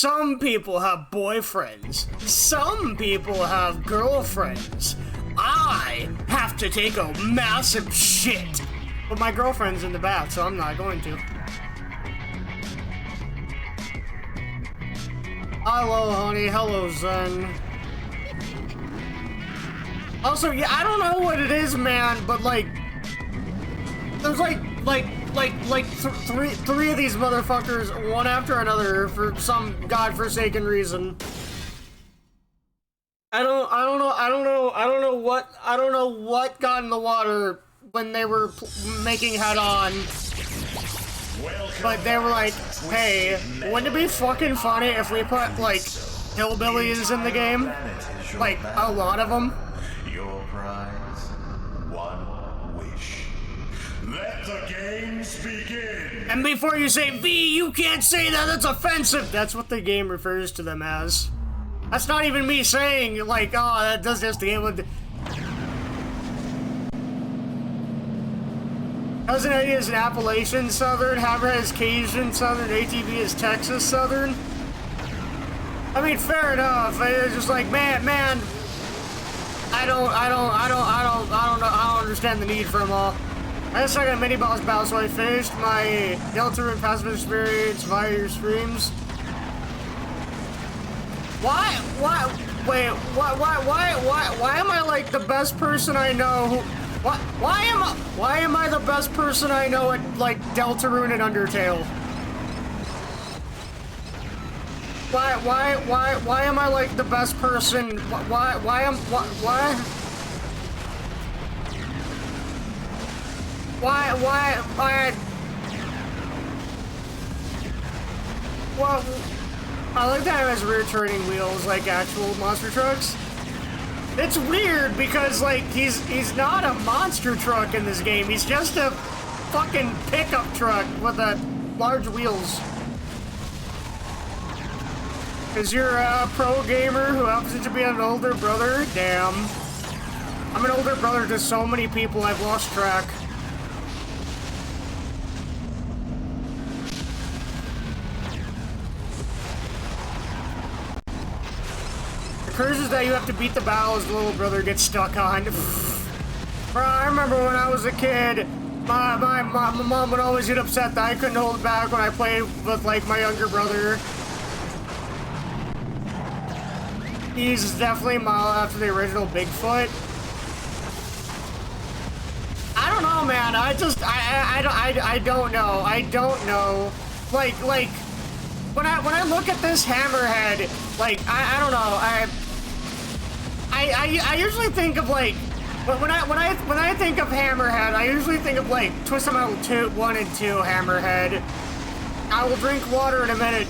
some people have boyfriends. Some people have girlfriends. I have to take a massive shit. But my girlfriend's in the bath, so I'm not going to. Hello, honey. Hello, Zen. Also, yeah, I don't know what it is, man, but like, there's like three of these motherfuckers, one after another, for some godforsaken reason. I don't know what got in the water when they were making head on. But they were like, hey, wouldn't it be fucking funny if we put, like, hillbillies in the game? Like, a lot of them. Your prize, one wish. Let the games begin! And before you say, V, you can't say that, that's offensive! That's what the game refers to them as. That's not even me saying, like, oh, that does just the game with... Cousin Eddie is an Appalachian Southern, Hammerhead is Cajun Southern, ATV is Texas Southern. I mean, fair enough. It's just like, man, I don't understand the need for them all. I just got a mini boss battle, so I finished my Deltarune passive experience via your streams. Why am I like the best person I know who... Why am I the best person I know at, like, Deltarune and Undertale? Why am I, like, the best person? Why? Well, I like that it has rear turning wheels like actual monster trucks. It's weird because, like, he's not a monster truck in this game. He's just a fucking pickup truck with large wheels. Because you're a pro gamer who happens to be an older brother? Damn. I'm an older brother to so many people I've lost track. Curses that you have to beat the battles the little brother gets stuck on. Bro, I remember when I was a kid, my mom would always get upset that I couldn't hold back when I played with, like, my younger brother. He's definitely a mile after the original Bigfoot. I don't know, man. I don't know. I don't know. Like, when I look at this hammerhead, like, I don't know. I usually think of, like, when I think of Hammerhead, I usually think of, like, Twisted Metal 1 and 2 Hammerhead. I will drink water in a minute.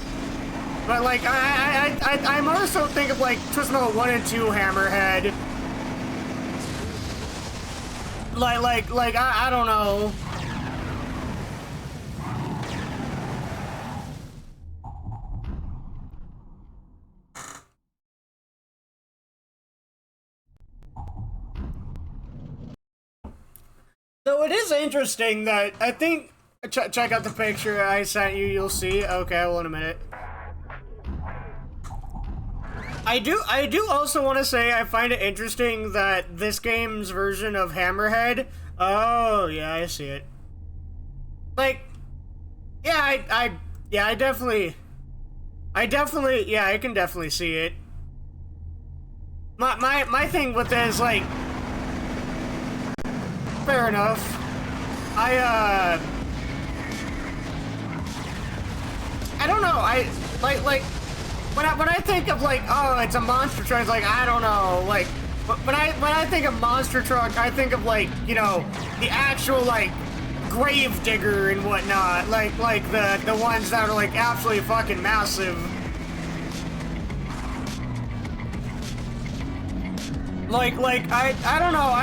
But, like, I more so think of, like, Twisted Metal 1 and 2 Hammerhead. Like, I don't know. So it is interesting that I think... check out the picture I sent you, you'll see. Okay, well, in a minute. I do also want to say I find it interesting that this game's version of Hammerhead... Oh, yeah, I see it. Like... Yeah, I can definitely see it. My thing with this, like... Fair enough. I don't know. I like when I think of, like, oh, it's a monster truck. It's like, I don't know. Like when I think of monster truck, I think of, like, you know, the actual, like, grave digger and whatnot. Like the ones that are, like, absolutely fucking massive. Like I don't know.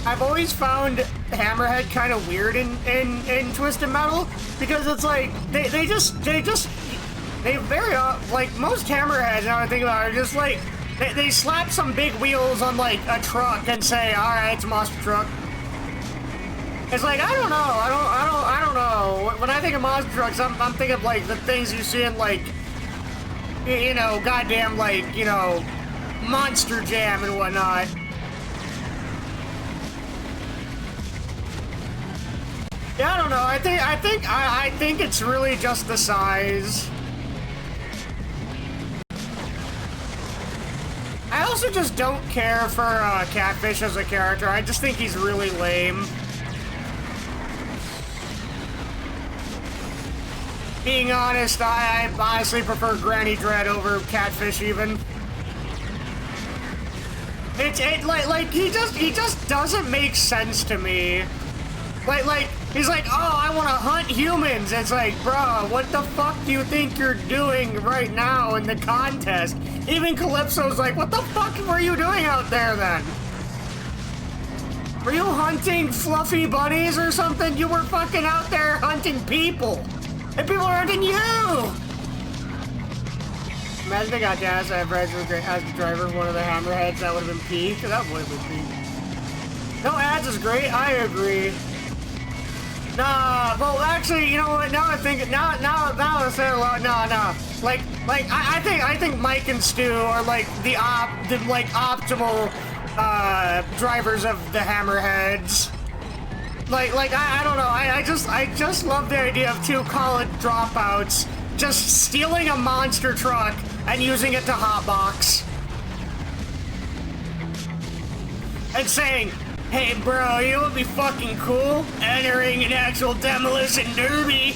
I've always found Hammerhead kind of weird in Twisted Metal, because it's like they very like most Hammerheads, now I think about it, are just like they slap some big wheels on, like, a truck and say, all right, it's a monster truck. It's like, I don't know. When I think of monster trucks, I'm thinking of, like, the things you see in, like, you know, goddamn, like, you know, Monster Jam and whatnot. Yeah, I don't know. I think it's really just the size. I also just don't care for Catfish as a character. I just think he's really lame. Being honest, I honestly prefer Granny Dread over Catfish even. Like he just doesn't make sense to me. Like he's like, oh, I want to hunt humans. It's like, bro, what the fuck do you think you're doing right now in the contest? Even Calypso's like, what the fuck were you doing out there then? Were you hunting fluffy bunnies or something? You were fucking out there hunting people. And people are hunting you! Imagine they got Jazz as the driver of one of the Hammerheads. That would have been peak. That would have been peak. No ads is great. I agree. Nah, well, actually, you know what? Now I think now I say a lot. No. Like I think Mike and Stu are like the optimal drivers of the Hammerheads. Like I don't know. I just love the idea of two college dropouts just stealing a monster truck and using it to hotbox and saying, "Hey, bro, you know what'd be fucking cool? Entering an actual demolition derby."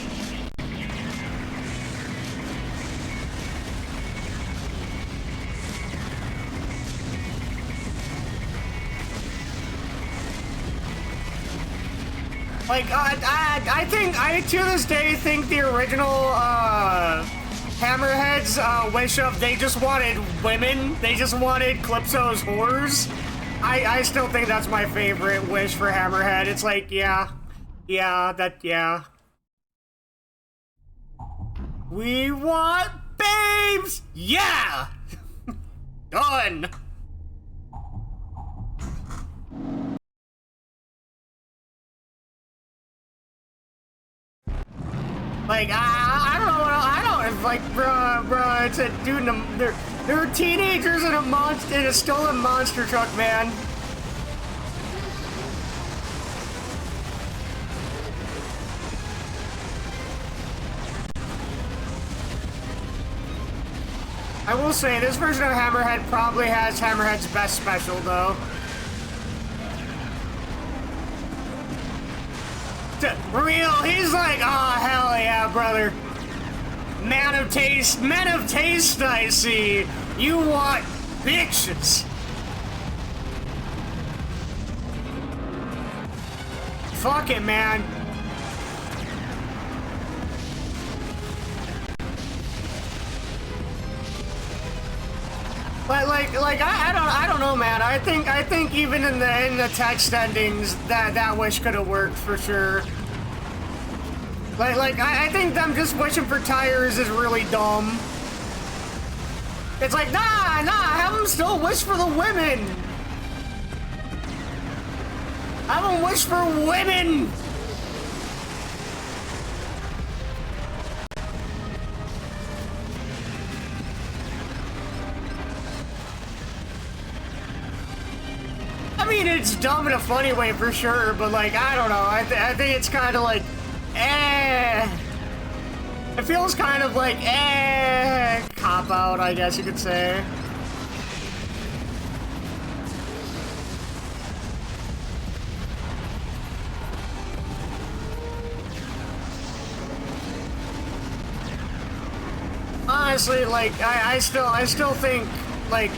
Like, I think, to this day think the original, Hammerheads, wish of, they just wanted women, they just wanted Calypso's whores. I still think that's my favorite wish for Hammerhead. It's like, yeah. We want babes! Yeah! Done! Like, I don't know, it's like, bruh, it's a dude they're teenagers in a stolen monster truck, man. I will say, this version of Hammerhead probably has Hammerhead's best special, though. Real, he's like, oh, hell yeah, brother. Man of taste, I see. You want bitches. Fuck it, man. Like I don't know, man. I think even in the text endings that wish could have worked for sure. Like I think them just wishing for tires is really dumb. It's like nah, have them still wish for the women. Have them wish for women. I mean, it's dumb in a funny way for sure, but like, I don't know. I think it's kind of like, It feels kind of like, cop out, I guess you could say. Honestly, like, I still think, like,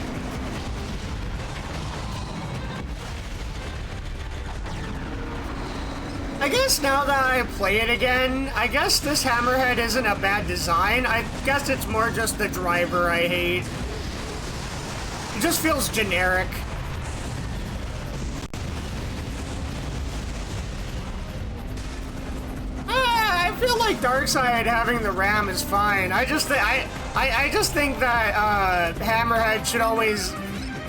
I guess now that I play it again, I guess this Hammerhead isn't a bad design. I guess it's more just the driver I hate. It just feels generic. I feel like Darkseid having the RAM is fine. I just think that Hammerhead should always,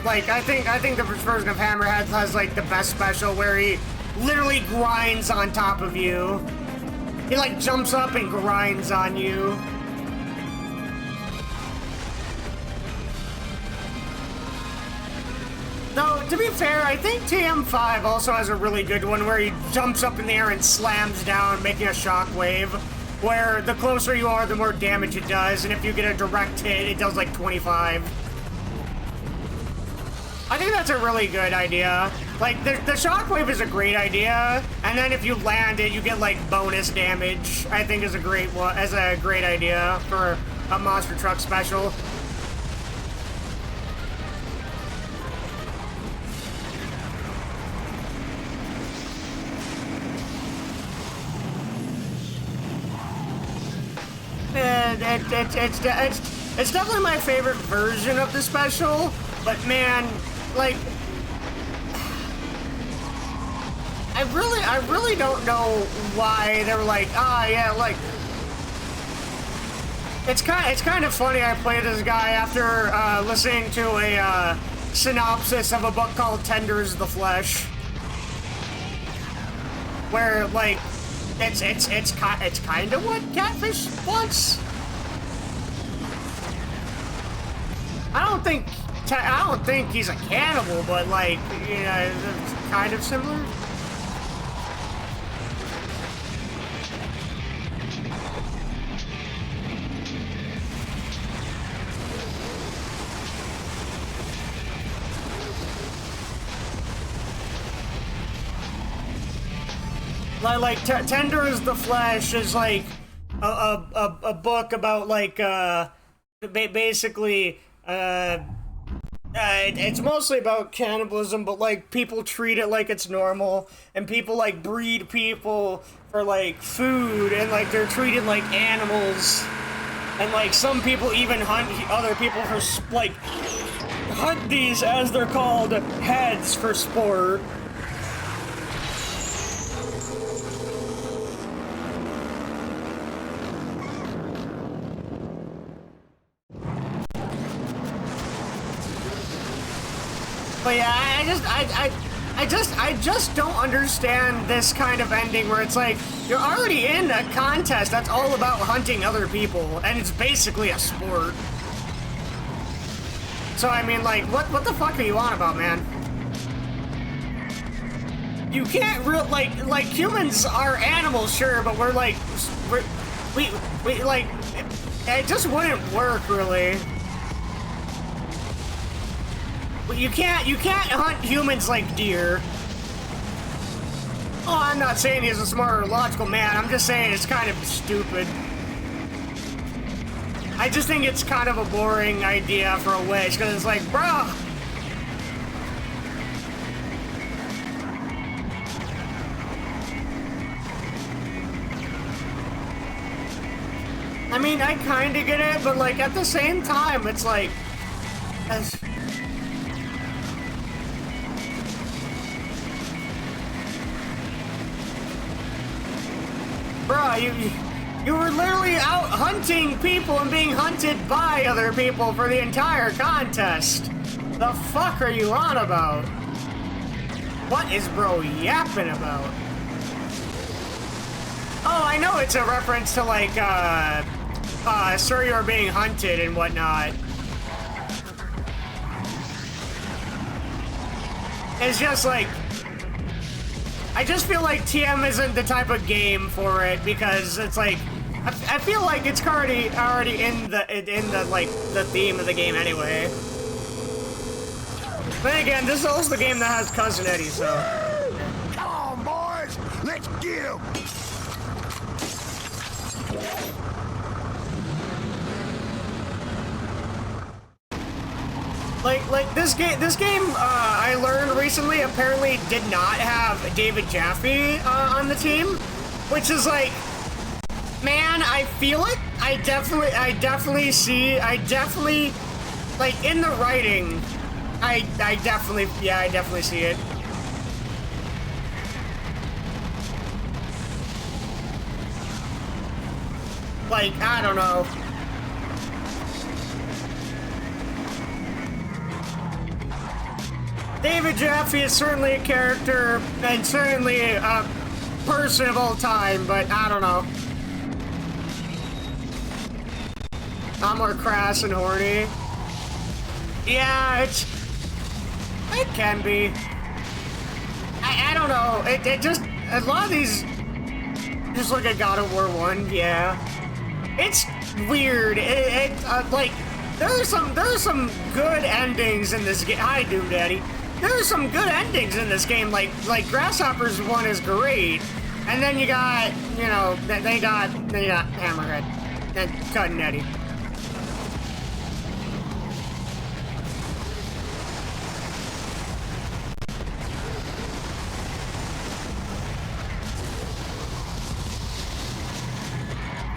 like, I think the first version of Hammerhead has like the best special where he literally grinds on top of you. He like jumps up and grinds on you. to be fair, I think TM5 also has a really good one where he jumps up in the air and slams down, making a shockwave, where the closer you are, the more damage it does, and if you get a direct hit, it does like 25. I think that's a really good idea. Like, the shockwave is a great idea, and then if you land it, you get like bonus damage. I think is a great idea for a monster truck special. It's definitely my favorite version of the special, but man, like, I really don't know why they were like, yeah, like, it's kind of funny. I played this guy after listening to a synopsis of a book called Tenders the Flesh, where like it's kind of what Catfish wants. I don't think he's a cannibal, but like, you know, it's kind of similar. Like Tender is the Flesh is like a book about like basically it's mostly about cannibalism, but like people treat it like it's normal, and people like breed people for like food, and like they're treated like animals, and like some people even hunt other people for like hunt these, as they're called, heads for sport. But yeah, I just don't understand this kind of ending where it's like, you're already in a contest that's all about hunting other people, and it's basically a sport. So I mean, like, what the fuck are you on about, man? You can't like humans are animals, sure, but we like, it just wouldn't work really. You can't hunt humans like deer. Oh, I'm not saying he's a smart or logical man. I'm just saying it's kind of stupid. I just think it's kind of a boring idea for a wish, because it's like, bruh. I mean, I kind of get it, but like at the same time, it's like, bruh, you were literally out hunting people and being hunted by other people for the entire contest. The fuck are you on about? What is bro yapping about? Oh, I know it's a reference to like, sir, you're being hunted and whatnot. It's just like, I just feel like TM isn't the type of game for it, because it's like, I feel like it's already in the like the theme of the game anyway. But again, this is also the game that has Cousin Eddie, so. Come on, boys, let's give. Like this game, I learned recently apparently did not have David Jaffe on the team, which is like, man, I feel it. I definitely see, like in the writing, I definitely see it. Like, I don't know. David Jaffe is certainly a character, and certainly a person of all time, but I don't know. I'm more crass and horny. Yeah, It can be. I don't know. It just, a lot of these, just look at God of War 1, yeah. It's weird. Like, there are some good endings in this game. Hi, Doom Daddy. There are some good endings in this game. Like Grasshopper's one is great, and then you got, you know, they got Hammerhead and Cut and Eddie.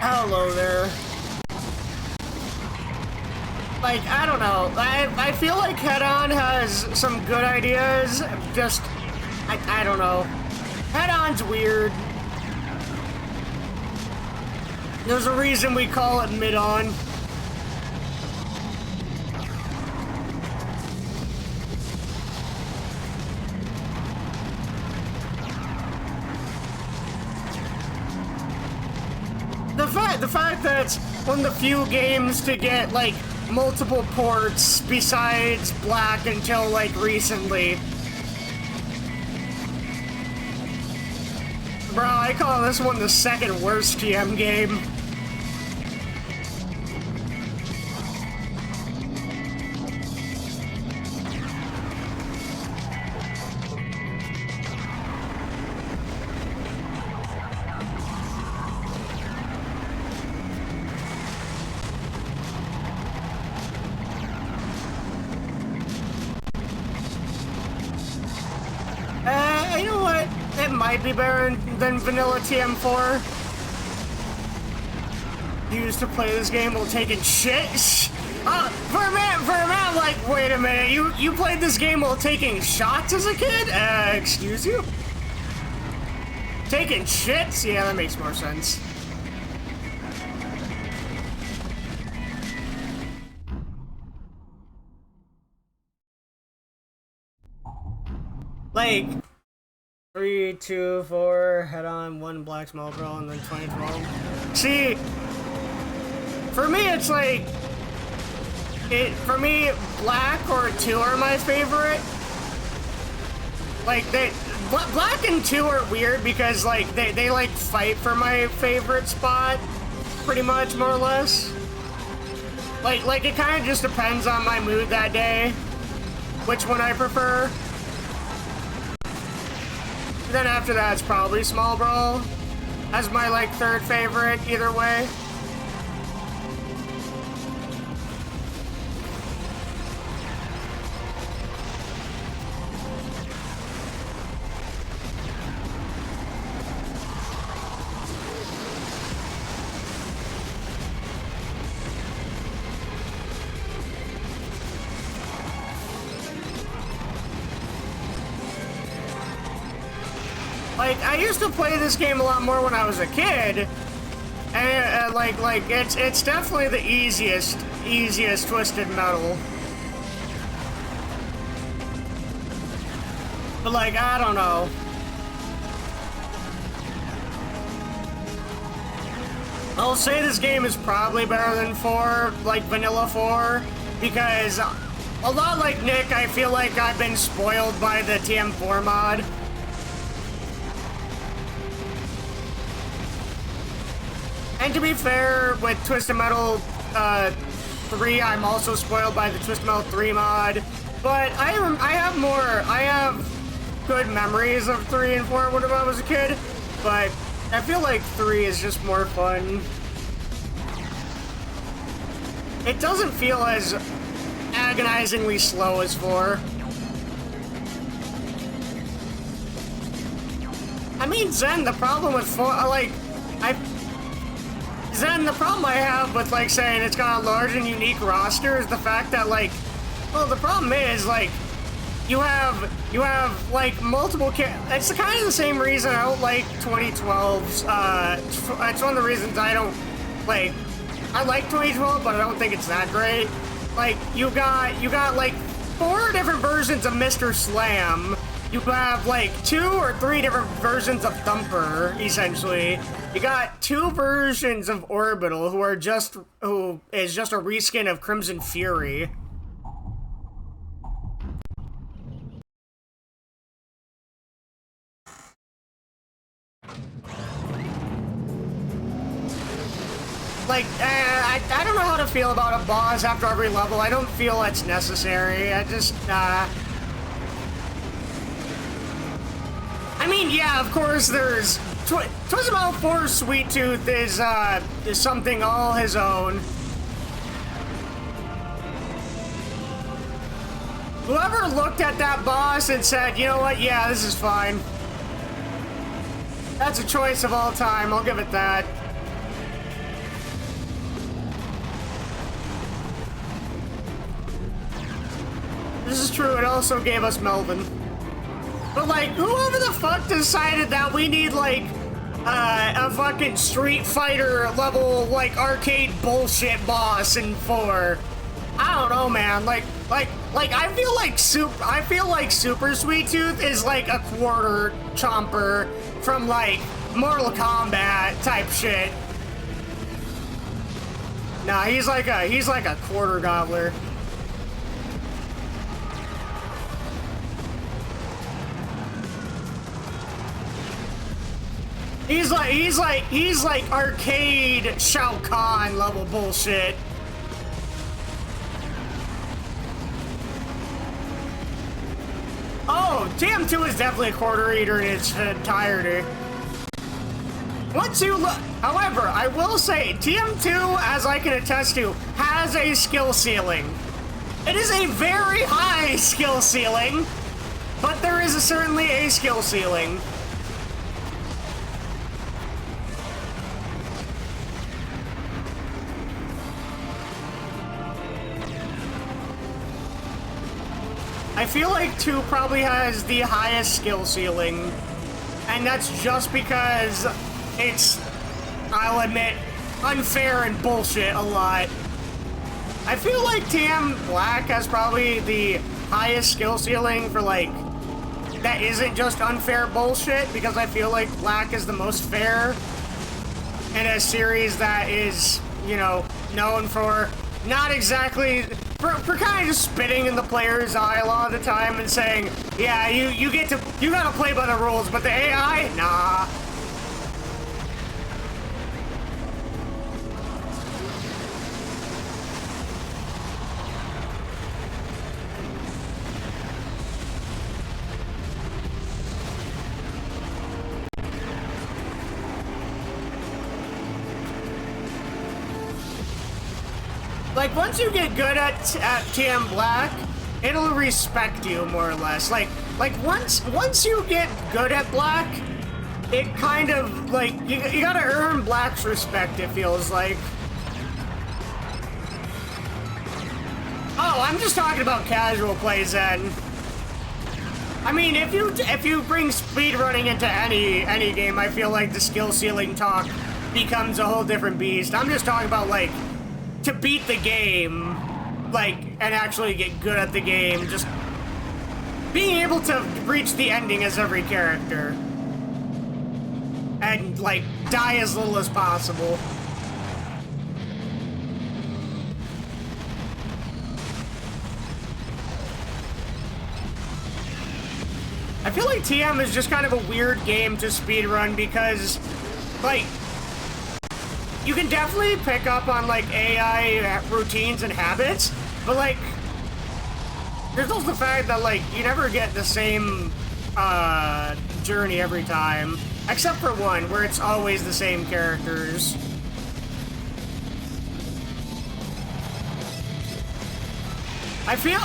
Hello there. Like, I don't know. I feel like Head-On has some good ideas. Just, I don't know. Head-On's weird. There's a reason we call it Mid-On. The fact that it's one of the few games to get, like, multiple ports besides Black until, like, recently. Bro, I call this one the second worst TM game. You know what? It might be better than vanilla TM4. You used to play this game while taking shit? For a minute, I'm like, wait a minute, you played this game while taking shots as a kid? Excuse you? Taking shits? Yeah, that makes more sense. Like, 3, 2, 4, Head-On, 1 Black Small Girl, and then 2012. See, for me, it's like, for me, Black or 2 are my favorite. Like, Black and 2 are weird because, like, they like, fight for my favorite spot, pretty much, more or less. Like, it kind of just depends on my mood that day, which one I prefer. Then after that, it's probably Small Brawl as my, like, third favorite, either way. Like, I used to play this game a lot more when I was a kid, and like it's definitely the easiest Twisted Metal. But like, I don't know. I'll say this game is probably better than 4, like Vanilla 4, because a lot like Nick, I feel like I've been spoiled by the TM4 mod. And to be fair, with Twisted Metal 3, I'm also spoiled by the Twisted Metal 3 mod. But I have good memories of 3 and 4 when I was a kid. But I feel like 3 is just more fun. It doesn't feel as agonizingly slow as 4. I mean, Zen, the problem with 4, Zen, the problem I have with, like, saying it's got a large and unique roster is the fact that, like, well, the problem is, like, you have, like, multiple it's kind of the same reason I don't like 2012's, it's one of the reasons I don't, like, I like 2012, but I don't think it's that great. Like, you got, like, 4 different versions of Mr. Slam. You have, like, 2 or 3 different versions of Thumper, essentially. You got 2 versions of Orbital, who is just a reskin of Crimson Fury. like, I don't know how to feel about a boss after every level. I don't feel it's necessary. I just, I mean, yeah, of course, there's... Twas About 4 Sweet Tooth is something all his own. Whoever looked at that boss and said, you know what, yeah, this is fine. That's a choice of all time, I'll give it that. This is true, it also gave us Melvin. But like, whoever the fuck decided that we need like, a fucking Street Fighter level, like, arcade bullshit boss in 4? I don't know, man, I feel like Super Sweet Tooth is like a quarter chomper from like Mortal Kombat type shit. Nah, he's like a quarter gobbler. He's like arcade Shao Kahn level bullshit. Oh, TM2 is definitely a quarter eater in its entirety. Once you look, however, I will say TM2, as I can attest to, has a skill ceiling. It is a very high skill ceiling, but there is certainly a skill ceiling. I feel like 2 probably has the highest skill ceiling, and that's just because it's, I'll admit, unfair and bullshit a lot. I feel like TM Black has probably the highest skill ceiling for like, that isn't just unfair bullshit, because I feel like Black is the most fair in a series that is, you know, known for not exactly... For kind of just spitting in the player's eye a lot of the time and saying, yeah, you gotta play by the rules, but the AI, nah. Like, once you get good at TM Black, it'll respect you, more or less. Like once you get good at Black, it kind of, like, you gotta earn Black's respect, it feels like. Oh, I'm just talking about casual plays, then. I mean, if you bring speedrunning into any game, I feel like the skill ceiling talk becomes a whole different beast. I'm just talking about, like, to beat the game, like, and actually get good at the game, just being able to reach the ending as every character. And, like, die as little as possible. I feel like TM is just kind of a weird game to speedrun because, like, you can definitely pick up on, like, AI routines and habits, but, like, there's also the fact that, like, you never get the same, journey every time. Except for one, where it's always the same characters. I feel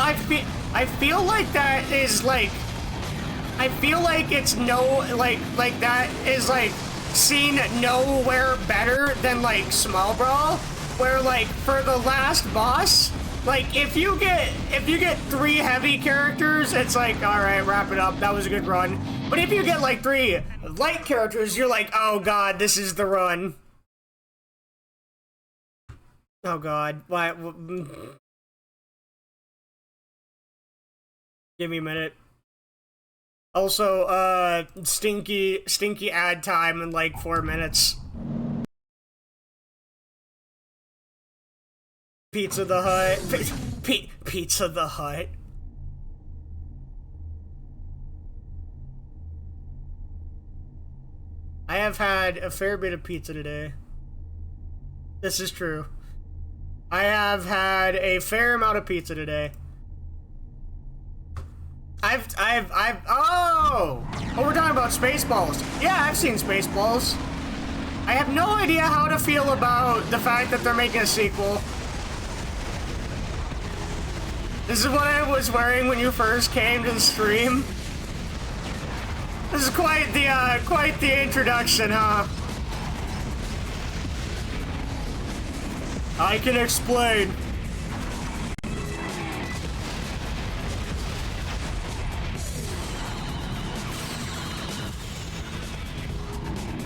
like that is, like, I feel like it's like that is, like, seen nowhere better than, like, Small Brawl, where, like, for the last boss, like, if you get 3 heavy characters, it's like, alright, wrap it up, that was a good run. But if you get, like, 3 light characters, you're like, oh god, this is the run. Oh god, why? Give me a minute. Also, stinky ad time in like 4 minutes. Pizza the Hut. Pizza the Hut. I have had a fair bit of pizza today. This is true. I have had a fair amount of pizza today. Oh, we're talking about Spaceballs. Yeah, I've seen Spaceballs. I have no idea how to feel about the fact that they're making a sequel. This is what I was wearing when you first came to the stream. This is quite the introduction, huh? I can explain.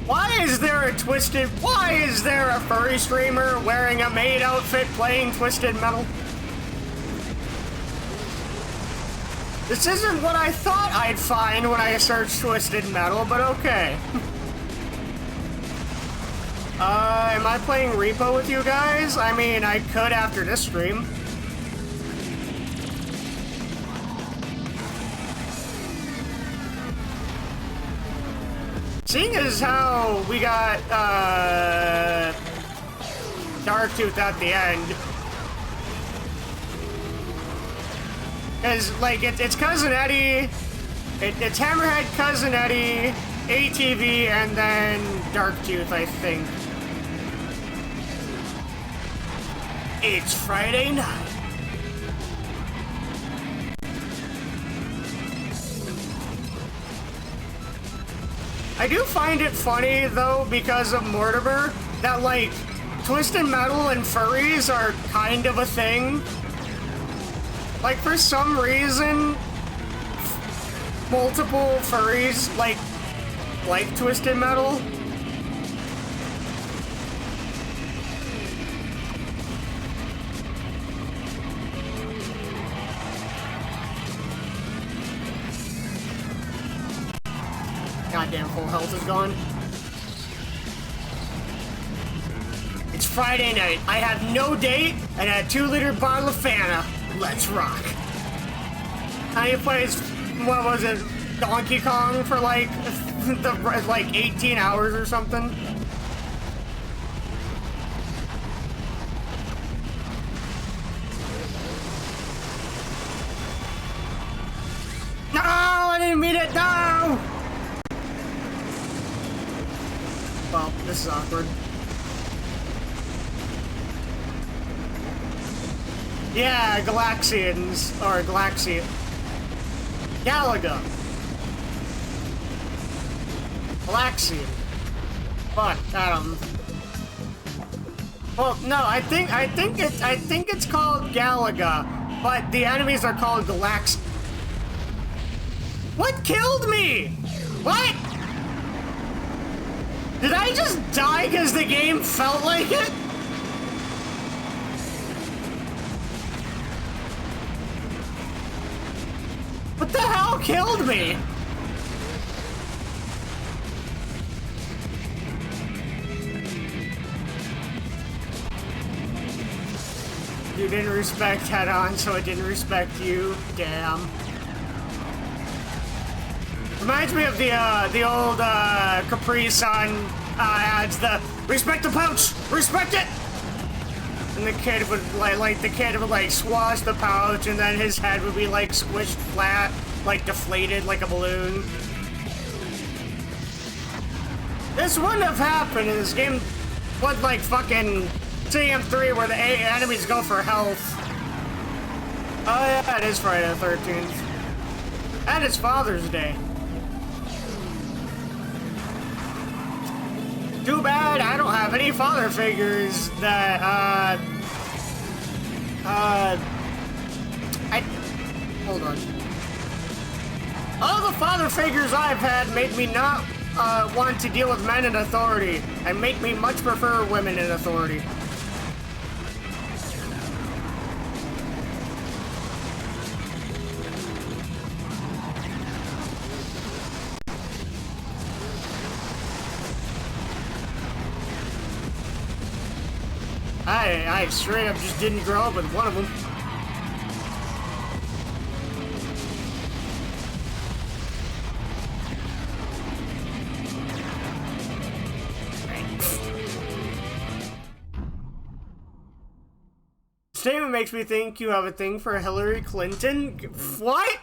Why is there a furry streamer wearing a maid outfit playing Twisted Metal? This isn't what I thought I'd find when I searched Twisted Metal, but okay. Am I playing Repo with you guys? I mean, I could after this stream. Seeing as how we got, Darktooth at the end. Because, like, it's Cousin Eddie, it's Hammerhead, Cousin Eddie, ATV, and then Darktooth, I think. It's Friday night. I do find it funny, though, because of Mortimer, that, like, Twisted Metal and furries are kind of a thing. Like, for some reason, multiple furries, like Twisted Metal. Goddamn, full health is gone. It's Friday night. I have no date and a 2-liter bottle of Fanta. Let's rock. Kanye plays, what was it, Donkey Kong for like 18 hours or something. No, I didn't mean it. No. Well, this is awkward. Yeah, Galaxians, or Galaxian. Galaga. Galaxian. Fuck, well, no, I think it's called Galaga, but the enemies are called Galax. What killed me? What? Did I just die because the game felt like it? What the hell killed me? You didn't respect head-on, so it didn't respect you. Damn. Reminds me of the old Capri Sun ads. The respect the pouch, respect it. And the kid would like swash the pouch, and then his head would be like squished flat, like deflated like a balloon. This wouldn't have happened in this game. What, like fucking TM3 where the enemies go for health. Oh yeah, it is Friday the 13th. And it's Father's Day. Too bad I don't have any father figures that, hold on. All the father figures I've had made me not, want to deal with men in authority, and make me much prefer women in authority. I straight up just didn't grow up with one of them. statement makes me think you have a thing for Hillary Clinton. What?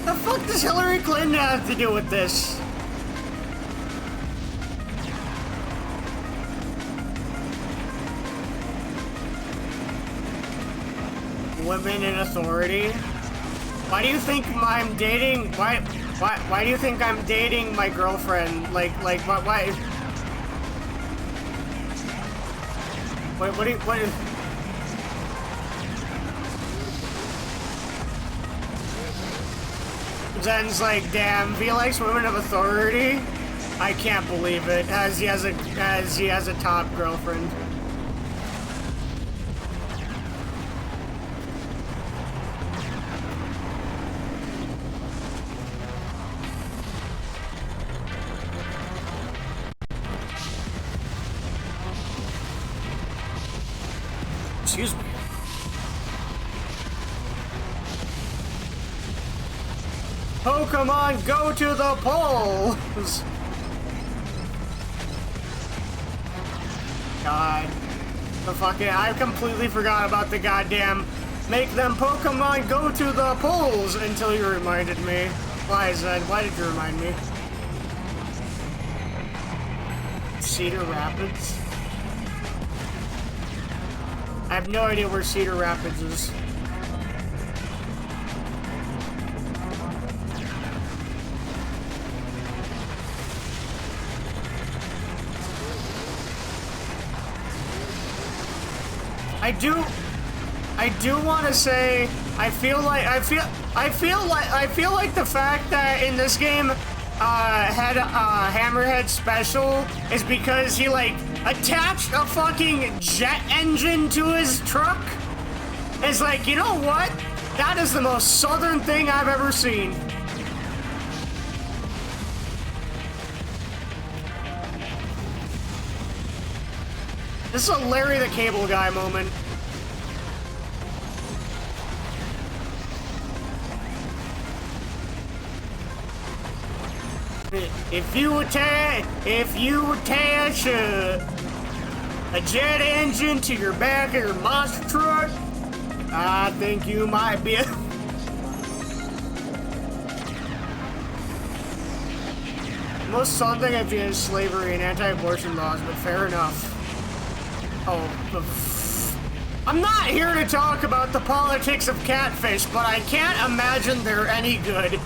The fuck does Hillary Clinton have to do with this? Women in authority? Why do you think I'm dating? Why do you think I'm dating my girlfriend? Why? What? Zen's like, damn, V likes women of authority? I can't believe it, as he has a top girlfriend. Excuse me. Pokemon, go to the polls! God. The fucking... I completely forgot about the goddamn... Make them Pokemon go to the polls until you reminded me. Why is that? Why did you remind me? Cedar Rapids? I have no idea where Cedar Rapids is. I do want to say I feel like the fact that in this game had Hammerhead special is because he like attached a fucking jet engine to his truck. It's like, you know what? That is the most southern thing I've ever seen. This is a Larry the Cable Guy moment. If you attach a jet engine to your back of your monster truck, I think you might be most southern thing I've seen is slavery and anti-abortion laws, but fair enough. Oh, I'm not here to talk about the politics of catfish, but I can't imagine they're any good.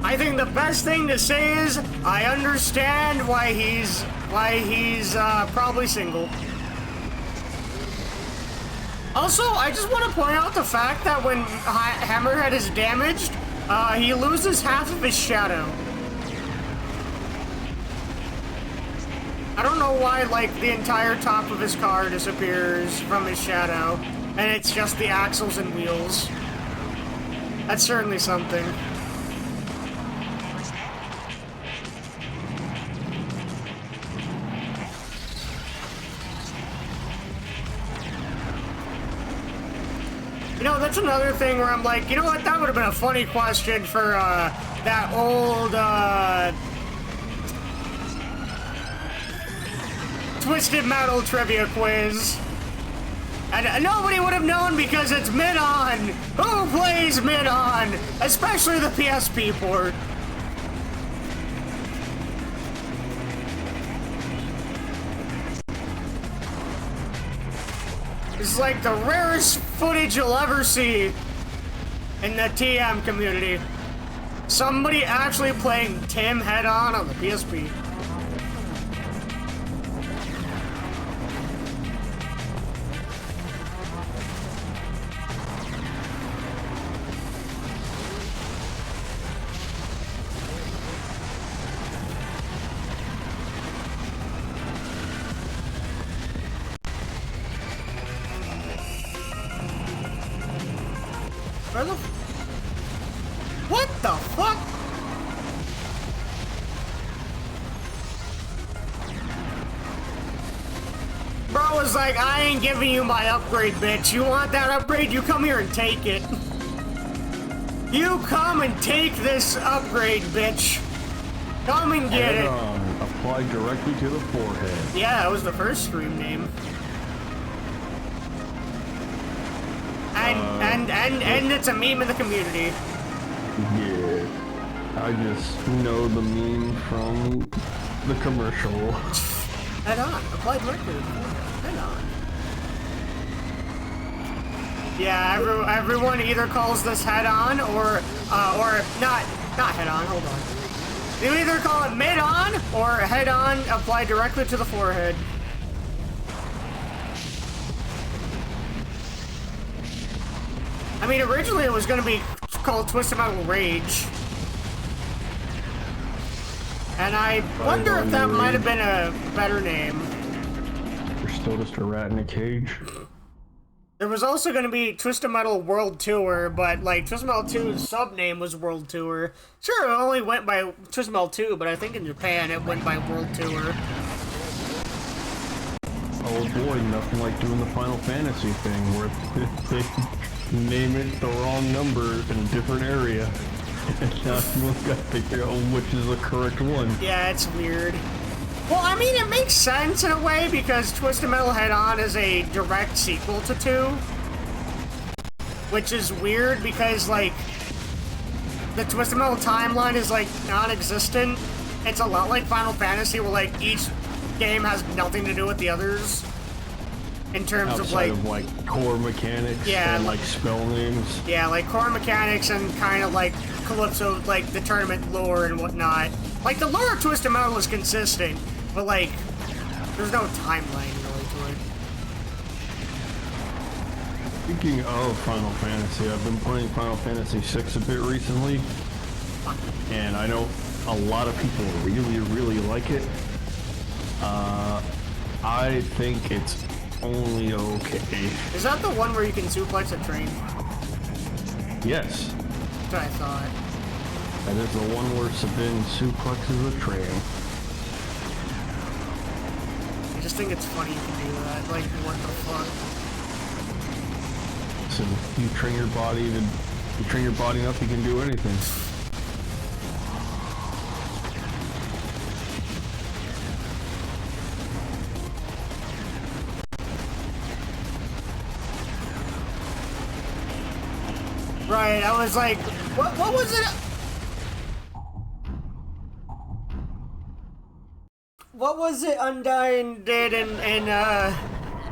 I think the best thing to say is I understand why he's probably single. Also, I just want to point out the fact that when Hammerhead is damaged, he loses half of his shadow. I don't know why, like, the entire top of his car disappears from his shadow, and it's just the axles and wheels. That's certainly something. You know, that's another thing where I'm like, you know what, that would have been a funny question for, that old, Twisted Metal trivia quiz. And nobody would have known because it's Mid-On! Who plays Mid-On? Especially the PSP port. It's like the rarest footage you'll ever see in the TM community. Somebody actually playing Tim head-on on the PSP. Where the what the fuck? was like, I ain't giving you my upgrade, bitch. You want that upgrade? You come here and take it. You come and take this upgrade, bitch. Come and get it. Apply directly to the forehead. Yeah, that was the first stream name. And it's a meme in the community. Yeah. I just know the meme from the commercial. Head on. Apply directly to the forehead. Head on. Yeah, everyone either calls this head on or not head on, hold on. You either call it mid on or head on applied directly to the forehead. I mean, originally it was going to be called Twisted Metal Rage. And I wonder if that might have been a better name. You're still just a rat in a cage. There was also going to be Twisted Metal World Tour, but like Twisted Metal 2's sub-name was World Tour. Sure, it only went by Twisted Metal 2, but I think in Japan it went by World Tour. Oh boy, nothing like doing the Final Fantasy thing where they name it the wrong number in a different area. And now everyone's got to figure out which is the correct one. Yeah, it's weird. Well, I mean, it makes sense in a way because Twisted Metal Head On is a direct sequel to 2. Which is weird because, like, the Twisted Metal timeline is, like, non-existent. It's a lot like Final Fantasy where, like, each game has nothing to do with the others. In terms Outside of, like core mechanics and, like, spell names. Yeah, like, core mechanics and kind of, like, Calypso, like, the tournament lore and whatnot. Like, the lore of Twisted Metal is consistent, but, like, there's no timeline really to it. Speaking of Final Fantasy, I've been playing Final Fantasy VI a bit recently, and I know a lot of people really, really like it. I think it's only okay. Is that the one where you can suplex a train? Yes. That's what I thought. That is the one where Sabine suplexes a train. I just think it's funny you can do that. Like, what the fuck? So you train your body enough, you can do anything. Right, I was like, what was it? What was it Undyne did in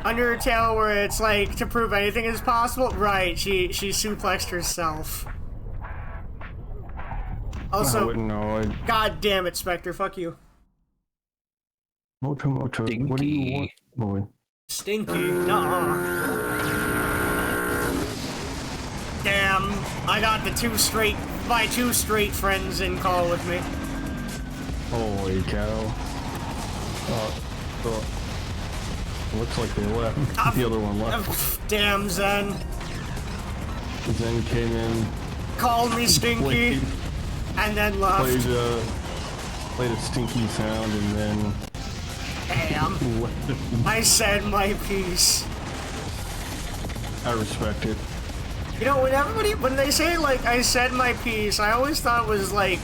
Undertale where it's like, to prove anything is possible? Right, she suplexed herself. Also, I wouldn't know. God damn it, Spectre, fuck you. Moto, what do you want, boy? Stinky, nuh-uh. Damn, I got my two straight friends in call with me. Holy cow. Looks like they left. The other one left. Damn, Zen. Zen came in. Called me Stinky. And then left. Played a stinky sound and then... Damn. I said my piece. I respect it. You know, when they say, like, I said my piece, I always thought it was, like,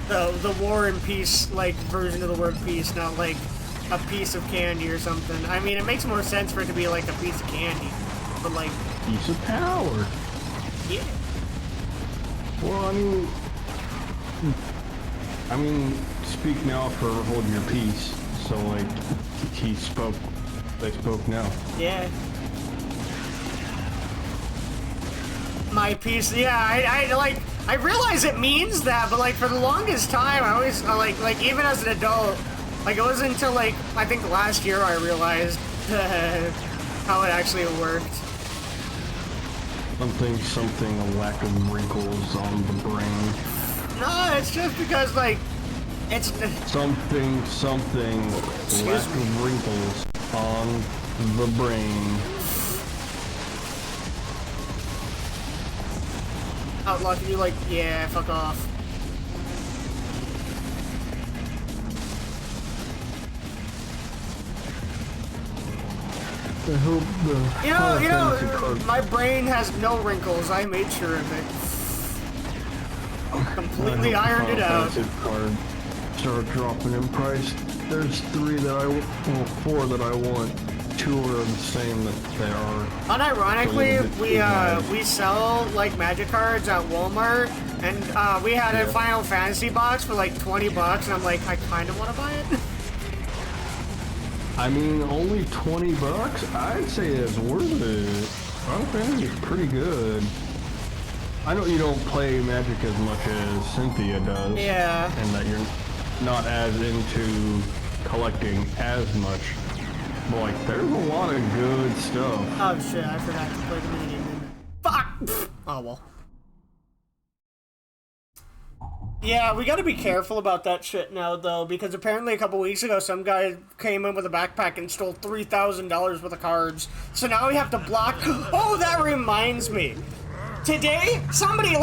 the War and Peace, like, version of the word peace, not, like, a piece of candy or something. I mean, it makes more sense for it to be, like, a piece of candy, but, like... Piece of power! Yeah. Well, I mean, speak now for holding your peace, so, like, they spoke now. Yeah. My piece, yeah, I realize it means that, but, like, for the longest time, I always, like, even as an adult, like, it wasn't until, like, I think last year I realized how it actually worked. Something, a lack of wrinkles on the brain. No, it's just because, like, it's... Something, lack of wrinkles on the brain. Outlaw, can you, like, yeah, fuck off. I hope the You Final Fantasy know, card- my brain has no wrinkles. I made sure of it. Completely I hope ironed the it Final out. Fantasy card start dropping in price. There's 4 that I want. 2 are the same that they are. Unironically, So we sell like magic cards at Walmart, and we had a Yeah. Final Fantasy box for like $20, and I'm like, I kind of want to buy it. I mean, only $20? I'd say it's worth it. Final Fantasy is pretty good. I know you don't play Magic as much as Cynthia does. Yeah. And that you're not as into collecting as much. But like, there's a lot of good stuff. Oh shit! I forgot to play the minigame. Fuck! Oh well. Yeah, we gotta be careful about that shit now, though, because apparently a couple weeks ago, some guy came in with a backpack and stole $3,000 worth of cards. So now we have to block. Oh, that reminds me. Today, somebody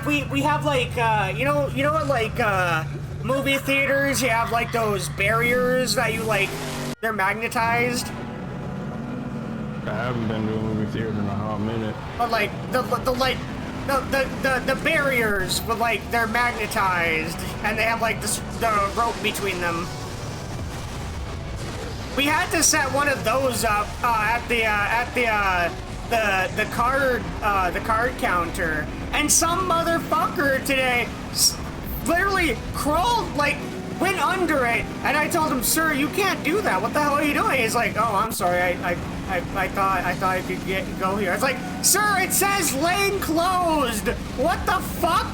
we have like you know what, like movie theaters, you have like those barriers that you like, they're magnetized. I haven't been to a movie theater in a hot minute. But like the barriers, but like they're magnetized and they have like the rope between them. We had to set one of those up at the card counter, and some motherfucker today literally crawled, like went under it, and I told him, "Sir, you can't do that. What the hell are you doing?" He's like, "Oh, I'm sorry. I thought I could go here." It's like, "Sir, it says lane closed. What the fuck?"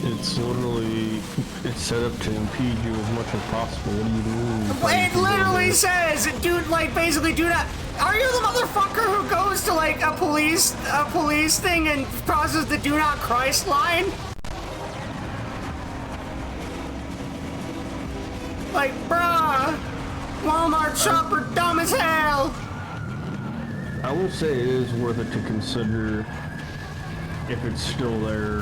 It's literally, it's set up to impede you as much as possible. What do you do? It literally says, dude, like basically, do not. Are you the motherfucker who goes to like a police thing and crosses the "Do Not Christ" line? Like, bruh, Walmart shopper dumb as hell. I will say it is worth it to consider if it's still there,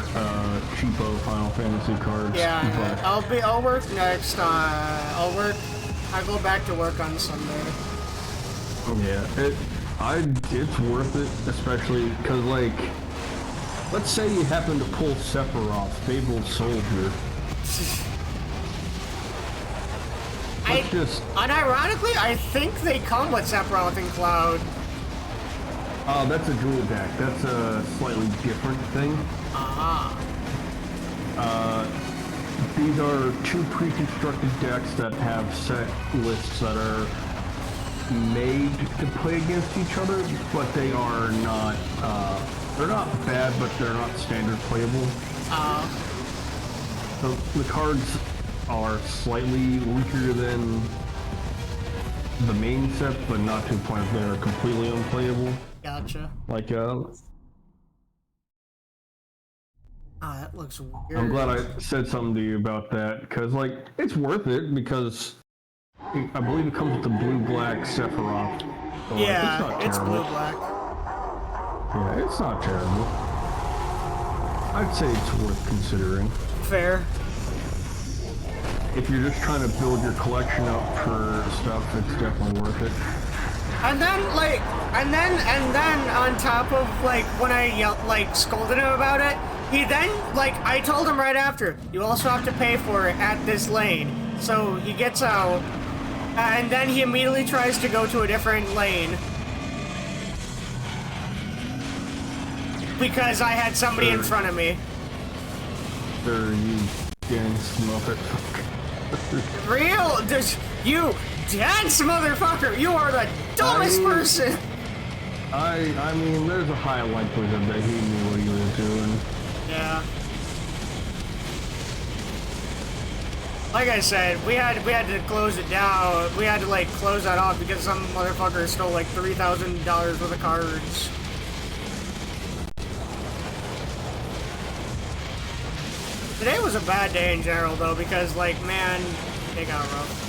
cheapo Final Fantasy cards. Yeah, but I'll work next. I go back to work on Sunday. yeah, it's worth it, especially because like, let's say you happen to pull Sephiroth, Fabled Soldier. Unironically, I think they come with Sephiroth and Cloud. Oh, that's a dual deck. That's a slightly different thing. These are 2 pre-constructed decks that have set lists that are made to play against each other, but they are not, they're not bad, but they're not standard playable. So the cards are slightly weaker than the main set, but not to the point that they're completely unplayable. Gotcha. Like, That looks weird. I'm glad I said something to you about that, because, like, it's worth it, because I believe it comes with the blue-black Sephiroth. So, Yeah, it's terrible. blue-black. Yeah, it's not terrible. I'd say it's worth considering. Fair. If you're just trying to build your collection up for stuff, it's definitely worth it. And then, like, and then on top of, like, when I scolded him about it, he then, like, I told him right after, you also have to pay for it at this lane. So he gets out, and then he immediately tries to go to a different lane. Because I had somebody in front of me. Sir, you dance motherfucker. Real, just, you dance motherfucker, you are the dumbest person. I mean, there's a high likelihood that he knew what he was doing. Yeah. Like I said, we had to close it down. We had to like close that off because some motherfucker stole like $3,000 worth of cards. Today was a bad day in general though, because like, man, they got rough.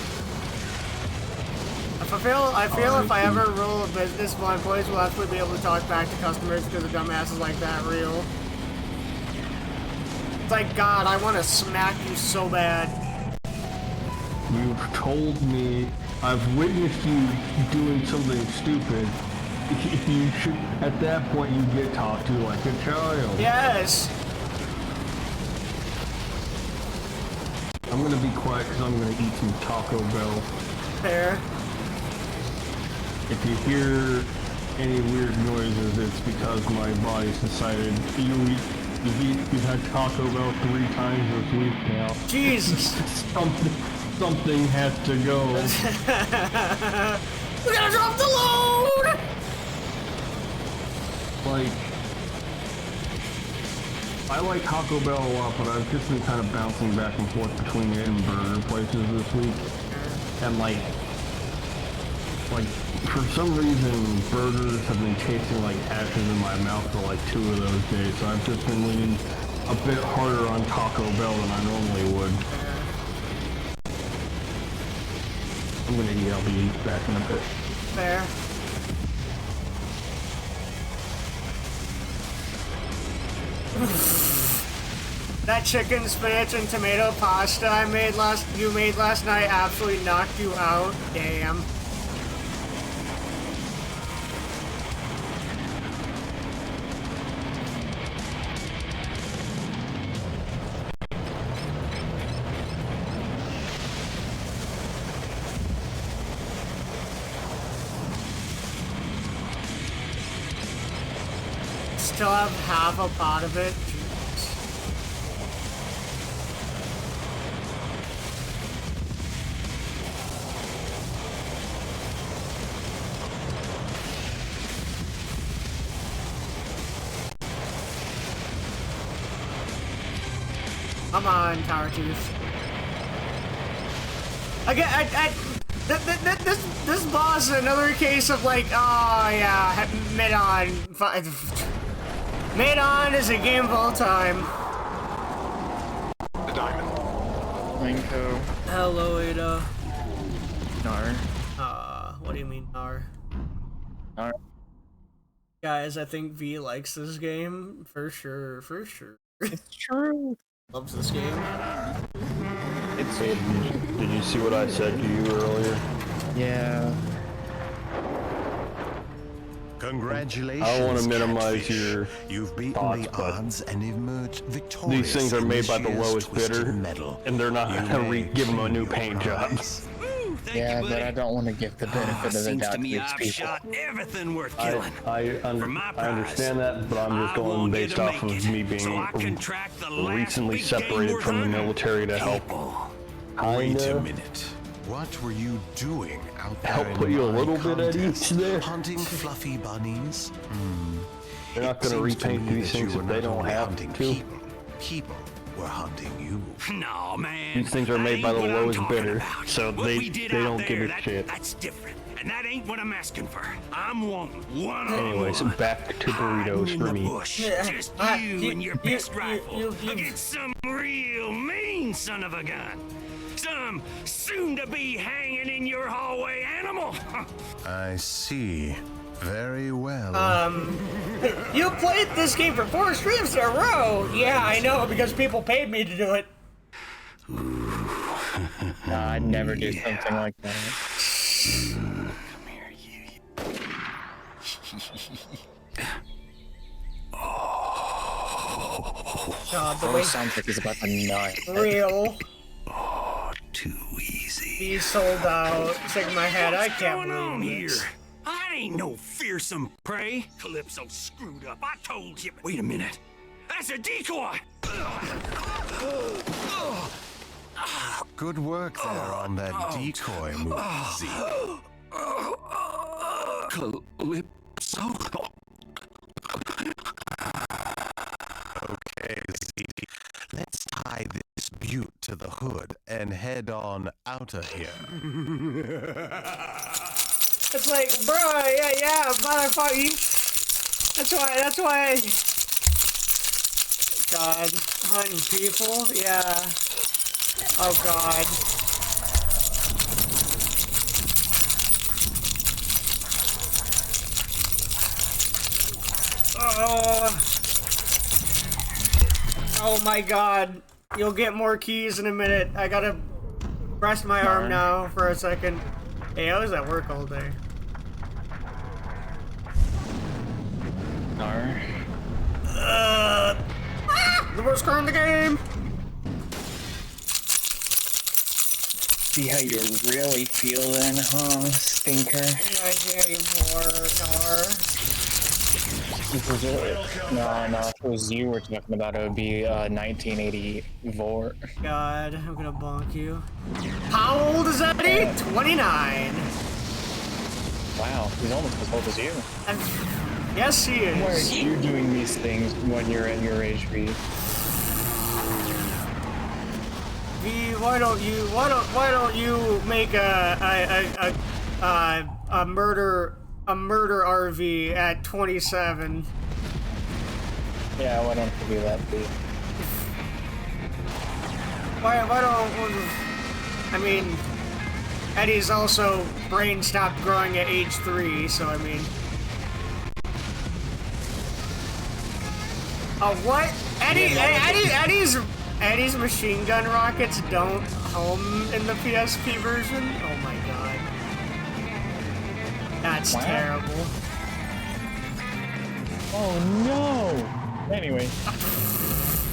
I feel if I ever rule a business, my employees will actually be able to talk back to customers because of dumbasses like that real. It's like, God, I want to smack you so bad. You've told me I've witnessed you doing something stupid. You should, at that point, you get talked to like a child. Yes. I'm gonna be quiet because I'm gonna eat some Taco Bell. Fair. If you hear any weird noises, it's because my body's decided you've had Taco Bell 3 times this week now. Jesus. Something has to go. We gotta drop the load! Like, I like Taco Bell a lot, but I've just been kind of bouncing back and forth between it and burger places this week. And like for some reason, burgers have been tasting like ashes in my mouth for like 2 of those days. So I've just been leaning a bit harder on Taco Bell than I normally would. I'm gonna eat. I'll be back in a bit. Fair. That chicken, spinach, and tomato pasta you made last night absolutely knocked you out. Damn. Still have half a pot of it. Come on, Tower Tooth. Again, this boss is another case of like, oh yeah, mid-on. Mid-on is a game of all time. The diamond. Linko. Hello, Ada. Nar. What do you mean, Nar? Nar. Guys, I think V likes this game. For sure, for sure. It's true. Loves this game. It's Did you see what I said to you earlier? yeah. Congratulations. I don't want to minimize Catfish. your You've beaten thoughts, the but odds and emerged victorious. these things are in made this by the year's lowest Twisted bidder, Metal. and they're not You going may to give them a new keep paint your job. eyes. Yeah, but I don't want to give the benefit of the Seems doubt to to me these I've people. shot everything worth I killing. understand that, but I'm just going based off of me being recently separated from the military to help. Wait a Kinda minute. What were you doing out there? help in put you a my little bit at contest? ease there. Hunting fluffy bunnies? They're not going to Seems to repaint me these that you things were if they not don't only have hunting to. People were hunting you. No, man. These things are that made ain't by the what I'm lowest talking bidder, about. so What they we did don't out give there, a shit. That's different. And that ain't what I'm asking for. I'm wanting one. Anyways, back to burritos for me. Just you and your best rifle against some real mean son of a gun. Some soon-to-be hanging in your hallway animal. I see. Very well. You played this game for 4 streams in a row. Yeah, I know, because people paid me to do it. No, I'd never do something like that. Come here, you. God, the Oh, way sounds like he's about to nut. real. Too easy. He's sold out. Shaking my head. I can't What's going on believe here? this. I ain't no fearsome prey. Calypso screwed up. I told you. Wait a minute. That's a decoy. Good work there on that decoy move, Z. Calypso. Okay, Z. Let's tie this butte to the hood and head on out of here. It's like, bro, yeah, but I fought you. That's why. God, hunting people, yeah. Oh God. Oh my God. You'll get more keys in a minute. I gotta rest my arm now for a second. Hey, I was at work all day. Nar. The worst car in the game! See how you really feel then, huh, stinker? I hear you more, No, if it was you we're talking about, it would be 1984. God, I'm gonna bonk you. How old is Eddie? 29. Wow, he's almost as old as you. Yes, he is. Why are you doing these things when you're at your age, V? V, why don't you make a murder RV at 27? Yeah, why don't you do that, V? Why don't? I mean, Eddie's also brain stopped growing at age 3, so I mean. What? Eddie's machine gun rockets don't home in the PSP version? Oh my god. That's terrible. Oh no! Anyway.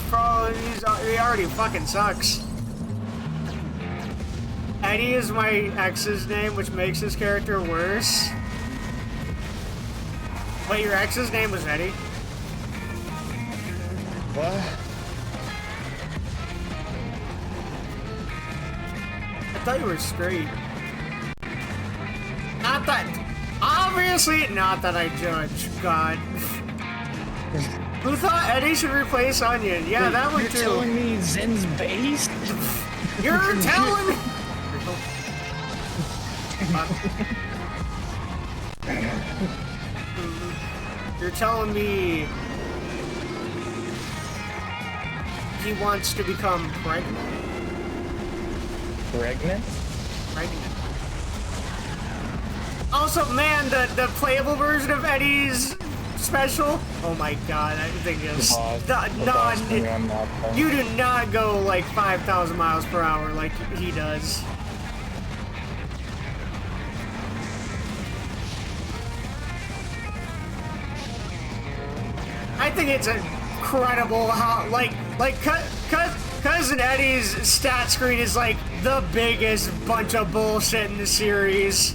Bro, he already fucking sucks. Eddie is my ex's name, which makes his character worse. Wait, your ex's name was Eddie? What? I thought you were straight. Not that... Obviously, not that I judge. God. Who thought Eddie should replace Onion? Yeah, that one too. You're telling me Zen's based? You're telling me... You're telling me... he wants to become pregnant? Pregnant? Pregnant. Also, man, the playable version of Eddie's special. Oh my god, I think it's you do not go like 5,000 miles per hour like he does. I think it's incredible how Cousin Eddie's stat screen is like the biggest bunch of bullshit in the series.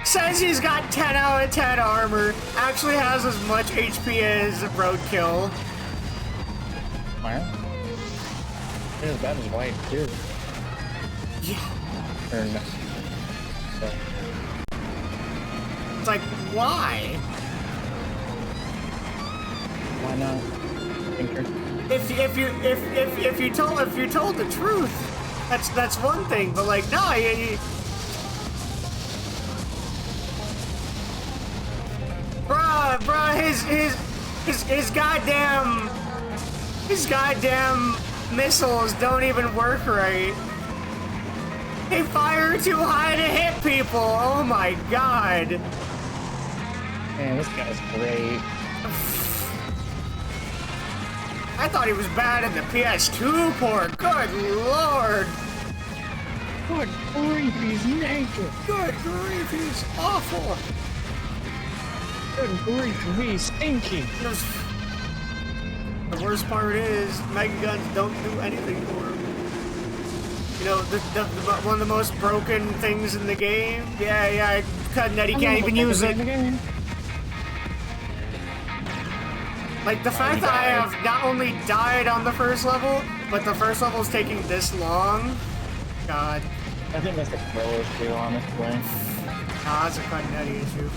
Says he's got 10 out of 10 armor, actually has as much HP as Roadkill. Wow. It is bad as white, too. Yeah. Or no. So. It's like, why? Why not? Thinker? If you told the truth, that's one thing. But like, no, bruh, his goddamn missiles don't even work right. They fire too high to hit people. Oh my god. Man, this guy's great. I thought he was bad in the PS2 port. Good lord. Good grief, he's naked. Good grief, he's awful. Good grief, he's stinky. The worst part is, Mega Guns don't do anything for him. You know, one of the most broken things in the game? Yeah, Cousin Eddie can't even use it. Like, the fact that I have not only died on the first level, but the first level is taking this long. God. I think that's a pro issue, honestly. Nah, that's a Cousin Eddie issue.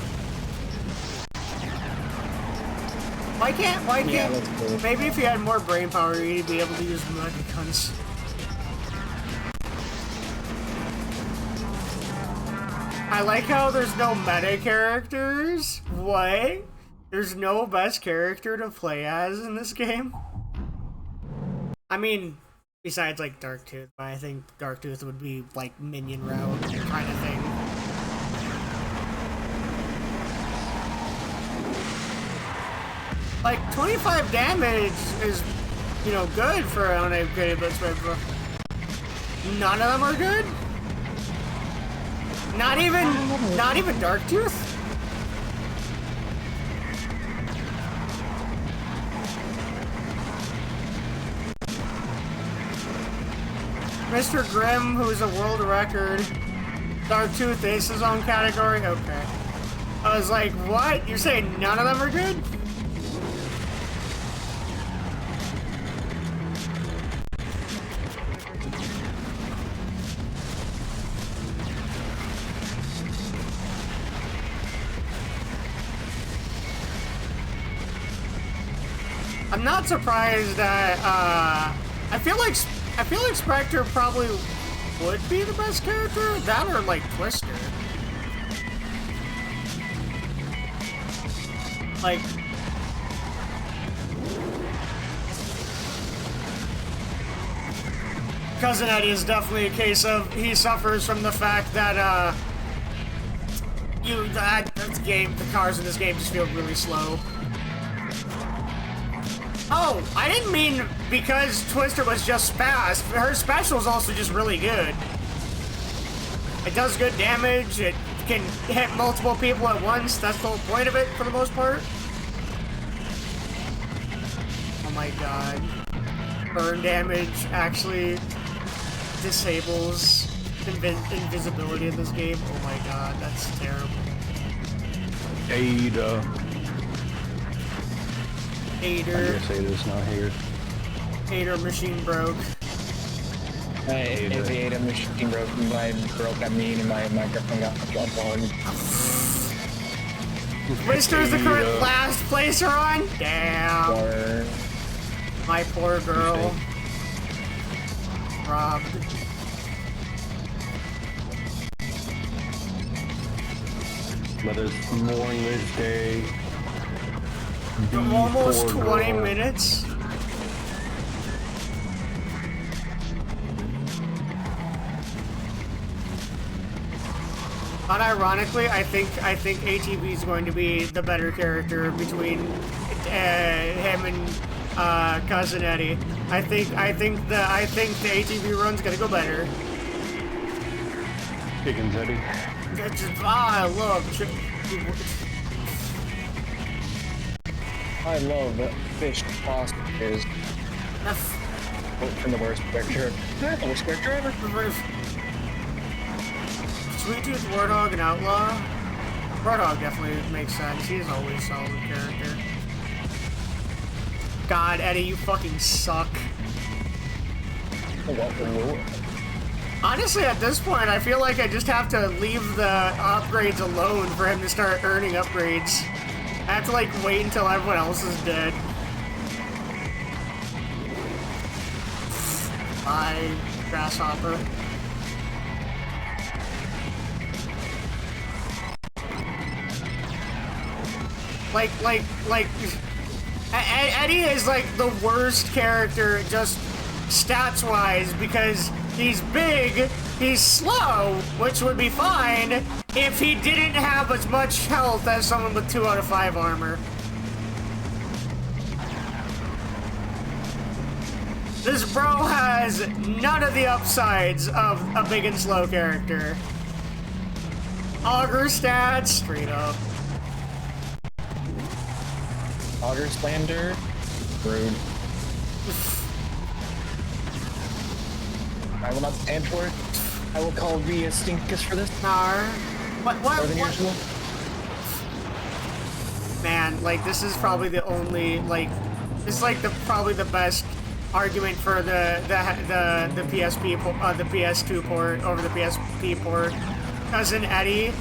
Why can't, Yeah, that's cool. maybe if he had more brain power, he'd be able to use Mega Guns. I like how there's no meta characters. What? There's no best character to play as in this game? I mean, besides like Darktooth, but I think Darktooth would be like minion route kind of thing. Like 25 damage is, you know, good for an unupgraded Blitz Rifle. None of them are good? Not even Darktooth? Mr. Grimm, who's a world record. Darktooth is his own category? Okay. I was like, what? You're saying none of them are good? I'm not surprised that, I feel like Spectre probably would be the best character. That or, like, Twister. Like... Cousin Eddie is definitely a case of he suffers from the fact that, the cars in this game just feel really slow. Oh, I didn't mean because Twister was just fast. Her special is also just really good. It does good damage. It can hit multiple people at once. That's the whole point of it, for the most part. Oh my god. Burn damage actually disables invisibility in this game. Oh my god, that's terrible. Ada. I Hater. guess Ada's not here. Hater machine broke. If the Ada machine broke, my broke, I mean, my girlfriend got jumped on. Twister's the current last placer on? Damn. Or... My poor girl. Robbed. But it's more in this day. Almost Poor 20 girl. minutes. Unironically, I think ATV is going to be the better character between him and Cousin Eddie. I think the ATV run's gonna go better. Chickens, Eddie. I love I love fish sausages. From the worst character. The worst character ever. Sweet Tooth, Warthog, and Outlaw. Warthog definitely makes sense. He's always a solid character. God, Eddie, you fucking suck. Honestly, at this point, I feel like I just have to leave the upgrades alone for him to start earning upgrades. I have to, like, wait until everyone else is dead. Bye, Grasshopper. Eddie is, like, the worst character, just stats-wise, because he's big, he's slow, which would be fine if he didn't have as much health as someone with 2 out of 5 armor. This bro has none of the upsides of a big and slow character. Augur stats, straight up. Augur slander, rude. I will not stand for it. I will call V a stinkus for this. Nar. What? More than usual. Man, like, this is probably the only, like, this is like probably the best argument for the PSP the PS2 port over the PSP port. Cousin Eddie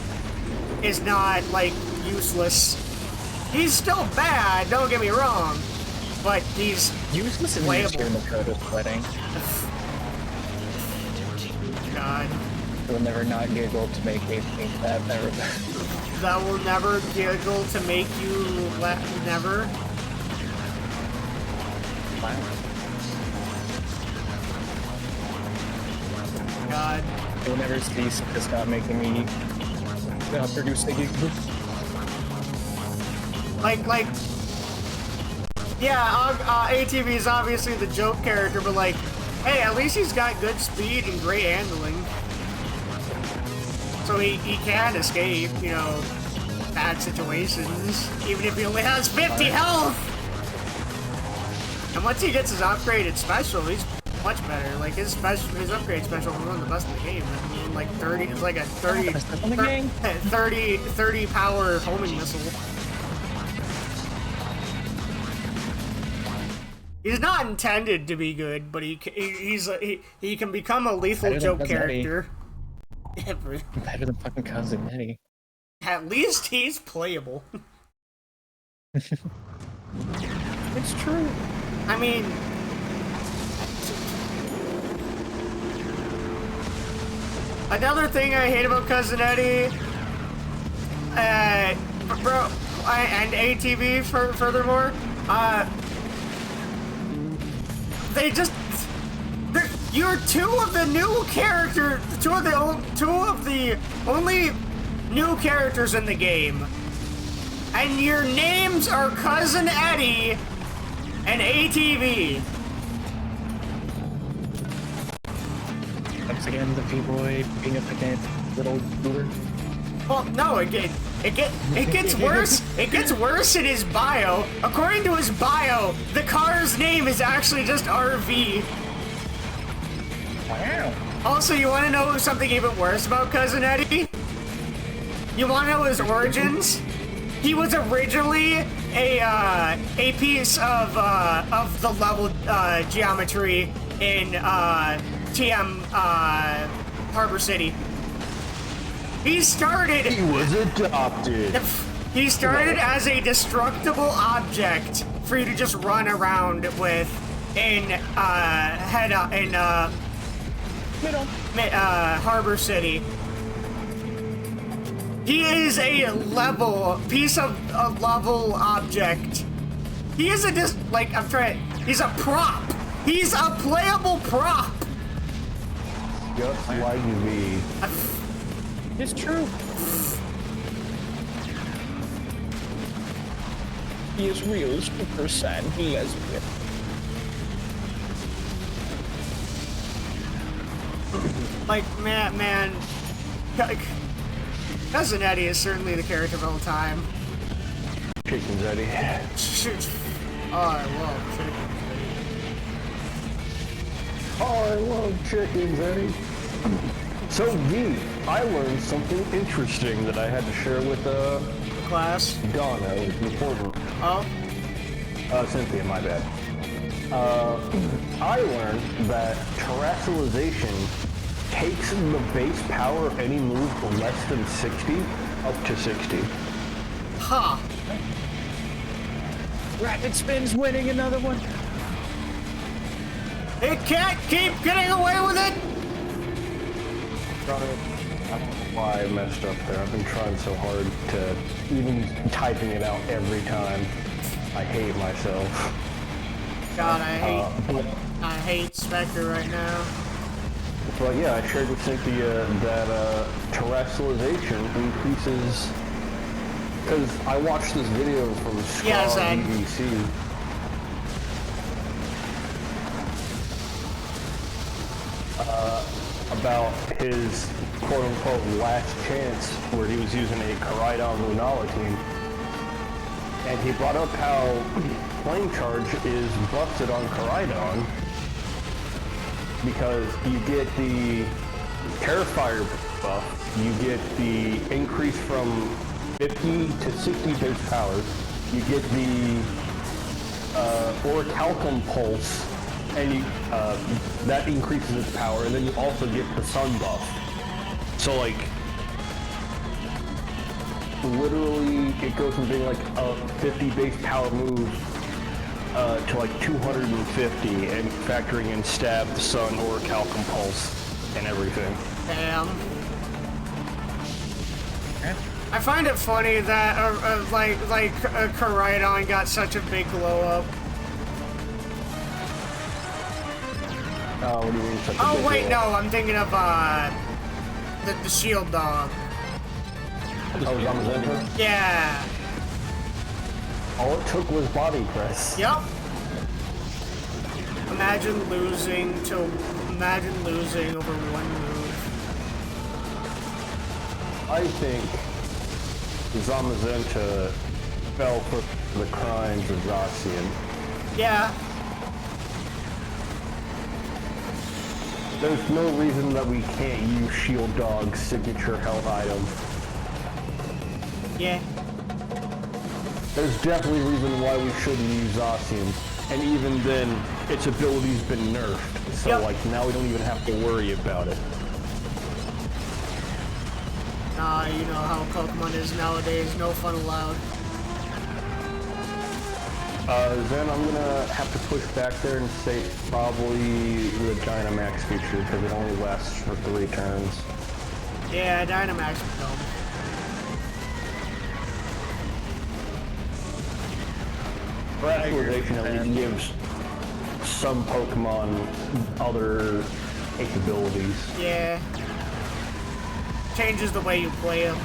is not, like, useless. He's still bad, don't get me wrong, but he's useless and used here in the code of sweating. God. Will never not giggle to make me think that better. That will never giggle to make you never. Wow. God. It will never cease if it's not making me produce a giggle. Like, yeah, ATV is obviously the joke character, but like, hey, at least he's got good speed and great handling. So he can escape, you know, bad situations, even if he only has 50 health! And once he gets his upgraded special, he's much better. Like, his upgrade special is one of the best in the game. I mean, like 30, it's like a 30 power homing missile. He's not intended to be good, but he can become a lethal joke character. Better than fucking Cousin Eddie. At least he's playable. It's true. I mean, another thing I hate about Cousin Eddie, and ATV furthermore, you're two of the only new characters in the game, and your names are Cousin Eddie and ATV. Once again, the V-boy being a pedantic little booter. Well, no, it gets worse. It gets worse in his bio. According to his bio, the car's name is actually just RV. Wow. Also, you want to know something even worse about Cousin Eddie? You want to know his origins? He was originally a piece of the level geometry in TM Harbor City. He was adopted. He started as a destructible object for you to just run around with in Harbor City. He is a piece of a level object. He is he's a prop. He's a playable prop. Just like me. It's true. He is real super sad lesbian. Like, man, Cousin Eddie is certainly the character of all time. Chickens, Eddie. Oh, I love chickens, Eddie. Oh, I love chickens, Eddie. So, V, I learned something interesting that I had to share with class. Donna. It was important. Oh? Cynthia, my bad. I learned that terrestrialization takes the base power of any move less than 60 up to 60. Huh. Rapid Spin's winning another one. It can't keep getting away with it! I don't know why I messed up there. I've been trying so hard to, even typing it out every time. I hate myself. God, I hate Spectre right now. But yeah, I shared with Cynthia that terrestrialization increases, because I watched this video from Scott BBC. About his quote-unquote last chance where he was using a Koraidon Lunala team. And he brought up how Flame Charge is busted on Koraidon because you get the Terrifier buff, you get the increase from 50 to 60 base power, you get the Orichalcum Pulse, and that increases its power, and then you also get the Sun buff. So like, literally, it goes from being like a 50 base power move to like 250, and factoring in Stab, the Sun, Orichalcum Pulse, and everything. Damn. I find it funny that Koraidon got such a big glow up. Oh, what do you mean? Oh wait, no, I'm thinking of the shield dog. Oh, Zamazenta? Yeah. All it took was body press. Yep. Imagine losing over one move. I think Zamazenta fell for the crimes of Zacian. Yeah. There's no reason that we can't use Shield Dog's signature health item. Yeah. There's definitely a reason why we shouldn't use Zacian. And even then, its ability's been nerfed. So Yep. like now we don't even have to worry about it. Nah, you know how Pokemon is nowadays. No fun allowed. Then I'm gonna have to push back there and say probably the Dynamax feature because it only lasts for 3 turns. Yeah, Dynamax would help. Specialization at least gives some Pokemon other capabilities. Yeah. Changes the way you play them.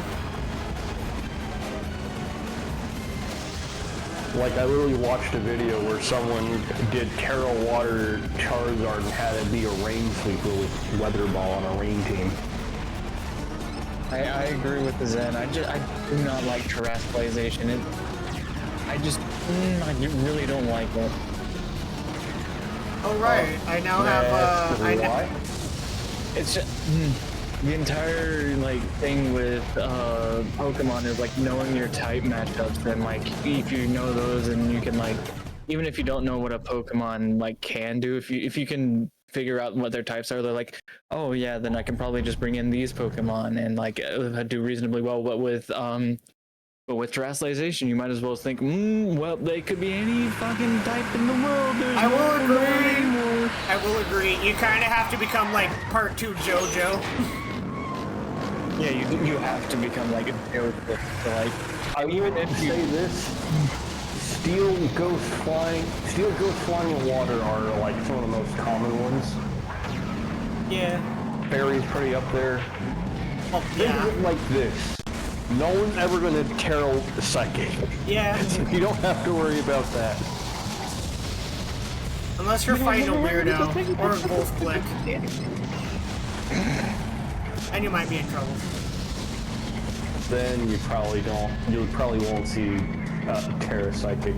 Like, I literally watched a video where someone did Terra Water Charizard and had it be a Rain Sweeper with Weather Ball on a Rain team. I agree with the Zen. I do not like terrestrialization. I really don't like it. Oh right, I now have Why? It's just the entire like thing with Pokemon is like knowing your type matchups, and like if you know those, and you can like even if you don't know what a Pokemon like can do, if you can figure out what their types are, they're like, oh yeah, then I can probably just bring in these Pokemon and like do reasonably well. But with terrestrialization, you might as well think, well, they could be any fucking type in the world. I will agree. I will agree. You kind of have to become like part 2 JoJo. Yeah, you have to become like a JoJo. Like, I will say this: Steel, Ghost, Flying, and Water are like some of the most common ones. Yeah. Fairy's pretty up there. Oh, Think yeah. of it like this. No one's ever going to Terra Psychic. Yeah. You don't have to worry about that. Unless you're fighting a weirdo or a wolf click. And you might be in trouble. Then you probably won't see Terra Psychic.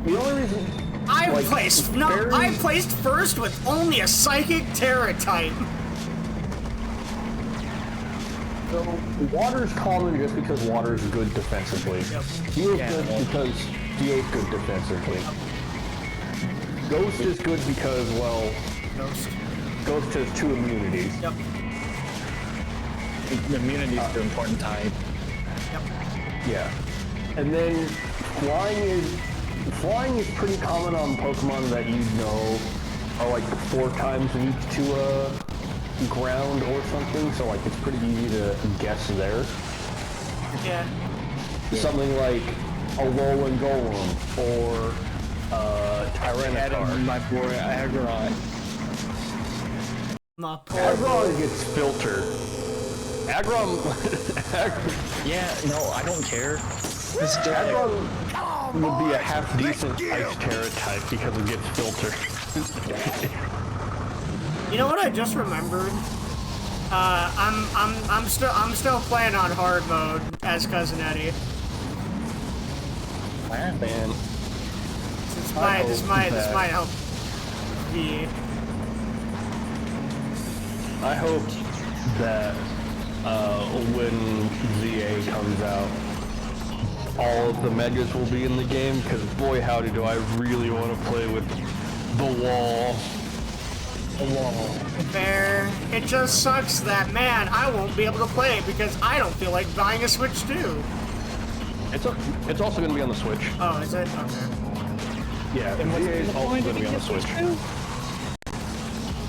The only reason I placed first with only a psychic Terra type. So, Water's common just because Water's good defensively. Yep. Steel's good because Steel's good defensively. Ghost is good because, well, Ghost has 2 immunities. Yep. immunity is the important type. Yep. Yeah. And then Flying is pretty common on Pokemon that you know are like 4 times weak to ground or something, so like it's pretty easy to guess there. Yeah. Something like a Alolan Golem or Tyranitar. My boy Aggron. My poor Aggron gets filtered. Aggron. Yeah, no, I don't care. It's just Aggron would be a half decent Ice Terra type because it gets filtered. You know what I just remembered? I'm still playing on hard mode as Cousin Eddie. Man. This might help. Yeah. I hope that when ZA comes out, all of the megas will be in the game, because boy howdy do I really want to play with the wall. Fair. It just sucks that, man, I won't be able to play it because I don't feel like buying a Switch 2. It's also going to be on the Switch. Oh, is it? Okay. Yeah, And what's ZA is the also point going to be on the of Switch. getting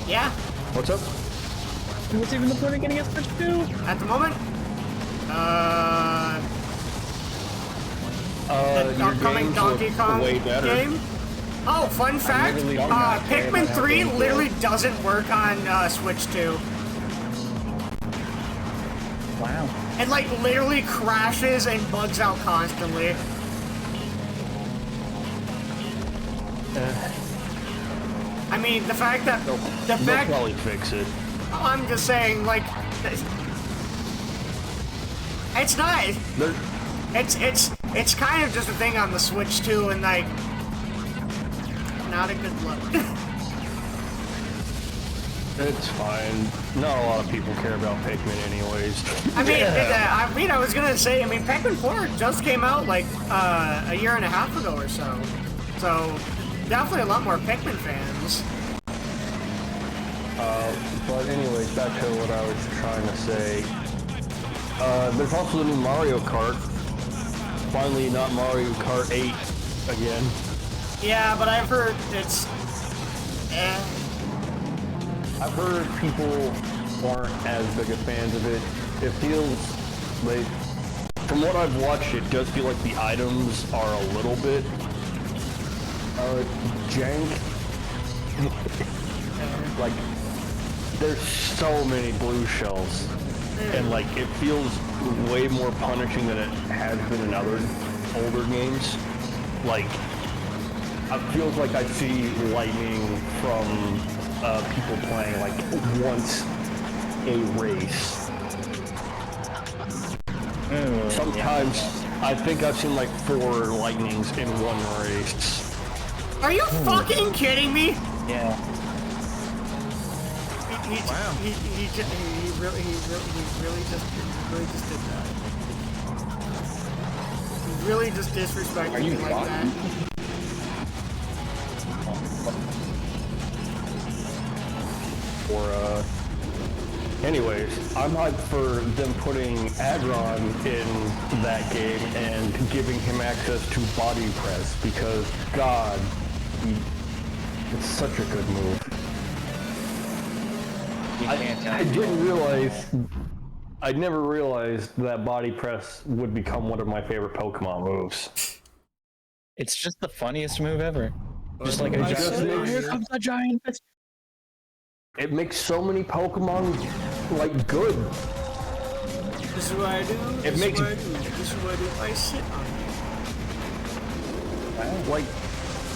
Yeah, What's up? What's even the point of getting a Switch 2? at the moment. The Your upcoming games Donkey look Kong way better. game. Oh, fun fact, literally don't have Pikmin it. 3 literally doesn't work on Switch 2. Wow. It like literally crashes and bugs out constantly. I mean, the fact that They'll probably fix it. I'm just saying, like, It's not. They're, It's kind of just a thing on the Switch too, and like, not a good look. it's fine. Not a lot of people care about Pikmin anyways. I was gonna say, Pikmin 4 just came out like a year and a half ago or so, so definitely a lot more Pikmin fans. But anyways, back to what I was trying to say. There's also the new Mario Kart. Finally, not Mario Kart 8 again. Yeah, but I've heard it's. I've heard people aren't as big of fans of it. It feels like, from what I've watched, it does feel like the items are a little bit jank. Like, there's so many blue shells, and like it feels way more punishing than it has been in other older games. Like, it feels like I see lightning from people playing like once a race. Sometimes I think I've seen like 4 lightnings in one race. Are you fucking kidding me? Yeah. He really just did that. He really just disrespected me like that. Or anyways, I'm hyped for them putting Agron in that game and giving him access to body press because God, it's such a good move. I didn't realize, I never realized that body press would become one of my favorite Pokemon moves. It's just the funniest move ever. Just like here comes a giant fist. It makes so many Pokemon like good. This is what I do. It makes This is what I do. I sit on you. like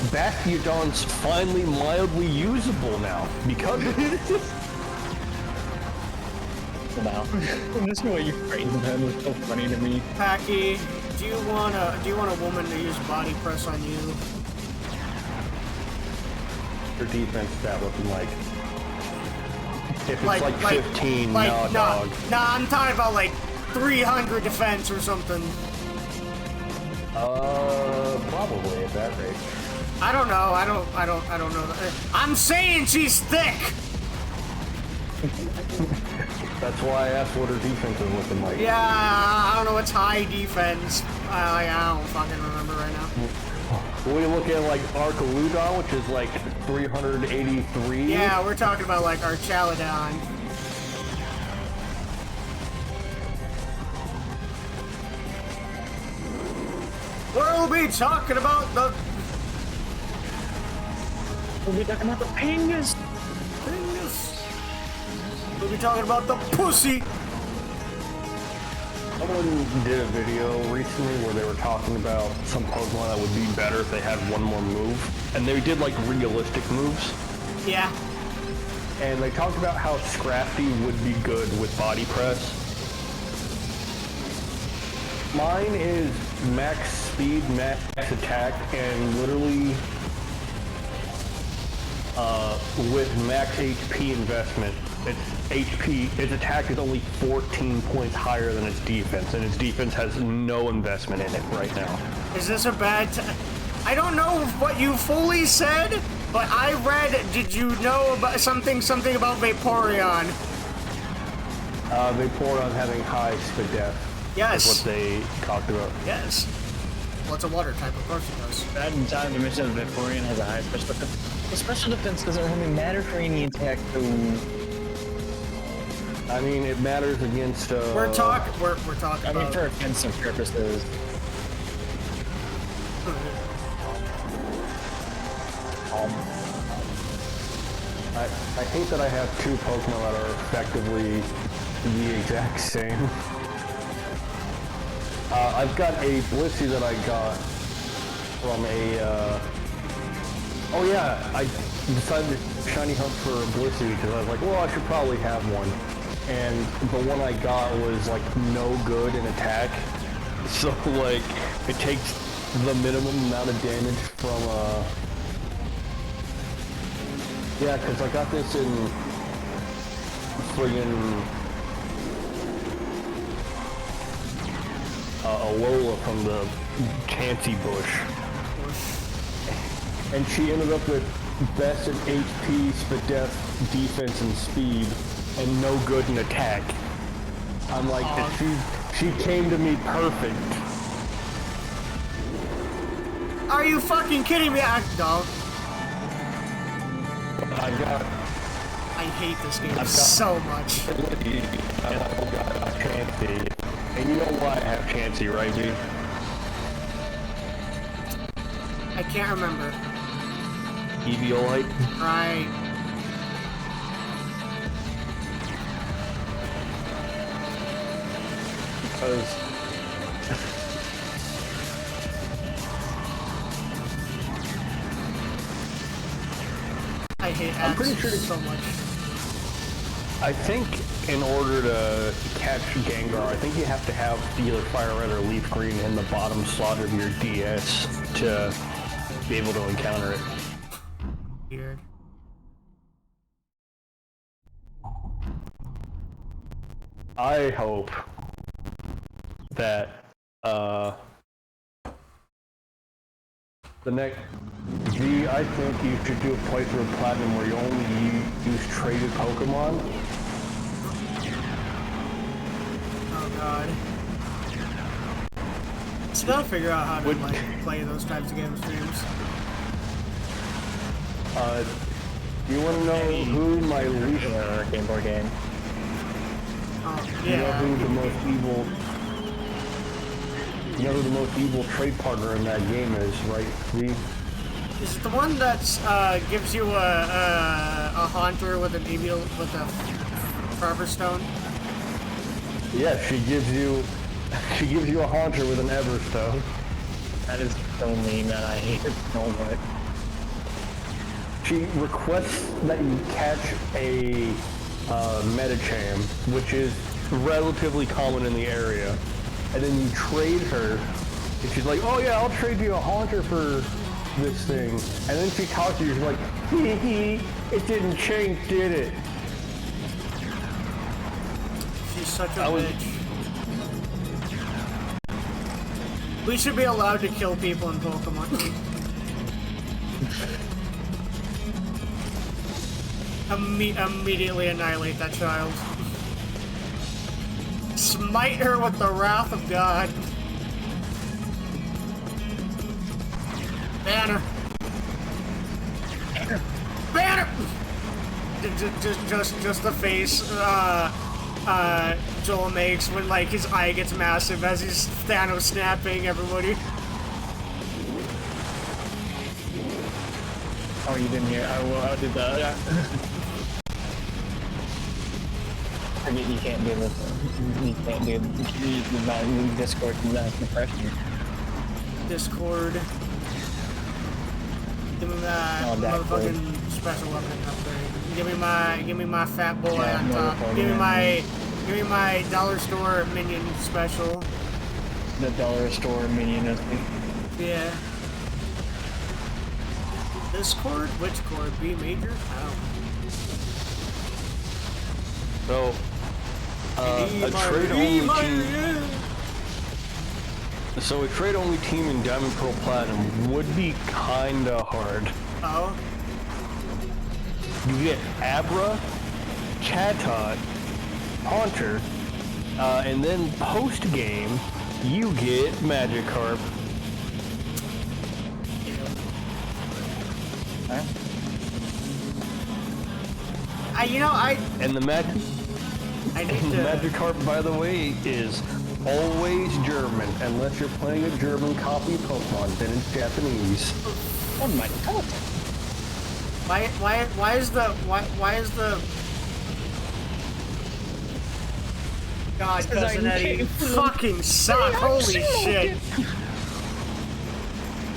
Bastiodon's finally mildly usable now because of it. Wow. Just the way you framed that was so funny to me. Packy, do you want a woman to use body press on you? Your defense stat looking like if it's like 15, no, dog. Nah, I'm talking about like 300 defense or something. Probably at that rate. I don't know. I don't know. I'm saying she's thick. That's why I asked what her defense is looking like. Yeah, I don't know. It's high defense. I don't fucking remember right now. We look at like Arcaludon, which is like 383. Yeah, we're talking about like Archaludon. We'll be talking about the. We'll be talking about the Pingus. We'll be talking about the pussy. Someone did a video recently where they were talking about some Pokemon that would be better if they had one more move. And they did like realistic moves. Yeah. And they talked about how Scrafty would be good with body press. Mine is max speed, max attack, and literally with max HP investment. Its attack is only 14 points higher than its defense, and its defense has no investment in it right now. Is this a bad I don't know what you fully said, but I read, did you know about something about Vaporeon? Vaporeon having high Spadef. Yes. Is what they talked about. Yes. Well, it's a water type, of course it does. Bad in time to mention that Vaporeon has a high special defense. The special defense doesn't really matter for any attack, though. I mean, it matters against. We're talking. I mean, for offensive purposes. I hate that I have 2 Pokemon that are effectively the exact same. I've got a Blissey that I got from a. Oh yeah, I decided to shiny hunt for a Blissey because I was like, well, I should probably have one. and the one I got was like no good in attack. So like it takes the minimum amount of damage from yeah, because I got this in friggin' Alola from the Chansey bush. And she ended up with best in HP, Spadef, defense, and speed, and no good in attack. I'm like, she came to me perfect. Are you fucking kidding me? Dog. I hate this game so much. I've got Chansey. And you know why I have Chansey, right, B? I can't remember. Eviolite? Right. Because I hate Axe pretty sure so much. I think in order to catch Gengar, I think you have to have either Fire Red or Leaf Green in the bottom slot of your DS to be able to encounter it. Weird. I hope that the next I think you should do a playthrough of Platinum where you only use traded Pokemon. Oh god. Still gotta figure out how to like play those types of game streams. You want to know who my least Game Boy game. Oh, You know yeah. who the most evil? You know who the most evil trade partner in that game is, right? V? Is it the one that gives you a haunter with an evil with a forever stone? Yeah, she gives you a haunter with an Everstone. That is so mean that I hate it so much. She requests that you catch a Medicham, which is relatively common in the area, and then you trade her, and she's like, oh yeah, I'll trade you a haunter for this thing, and then she talks to you, she's like, hee hee, it didn't change, did it? She's such a bitch. We should be allowed to kill people in Pokemon. Immediately annihilate that child. Smite her with the wrath of God. Banner. Banner. Just the face Joel makes when like his eye gets massive as he's Thanos snapping everybody. Oh, you didn't hear? I did that. You can't do this. You can't do Discord that compression. Discord. Give me that motherfucking special weapon upgrade. Give me my fat boy on top. Give me my dollar store minion special. The dollar store minion, I think. Yeah. This chord? Which chord? B major? Oh. So, a trade-only team in Diamond Pearl Platinum would be kinda hard. Oh? You get Abra, Chatot, Haunter, and then post-game, you get Magikarp. Huh? And the Magikarp, by the way, is always German, unless you're playing a German copy of Pokemon, then it's Japanese. Oh my god! Why is the God, Cousin Eddie, you fucking suck! Holy shit!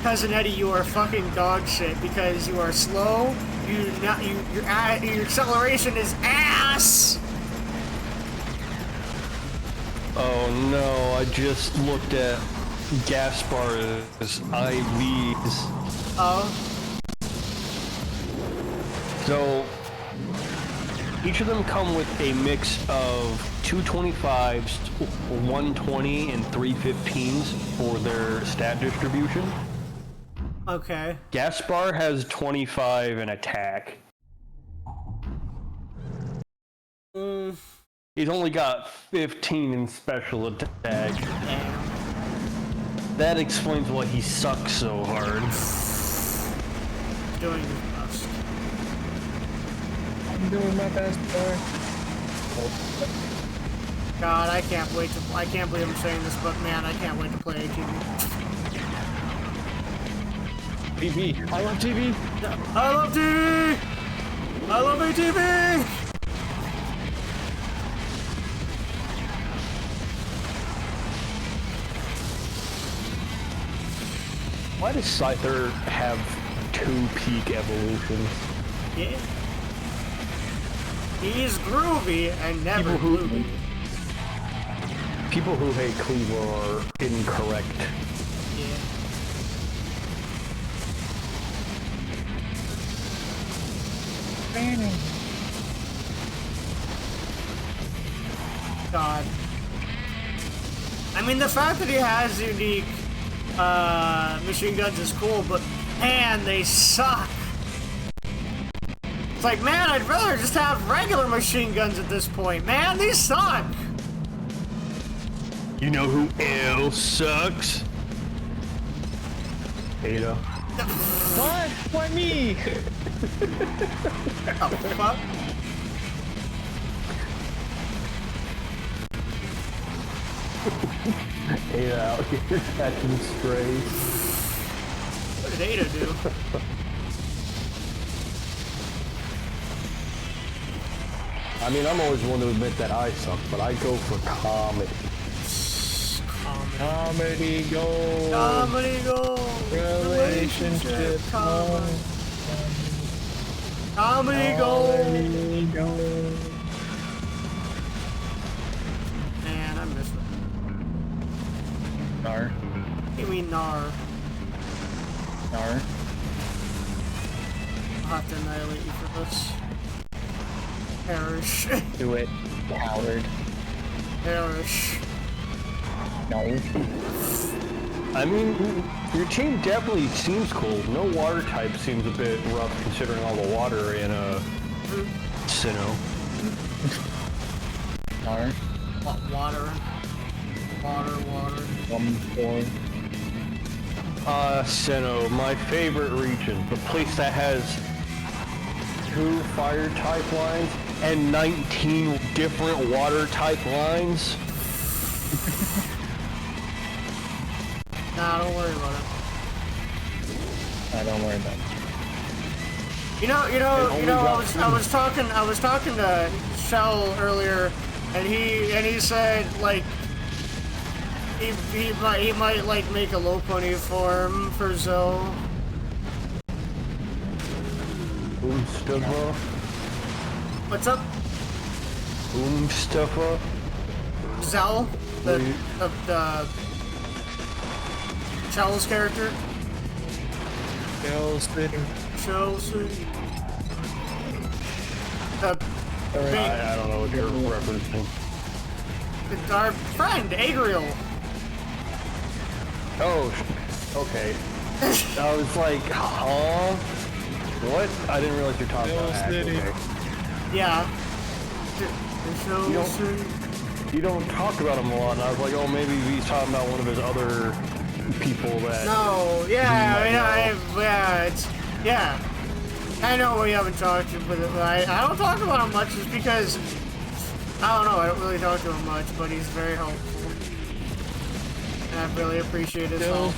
Cousin Eddie, you are fucking dog shit because you are slow. Your acceleration is ass. Oh no, I just looked at Gaspar's IVs. Oh. So, each of them come with a mix of 225s, 120, and 315s for their stat distribution. Okay. Gaspar has 25 in attack. He's only got 15 in special attack. That explains why he sucks so hard. Doing his best. I'm doing my best, boy. God, I can't believe I'm saying this, but man, I can't wait to play ATV. TV. I love TV. I love TV! I love ATV! Why does Scyther have 2 peak evolutions? Yeah. He's groovy and never groovy. People who hate Cleaver are incorrect. Yeah. God. I mean, the fact that he has unique machine guns is cool, but man, they suck. It's like, man, I'd rather just have regular machine guns at this point. Man, these suck. You know who else sucks? Ada. What? Why me? Oh, fuck. Ada out here catching strays. What did Ada do? I mean, I'm always one to admit that I suck, but I go for comedy. Comedy gold. Comedy gold. Relationship comedy. Comedy gold. Man, I miss it. Nar. You mean Nar? Nar. I'll have to annihilate you for this. Perish. Do it, coward. Perish. No. I mean, your team definitely seems cool. No water type seems a bit rough considering all the water in Sinnoh. Nar. Water. Sinnoh, my favorite region. The place that has 2 fire type lines and 19 different water type lines. Nah, don't worry about it. Don't worry about it. I was talking to Shell earlier, and he said like he might like make a low pony form for Zoe. Umstuffer. What's up? Umstuffer. Zell, the Shell's character. Chelsea. I don't know what you're referencing. Our friend, Adriel. Oh, okay. I was like, huh? What? I didn't realize you're talking about Ash. Okay. Yeah. You don't talk about him a lot, and I was like, oh, maybe he's talking about one of his other people that... No, yeah, yeah. I know we haven't talked to him, but I don't talk about him much just because, I don't know, I don't really talk to him much, but he's very helpful. And I really appreciate his help.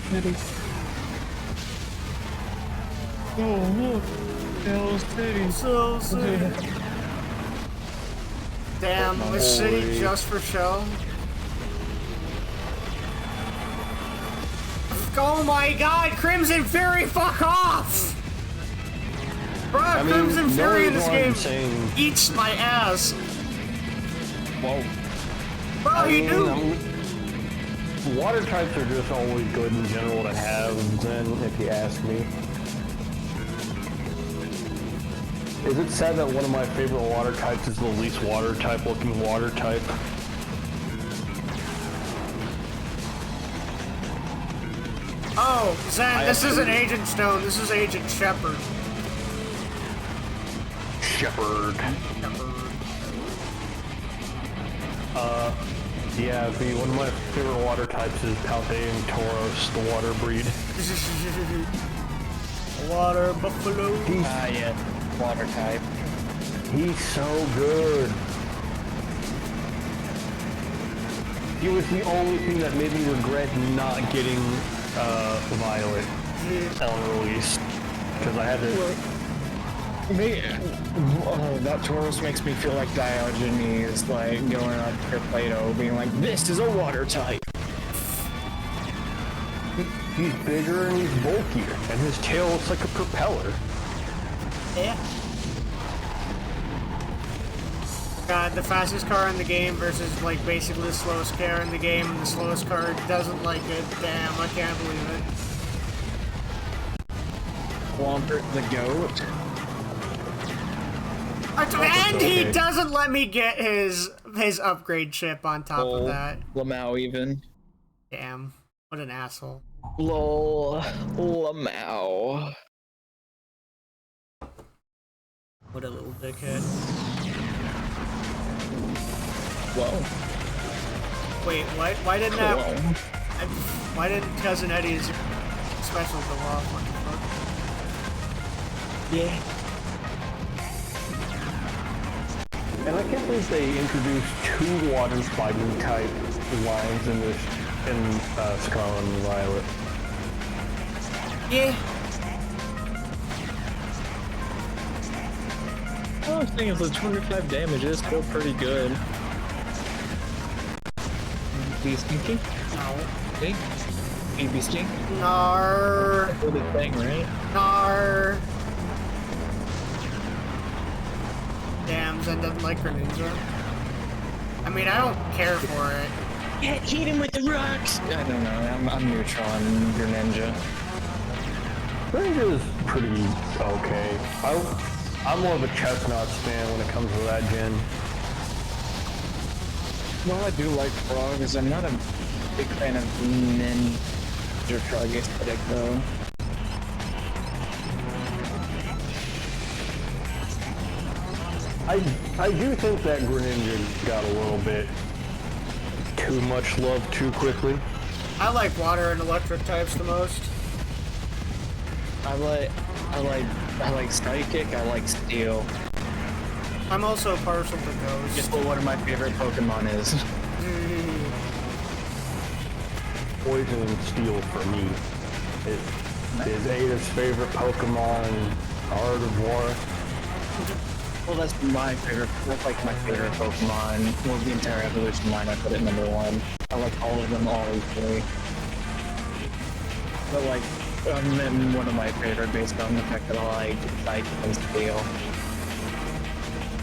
Oh, look. Hell City. Damn, a city just for show. Oh my god, Crimson Fury, fuck off! Bro, Crimson Fury in this game eats my ass. Well, Bro, you do. Water types are just always good in general to have, then, if you ask me. Is it sad that one of my favorite water types is the least water type looking water type? Oh, Zen, this isn't Agent Stone, this is Agent Shepard. Shepherd. Yeah, one of my favorite water types is Paldean Tauros, the water breed. Water buffalo. Yeah, water type. He's so good. He was the only thing that made me regret not getting Violet on release. Because I had to... that Tauros makes me feel like Diogenes, like going up to Plato, being like, "This is a water type." He's bigger and he's bulkier, and his tail looks like a propeller. Yeah. God, the fastest car in the game versus like basically the slowest car in the game, and the slowest car doesn't like it. Damn, I can't believe it. Swampert the goat. And he doesn't let me get his upgrade chip on top of that. Lamau even. Damn, what an asshole. Lol. Lamau. What a little dickhead. Whoa. Wait, what? Why didn't that? Why didn't Cousin Eddie's special go off? What the fuck? Yeah. And I can't believe they introduced 2 water fighting type lines in Scarlet and Violet. Yeah. I was thinking the 25 damage is still pretty good. Be stinky? No. Hey? You be stinky? Nar. That's the thing, right? Nar. Damn, Zen doesn't like Greninja. I mean, I don't care for it. Yeah, hit him with the rocks! I don't know, I'm neutral on Greninja. Greninja's pretty okay. I'm more of a Chestnuts fan when it comes to that gen. Well, I do like frogs. I'm not a big fan of Ninja Frog aesthetic, though. I do think that Greninja got a little bit too much love too quickly. I like water and electric types the most. I like Psychic, I like Steel. I'm also partial to Ghost. Just what one of my favorite Pokemon is. Poison and Steel for me is Ada's favorite Pokemon, Art of War. Well, that's my favorite. That's like my favorite Pokemon. Well, the entire evolution line, I put it number 1. I like all of them all equally. But like, then one of my favorite based on the fact that I like Psychic and Steel.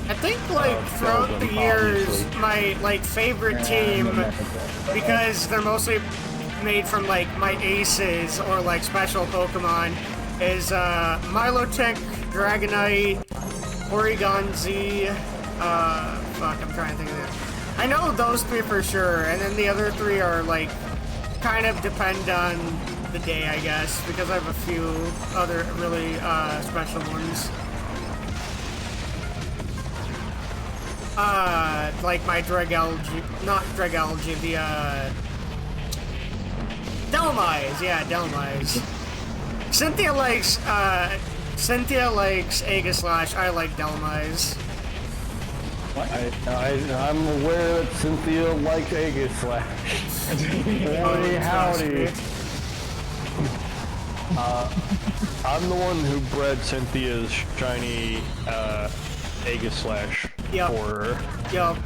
I think like throughout the years, my like favorite team, because they're mostly made from like my aces or like special Pokemon, is Milotic, Dragonite, Porygon Z, fuck, I'm trying to think of it. I know those 3 for sure, and then the other 3 are like, kind of depend on the day, I guess, because I have a few other really, special ones. Like my not Dragalge, the, Delmise, yeah, Delmise. Cynthia likes Aegislash. I like Delmise. I'm aware that Cynthia likes Aegislash. Howdy, howdy. I'm the one who bred Cynthia's shiny Aegislash for her. Yup.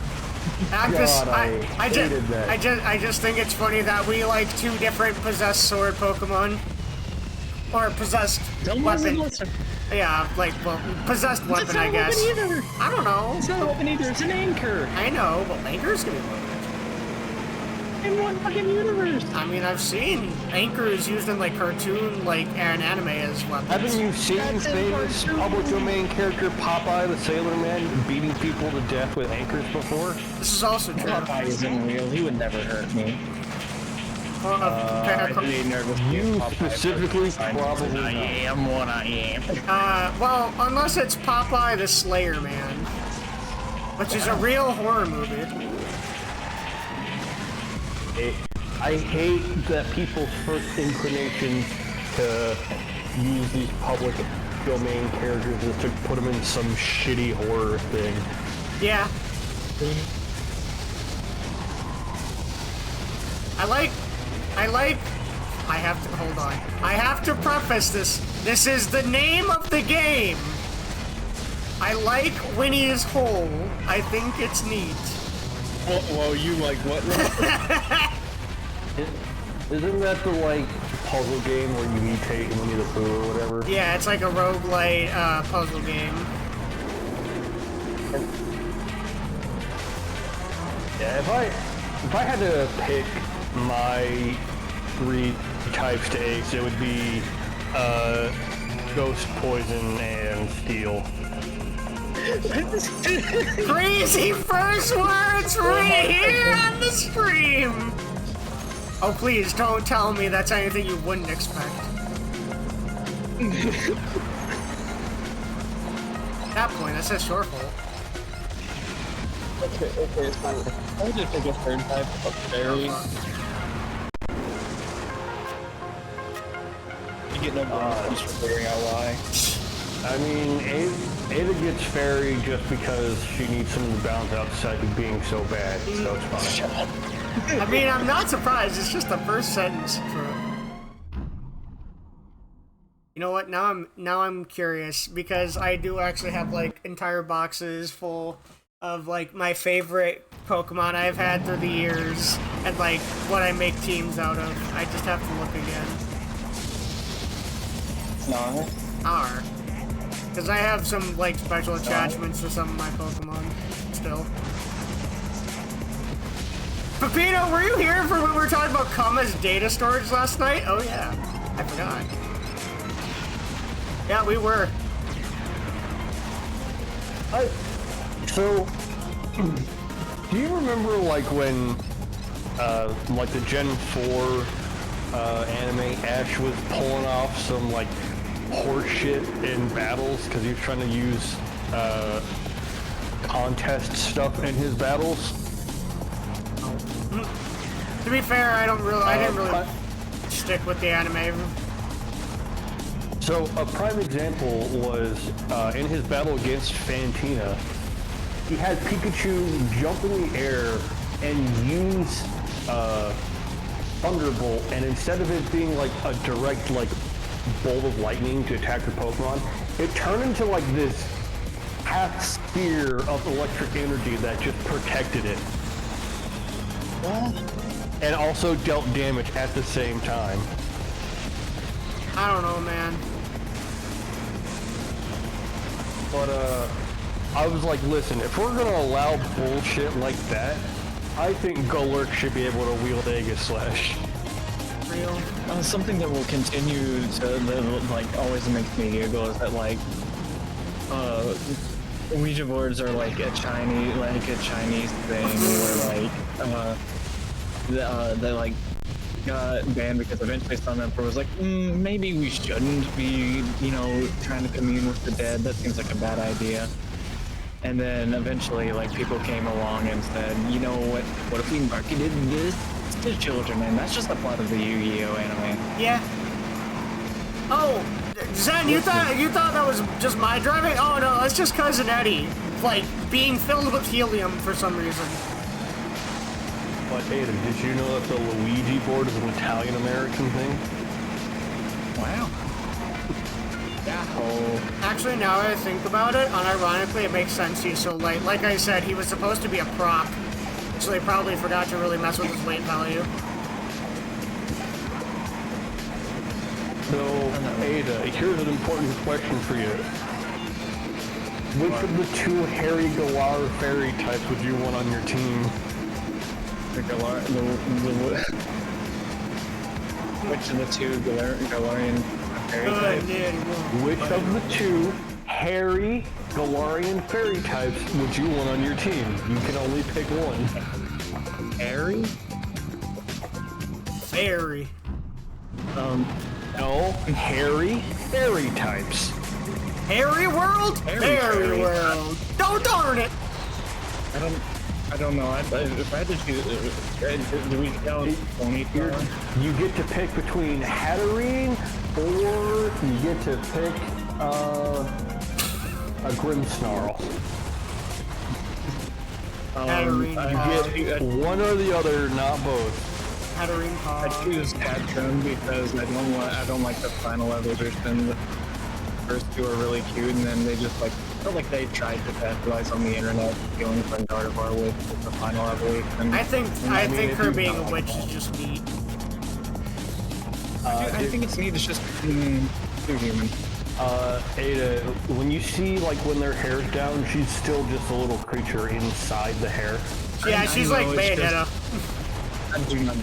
I just think it's funny that we like 2 different possessed sword Pokemon. Or possessed weapon. Yeah, like, well, possessed weapon, I guess. Either. I don't know. It's not a weapon either, it's an anchor. I know, but anchor's gonna be loaded. in one fucking universe. I mean, I've seen anchors used in like cartoon, like and anime as weapons. Haven't you seen famous public domain character Popeye the Sailor Man beating people to death with anchors before? This is also true. Popeye isn't real. He would never hurt me. You specifically probably not. I am what I am. Well, unless it's Popeye the Slayer Man, which is a real horror movie. I hate that people's first inclination to use these public domain characters is to put them in some shitty horror thing. Yeah. I have to, hold on. I have to preface this. This is the name of the game. I like Winnie's Hole. I think it's neat. Well, you like what now? Isn't that the, like, puzzle game where you mutate Winnie the Pooh or whatever? Yeah, it's like a roguelite puzzle game. Yeah, if I had to pick my 3 types to ace, it would be Ghost, Poison, and Steel. Crazy first words right here on the stream! Oh, please don't tell me that's anything you wouldn't expect. At that point, that says shortfall. Okay, it's fine. I would just pick a third type of fairy. You get no bonus for figuring out why. I mean, Ada gets fairy just because she needs someone to balance out the cycle of being so bad, so it's fine. I mean, I'm not surprised. It's just the first sentence. You know what? Now I'm curious because I do actually have like entire boxes full of like my favorite Pokemon I've had through the years and like what I make teams out of. I just have to look again. No. Because I have some like special attachments to some of my Pokemon still. Pepino, were you here for when we were talking about Kama's data storage last night? Oh yeah, I forgot. Yeah, we were. So, do you remember like when, like the Gen 4 anime, Ash was pulling off some like horse shit in battles because he was trying to use contest stuff in his battles? To be fair, I didn't really stick with the anime. So a prime example was in his battle against Fantina, he had Pikachu jump in the air and use Thunderbolt, and instead of it being like a direct like bolt of lightning to attack the Pokemon, it turned into like this half sphere of electric energy that just protected it. And also dealt damage at the same time. I don't know, man. But I was like, listen, if we're gonna allow bullshit like that, I think Golurk should be able to wield Aegislash. Real. Something that will continue to like always makes me giggle is that like Ouija boards are like a Chinese thing where like they like got banned because eventually some emperor was like, maybe we shouldn't be, you know, trying to commune with the dead. That seems like a bad idea. And then eventually, like, people came along and said, you know what if we marketed this to children? And that's just the plot of the Yu-Gi-Oh anime. Yeah. Oh, Zen, you thought that was just my driving? Oh no, that's just Cousin Eddie, like, being filled with helium for some reason. But Ada, did you know that the Luigi board is an Italian-American thing? Wow. Yeah. Actually, now that I think about it, unironically, it makes sense he's so light. Like I said, he was supposed to be a prop, so they probably forgot to really mess with his weight value. So, Ada, here's an important question for you. Which of the 2 Harry Galar fairy types would you want on your team? Which of the two Galarian fairy types? Which of the two hairy Galarian fairy types would you want on your team? You can only pick one. Fairy? Fairy. No, hairy fairy types. Hairy World? Hairy World. Don't darn it! I don't know. If I had to choose, do we count Ponyta? You get to pick between Hatterene or you get to pick a Grimmsnarl. Hatterene. You get one or the other, not both. Hatterene I choose Patron because I don't like the final evolution. The first two are really cute, and then they just like felt like they tried to capitalize on the internet, feeling from Gardevoir with the final evolution. I think her being a witch is just neat. I think it's neat. It's just too human. Ada, when you see like when their hair's down, she's still just a little creature inside the hair. Yeah, she's like Bayonetta. I do not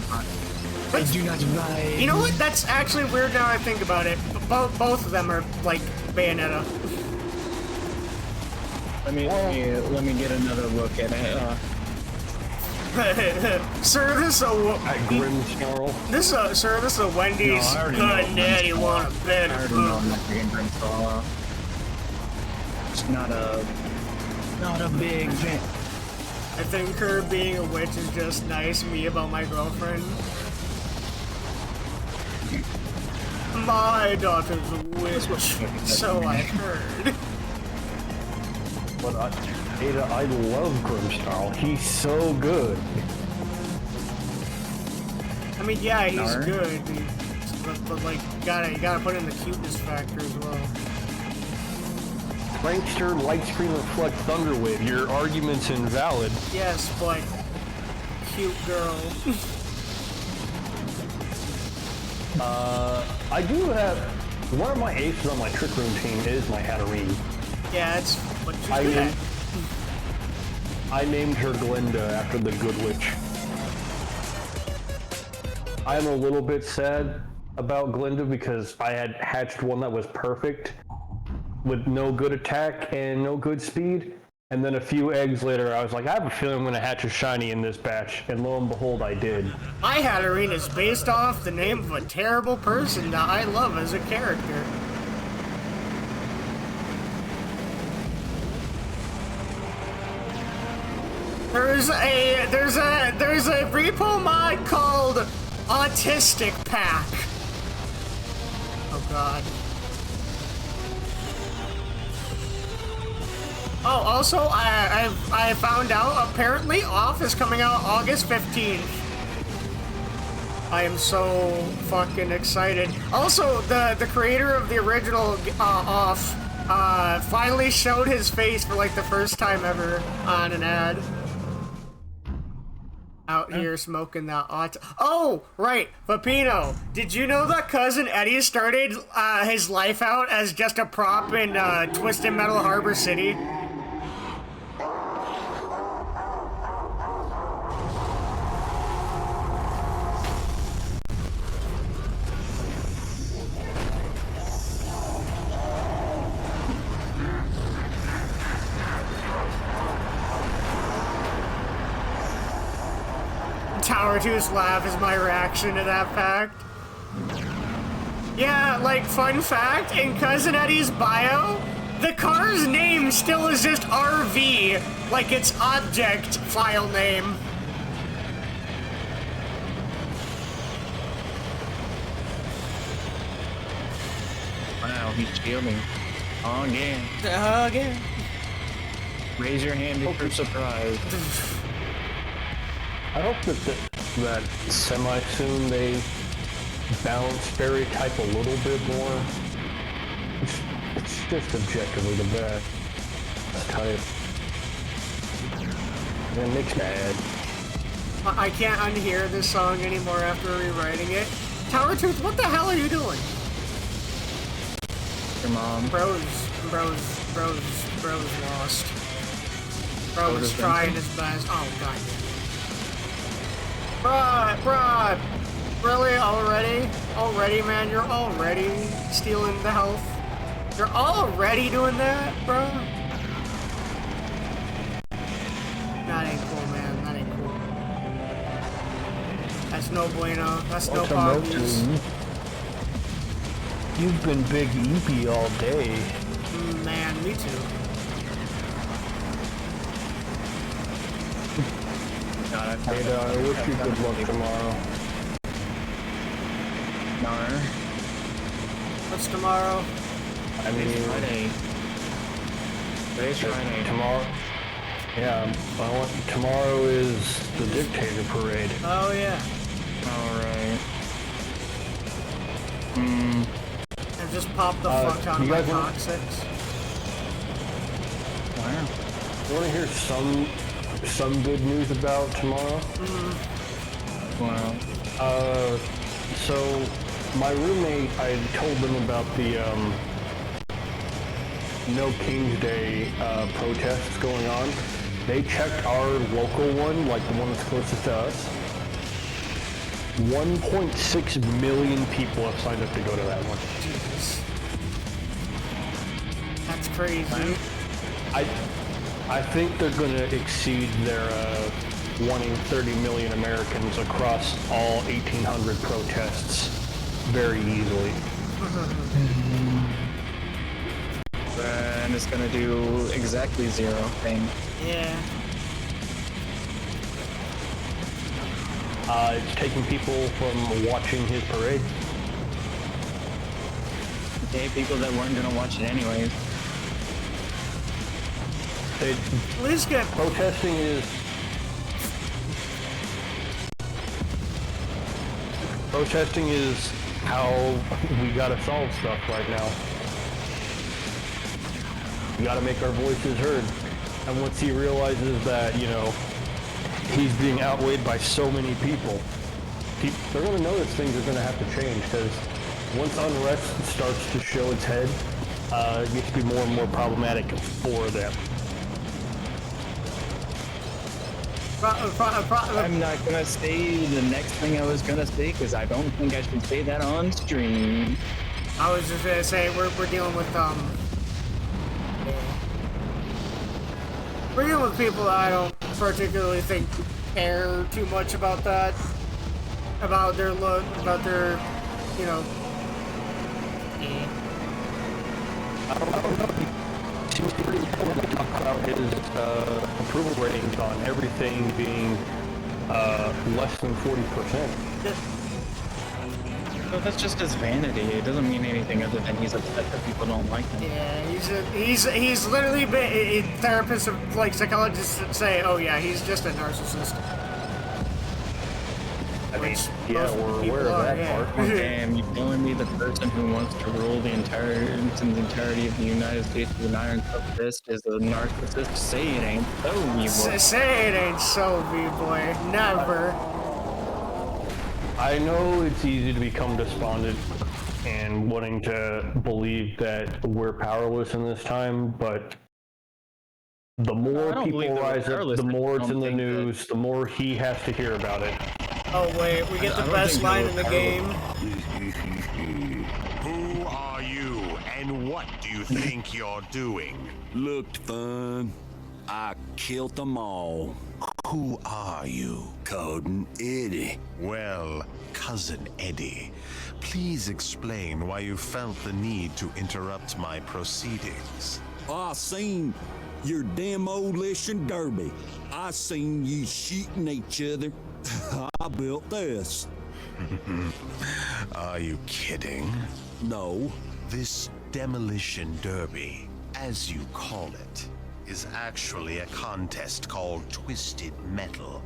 buy. You know what? That's actually weird now I think about it. Both of them are like Bayonetta. Let me get another look at it. Sir, this is a Wendy's good daddy want a bed. I already know I'm not getting Grimmsnarl. It's not a big fan. I think her being a witch is just nice me about my girlfriend. My daughter's a witch, so I've heard. But Ada, I love Grimmsnarl. He's so good. I mean, yeah, he's good, but like, you gotta put in the cuteness factor as well. Prankster, Lightscreen, Reflect, Thunderwave. Your argument's invalid. Yes, but cute girl. I do have one of my aces on my Trick Room team is my Hatterene. Yeah, that's what she's good at. I named her Glinda after the Good Witch. I'm a little bit sad about Glinda because I had hatched one that was perfect with no good attack and no good speed. And then a few eggs later, I was like, I have a feeling I'm going to hatch a shiny in this batch. And lo and behold, I did. My Hatterene is based off the name of a terrible person that I love as a character. There's a repo mod called Autistic Pack. Oh god. Oh, also, I found out apparently Off is coming out August 15th. I am so fucking excited. Also, the creator of the original Off finally showed his face for like the first time ever on an ad. Out here smoking that Oh, right, Pepino. Did you know that Cousin Eddie started his life out as just a prop in Twisted Metal Harbor City? Tower 2's laugh is my reaction to that fact. Yeah, like, fun fact, in Cousin Eddie's bio, the car's name still is just RV, like its object file name. Wow, he's shielding. Again. Again. Raise your hand if you're surprised. I hope that semi-soon they balance fairy type a little bit more. It's just objectively the best type. And it makes me mad. I can't unhear this song anymore after rewriting it. Tower Tooth, what the hell are you doing? Your mom. Bro's lost. Bro's trying his best. Oh, god. Bruh. Really? Already, man? You're already stealing the health? You're already doing that, bro? That ain't cool, man. That ain't cool. That's no bueno. That's no problems. You've been big EP all day. Man, me too. I wish you good luck tomorrow. Nar. What's tomorrow? I mean, Friday. Today's Friday. Tomorrow. Yeah, tomorrow is the Dictator Parade. Oh, yeah. Alright. And just pop the fuck out of my toxics. Wow. You want to hear some good news about tomorrow? Wow. So my roommate, I told them about the No King's Day protests going on. They checked our local one, like the one that's closest to us. 1.6 million people have signed up to go to that one. Jesus. That's crazy. I think they're going to exceed their wanting 30 million Americans across all 1,800 protests very easily. And it's gonna do exactly 0 thing. Yeah. It's taking people from watching his parade. Okay, people that weren't gonna watch it anyways. At least get Protesting is how we gotta solve stuff right now. We gotta make our voices heard. And once he realizes that, you know, he's being outweighed by so many people, they're gonna notice things are gonna have to change, because once unrest starts to show its head, it gets to be more and more problematic for them. I'm not gonna say the next thing I was gonna say because I don't think I should say that on stream. I was just gonna say we're dealing with we're dealing with people that I don't particularly think care too much about that, about their look, about their, you know. I don't know. He seems pretty cool to talk about his approval ratings on everything being less than 40%. But that's just his vanity. It doesn't mean anything other than he's upset that people don't like him. Yeah, he's literally been therapists, like psychologists say, oh yeah, he's just a narcissist. I mean, yeah, we're aware of that part. Damn, you're telling me the person who wants to rule the entirety of the United States with an iron cup fist is a narcissist? Say it ain't so, B-boy. Say it ain't so, B-boy. Never. I know it's easy to become despondent and wanting to believe that we're powerless in this time, but the more people rise up, the more it's in the news, the more he has to hear about it. Oh wait, we get the best line in the game. Who are you, and what do you think you're doing? Looked fun. I killed them all. Who are you? Cousin Eddie. Well, Cousin Eddie, please explain why you felt the need to interrupt my proceedings. I seen your damn old Lishon Derby. I seen you shooting each other. I built this. Are you kidding? No. This demolition derby, as you call it, is actually a contest called Twisted Metal,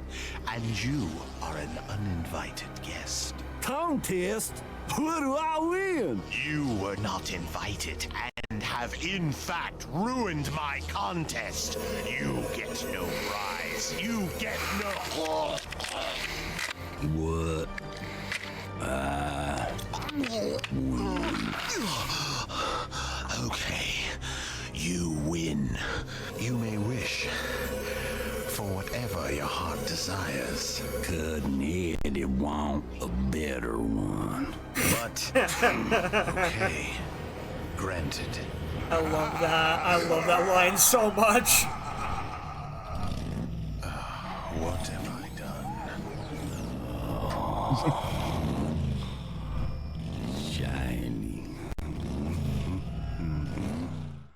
and you are an uninvited guest. Contest? What do I win? You were not invited and have in fact ruined my contest. You get no prize. You get no... What? Okay, you win. You may wish for whatever your heart desires. Couldn't it want a better one. But, okay, granted. I love that. I love that line so much. What have I done? Shiny.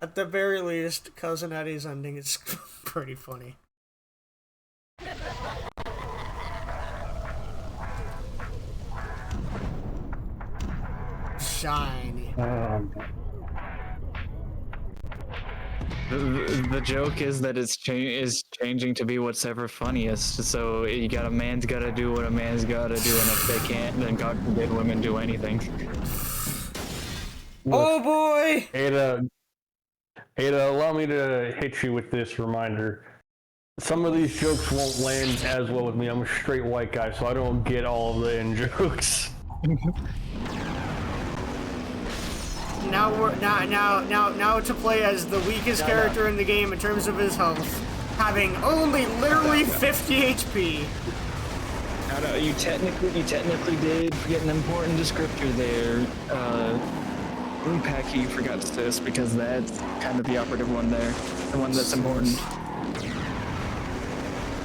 At the very least, Cousin Eddie's ending is pretty funny. Shiny. The joke is that it's changing to be what's ever funniest. So you got a man's got to do what a man's got to do, and if they can't, then God forbid women do anything. Oh boy! Ada, allow me to hit you with this reminder. Some of these jokes won't land as well with me. I'm a straight white guy, so I don't get all of the in-jokes. Now to play as the weakest character in the game in terms of his health, having only literally 50 HP. You technically did forget an important descriptor there. Packy, you forgot this because that's kind of the operative one there, the one that's important.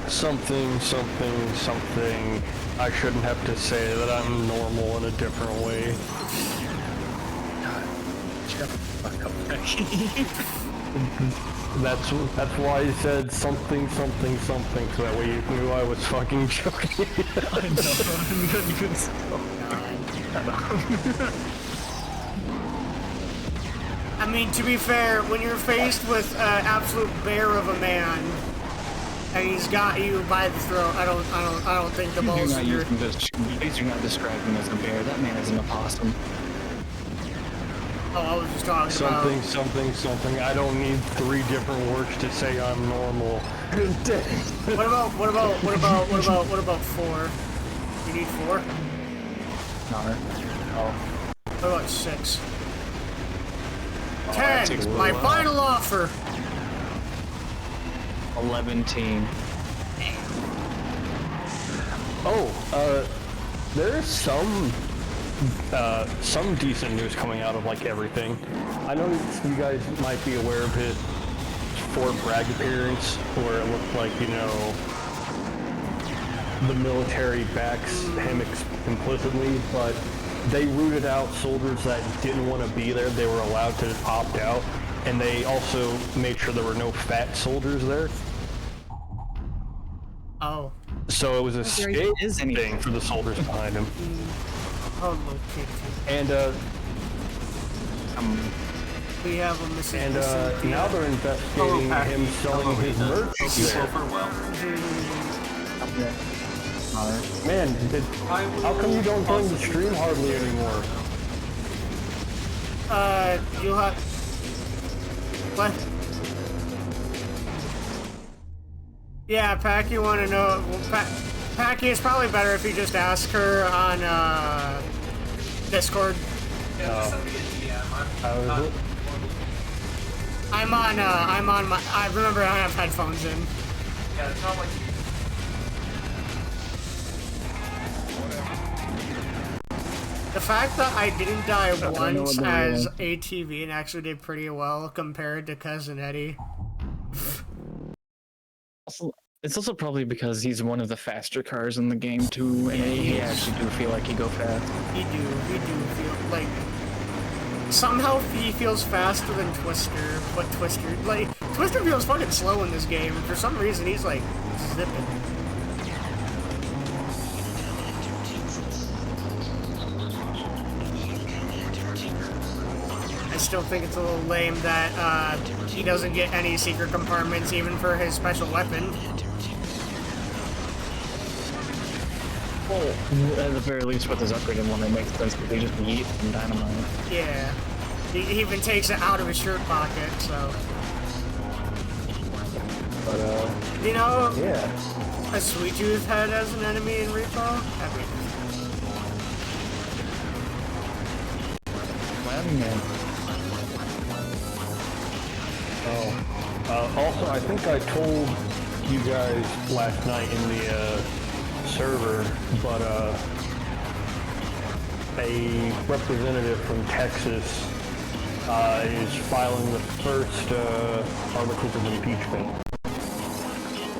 Something. I shouldn't have to say that I'm normal in a different way. Shut the fuck up, Packy. That's why I said something, so that way you knew I was fucking joking. I know. I mean, to be fair, when you're faced with an absolute bear of a man, and he's got you by the throat, I don't think the balls are your... Please do not describe him as a bear. That man is an opossum. Oh, I was just talking Something. I don't need 3 different words to say I'm normal. What about 4? You need 4? No. Oh. What about 6? 10! My final offer! 11-teen. There's some decent news coming out of like everything. I know you guys might be aware of his Fort Bragg appearance, where it looked like, you know, the military backs him implicitly, but they rooted out soldiers that didn't want to be there. They were allowed to opt out, and they also made sure there were no fat soldiers there. Oh. So it was a scale thing for the soldiers behind him. Oh, okay. And we have a missing. And now they're investigating him selling his merch there. Man, how come you don't join the stream hardly anymore? You'll have... What? Yeah, Packy, you want to know... Packy, it's probably better if you just ask her on, Discord. How is it? I'm on my... I remember I have headphones in. Yeah, it's not like... The fact that I didn't die once as ATV and actually did pretty well compared to Cousin Eddie. It's also probably because he's one of the faster cars in the game too, and he actually do feel like he go fast. He do feel like... Somehow he feels faster than Twister, but Twister feels fucking slow in this game, and for some reason he's like, zipping. I still think it's a little lame that he doesn't get any secret compartments even for his special weapon. Well, at the very least with his upgraded one, it makes sense because they just yeet from dynamite. Yeah. He even takes it out of his shirt pocket, so... But, you know, yeah. a Sweet Tooth had as an enemy in Repo? I mean... Also, I think I told you guys last night in the server, but a representative from Texas is filing the first articles of impeachment.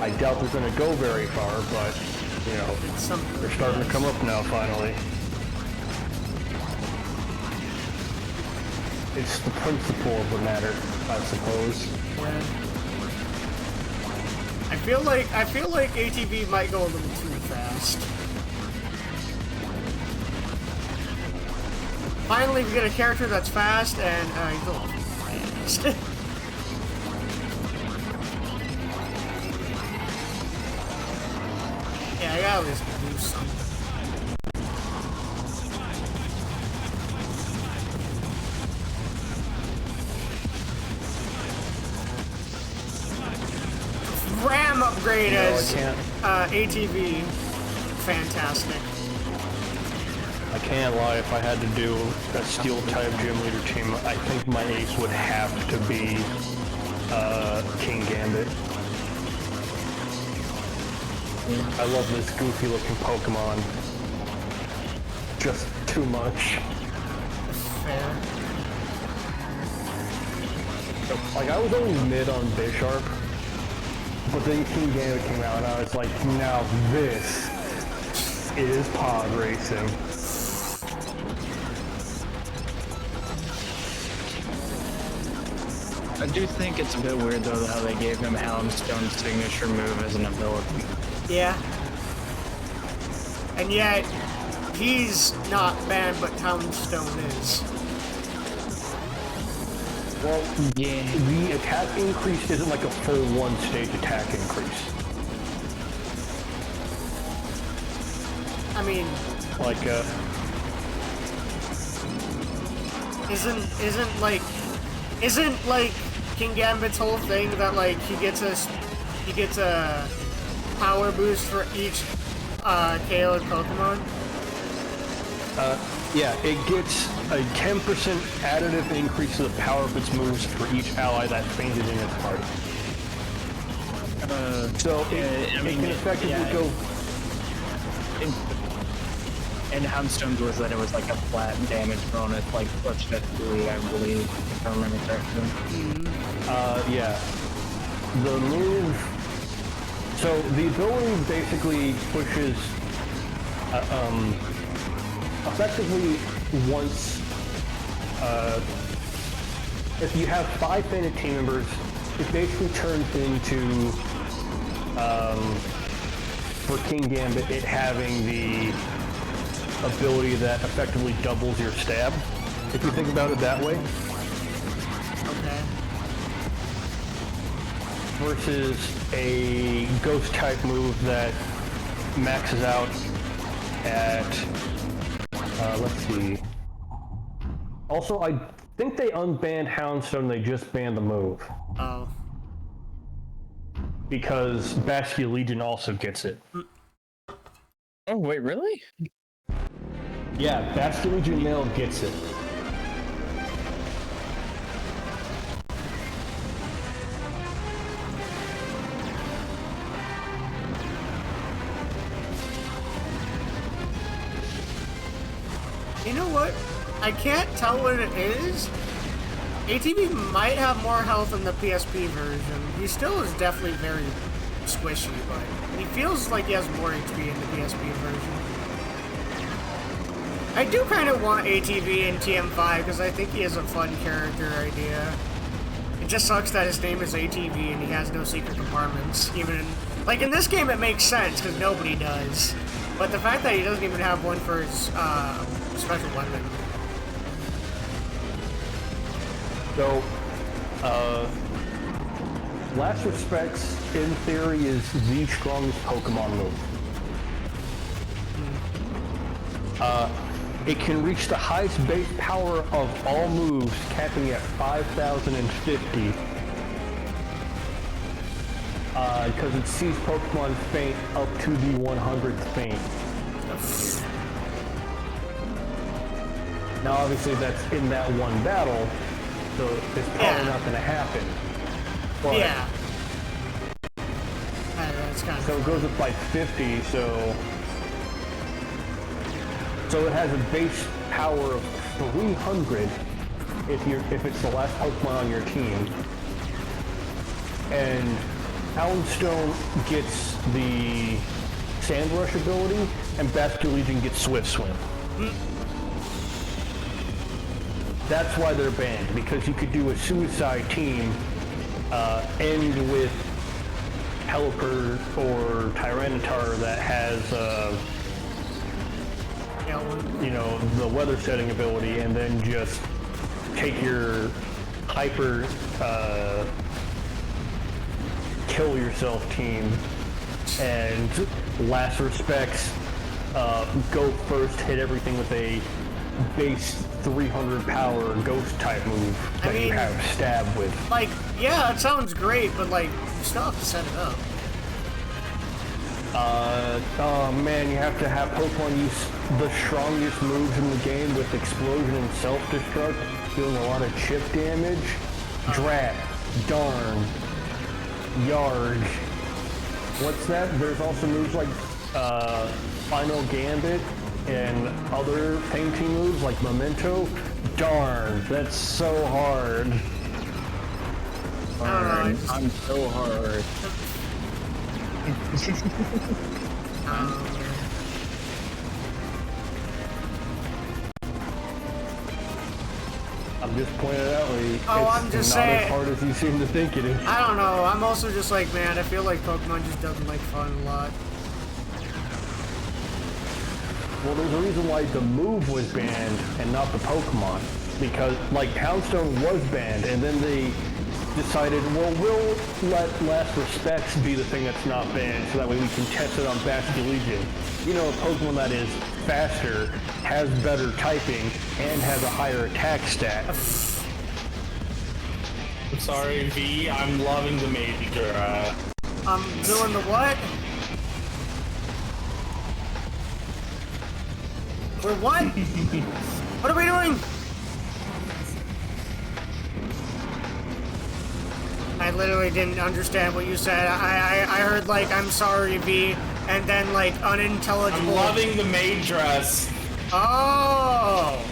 I doubt they're going to go very far, but, you know, they're starting to come up now, finally. It's the principle of the matter, I suppose. Yeah. I feel like ATV might go a little too fast. Finally, we get a character that's fast, and he's a little fast. Yeah, I gotta at least do something. RAM upgrade as ATV. Fantastic. I can't lie, if I had to do a steel type gym leader team, I think my ace would have to be King Gambit. I love this goofy looking Pokemon. Just too much. Fair. Like, I was always mid on Bisharp, but then King Gambit came out and I was like, now this is pod racing. I do think it's a bit weird though how they gave him Houndstone's signature move as an ability. Yeah. And yet, he's not banned, but Houndstone is. Well, yeah, the attack increase isn't like a full one-stage attack increase. I mean, Like, isn't like King Gambit's whole thing that like he gets a power boost for each KO'd Pokemon? yeah, it gets a 10% additive increase to the power of its moves for each ally that fainted in its party. So it can effectively go... And Houndstone's was that it was like a flat damage bonus, like plus 3, I believe, if I remember correctly. Yeah. The move... So the ability basically pushes... effectively, once... if you have 5 fainted team members, it basically turns into... for King Gambit, it having the ability that effectively doubles your stab, if you think about it that way. Okay. Versus a ghost type move that maxes out at, let's see. Also, I think they unbanned Houndstone, they just banned the move. Oh. Because Bastion Legion also gets it. Oh, wait, really? Yeah, Bastion Legion Male gets it. You know what? I can't tell what it is. ATV might have more health in the PSP version. He still is definitely very squishy, but he feels like he has more HP in the PSP version. I do kind of want ATV in TM5 because I think he has a fun character idea. It just sucks that his name is ATV and he has no secret compartments. Even like in this game, it makes sense because nobody does. But the fact that he doesn't even have one for his special weapon. So, Last Respects, in theory, is the strongest Pokemon move. It can reach the highest base power of all moves, capping at 5,050. Because it sees Pokemon faint up to the 100th faint. Now, obviously, that's in that one battle, so it's probably not going to happen. But Yeah. That's kind of So it goes up by 50, so it has a base power of 300 if it's the last Pokemon on your team. And Houndstone gets the Sand Rush ability, and Basculegion gets Swift Swim. That's why they're banned, because you could do a suicide team, end with Pelipper or Tyranitar that has, you know, the weather setting ability, and then just take your hyper, kill yourself team, and last respects, go first, hit everything with a base 300 power ghost type move that you have stab with. Like, yeah, it sounds great, but like, you still have to set it up. Oh man, you have to have Pokemon use the strongest moves in the game with Explosion and Self-Destruct, doing a lot of chip damage. Drat, Darn, Yarg. What's that? There's also moves like Final Gambit and other painting moves like Memento. Darn, that's so hard. Darn, I'm so hard. I'm just pointing it out, Lee. I'm just not saying. as hard as you seem to think it is. I don't know. I'm also just like, man, I feel like Pokemon just doesn't like fun a lot. Well, there's a reason why the move was banned and not the Pokemon. Because, like, Houndstone was banned, and then they decided, well, we'll let Last Respects be the thing that's not banned, so that way we can test it on Basculegion. You know, a Pokemon that is faster, has better typing, and has a higher attack stat. I'm sorry, V, I'm loving the Major. I'm doing the what? For what? What are we doing? I literally didn't understand what you said. I heard like, I'm sorry, V, and then like unintelligible. I'm loving the maid dress. Oh.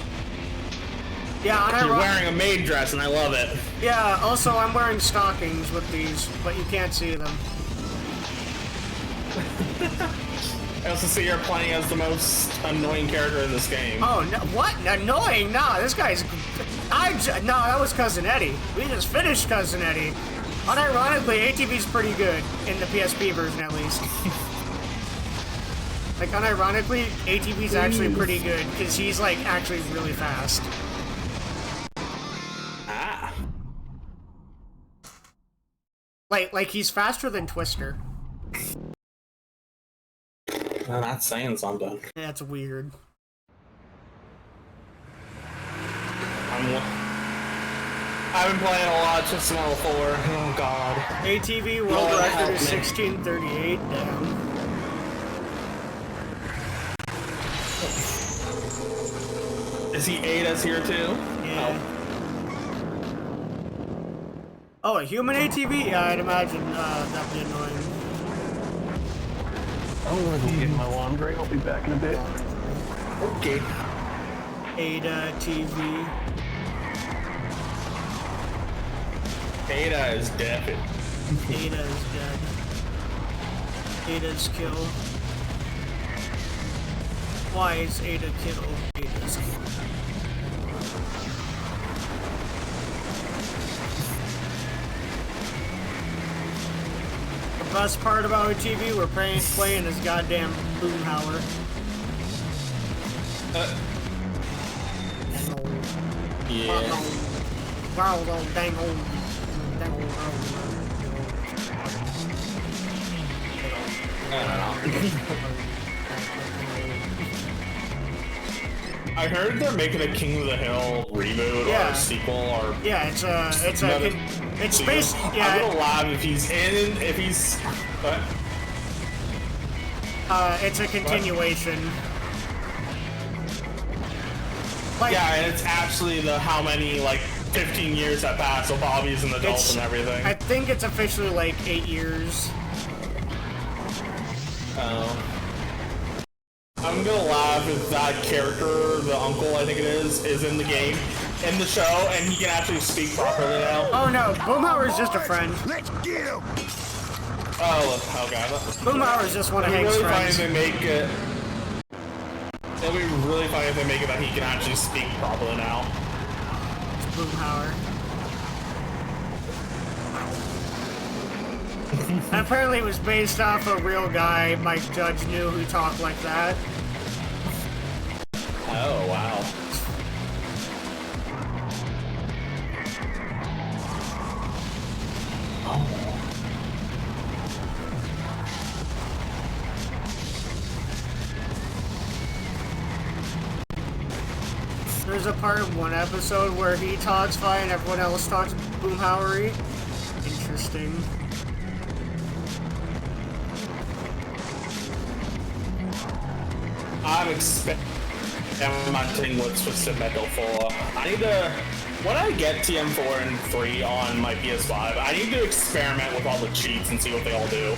Yeah, You're wearing a maid dress and I love it. Yeah, also I'm wearing stockings with these, but you can't see them. I also see you're playing as the most annoying character in this game. Oh, no, what? Annoying? Nah, this guy's... No, that was Cousin Eddie. We just finished Cousin Eddie. Unironically, ATV's pretty good, in the PSP version at least. Like, unironically, ATV's actually pretty good, because he's, like, actually really fast. Ah. Like he's faster than Twister. I'm not saying something. That's weird. I've been playing a lot just Level 4. Oh god. ATV world record is 1638 down. Is he 8S here too? Yeah. Oh, a human ATV? Yeah, I'd imagine that'd be annoying. I'm gonna go get my laundry. I'll be back in a bit. Okay. Ada TV. Ada is dead. Ada is dead. Ada's kill. Why is Ada kill? Ada's kill. The best part about ATV, we're playing this goddamn Boomhauer. Yeah. Wow, dang old. I heard they're making a King of the Hill reboot or a sequel or yeah, it's based. Yeah, I'm gonna laugh if he's in. If he's what? It's a continuation. Like, Yeah, and it's actually the how many like 15 years that passed, so Bobby's an adult and everything. I think it's officially like 8 years. I'm gonna laugh if that character, the uncle I think it is in the game, in the show, and he can actually speak properly now. Oh no, Boomhauer is just a friend. Let's get him! Oh, okay. Boomhauer is just one of Hank's It'd be really funny friends. if they make it. It'll be really funny if they make it that he can actually speak properly now. Boomhauer. And apparently it was based off a real guy Mike Judge knew who talked like that. Oh, wow. There's a part of one episode where he talks fine and everyone else talks Boomhauery. Interesting. I'm experimenting with Twisted Metal 4. I need to, when I get TM4 and 3 on my PS5, I need to experiment with all the cheats and see what they all do.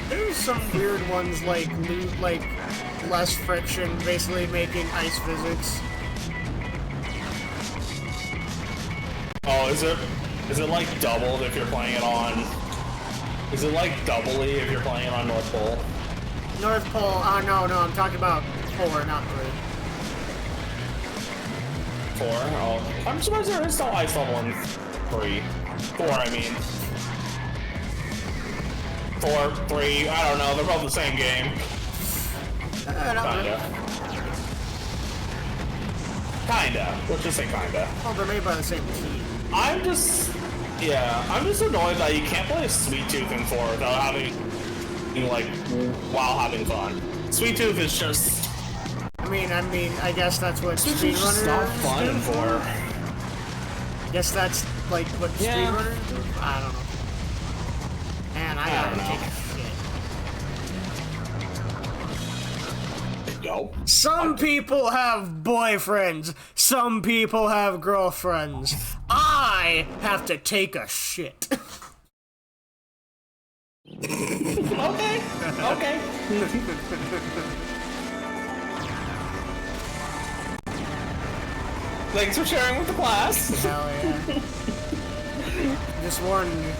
There's some weird ones like less friction, basically making ice physics. Oh, is it like doubled if you're playing it on? Is it like doubly if you're playing it on North Pole? North Pole, no, I'm talking about 4, not 3. 4? Oh, I'm surprised there is no ice level in 3. 4, I mean. 4, 3, I don't know, they're both the same game. Kinda. Let's just say kinda. Oh, they're made by the same team. I'm just annoyed that you can't play Sweet Tooth in 4 without having, while having fun. Sweet Tooth is just... I I guess that's what speedrunners not fun in 4. I guess that's, like, what speedrunners do? I don't know. Man, I gotta take a shit. Go. Some people have boyfriends. Some people have girlfriends. I have to take a shit. Okay. Thanks for sharing with the class. Hell yeah. Just warning you.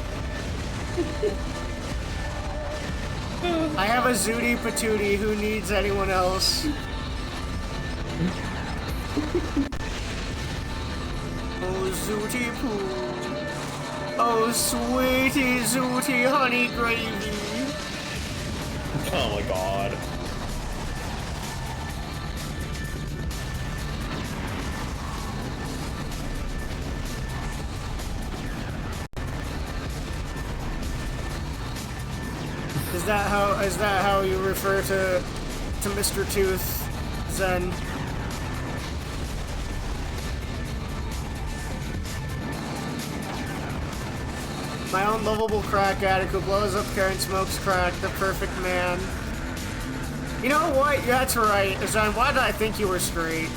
I have a Zooty Patootie. Who needs anyone else? Oh, Zooty Poo. Oh, sweetie Zooty honey gravy. Oh my god. Is that how you refer to Mr. Tooth, Zen? My own lovable crack addict who blows up Karen smokes crack, the perfect man. You know what? That's right. Zen, why did I think you were straight?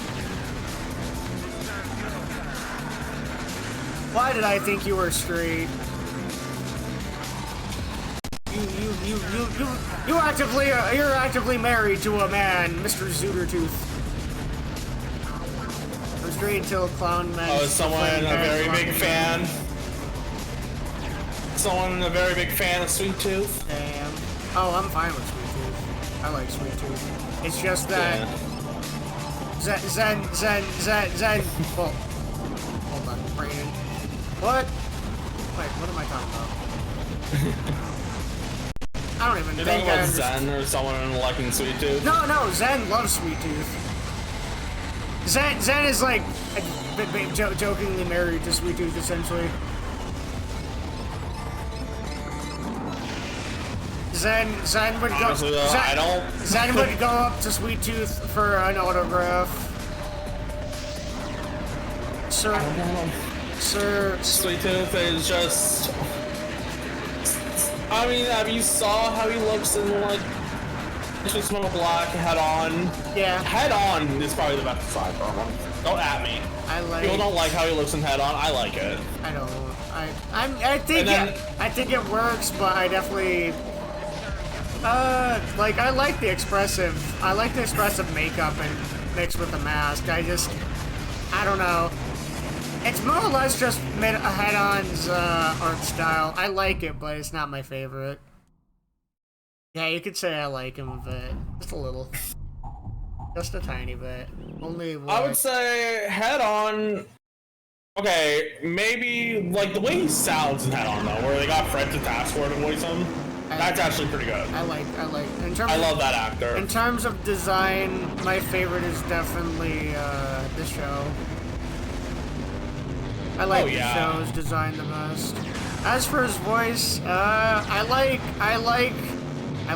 Why did I think you were straight? You're actively married to a man, Mr. Zootertooth. I was straight until clown man. Oh, is someone a very big fan? Someone a very big fan of Sweet Tooth? Damn. Oh, I'm fine with Sweet Tooth. I like Sweet Tooth. It's just that Zen. Well, hold on, Brandon. What? Wait, what am I talking about? I don't even You're think talking I about Zen or someone liking Sweet Tooth? No, Zen loves Sweet Tooth. Zen is like jokingly married to Sweet Tooth, essentially. Zen would go. Honestly, though, Zen would go up to Sweet Tooth for an autograph. Sir. Sweet Tooth is just... I mean, have you saw how he looks in, like, just Metal Black, Head On? Yeah. Head On is probably the best side for him. Don't at me. People don't like how he looks in Head On. I like it. I don't. I think it works, but I definitely. Like I like the expressive makeup and mixed with the mask. I don't know. It's more or less just Head-On's art style. I like it, but it's not my favorite. Yeah, you could say I like him a bit. Just a little. Just a tiny bit. Only what? I would say Head-On. Okay, maybe like the way he sounds in Head-On though, where they got Fred to Task Force to voice him. That's actually pretty good. I like. I love that actor. In terms of design, my favorite is definitely the show. I like the show's design the most. As for his voice, I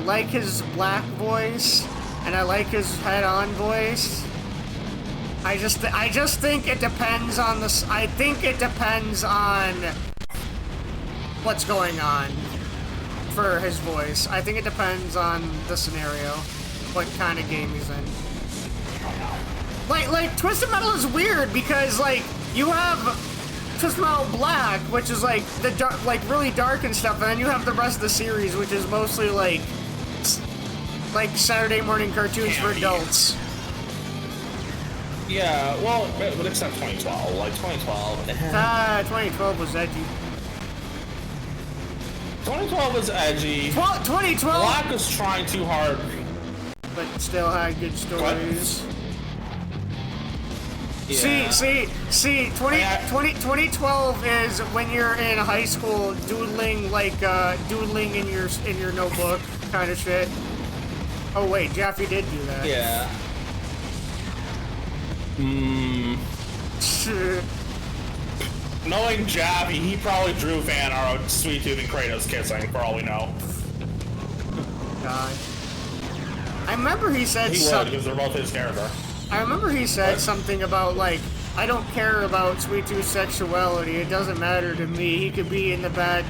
like his black voice, and I like his Head-On voice. I just think it depends on I think it depends on what's going on for his voice. I think it depends on the scenario, what kind of game he's in. Like Twisted Metal is weird because like you have Twisted Metal Black, which is like the dark, like really dark and stuff, and then you have the rest of the series, which is mostly like Saturday morning cartoons for adults. Yeah, well, but except 2012. Like 2012. 2012 was edgy. 2012 was edgy. 2012. Black was trying too hard, but still had good stories. Yeah. See, 2012 is when you're in high school doodling doodling in your notebook kind of shit. Oh wait, Jaffe did do that. Yeah. Knowing Jaffe, he probably drew fan art of Sweet Tooth and Kratos kissing, for all we know. God. I remember he said he would, because they're both his character. I remember he said something about, like, I don't care about Sweet Tooth's sexuality, it doesn't matter to me. He could be in the bad,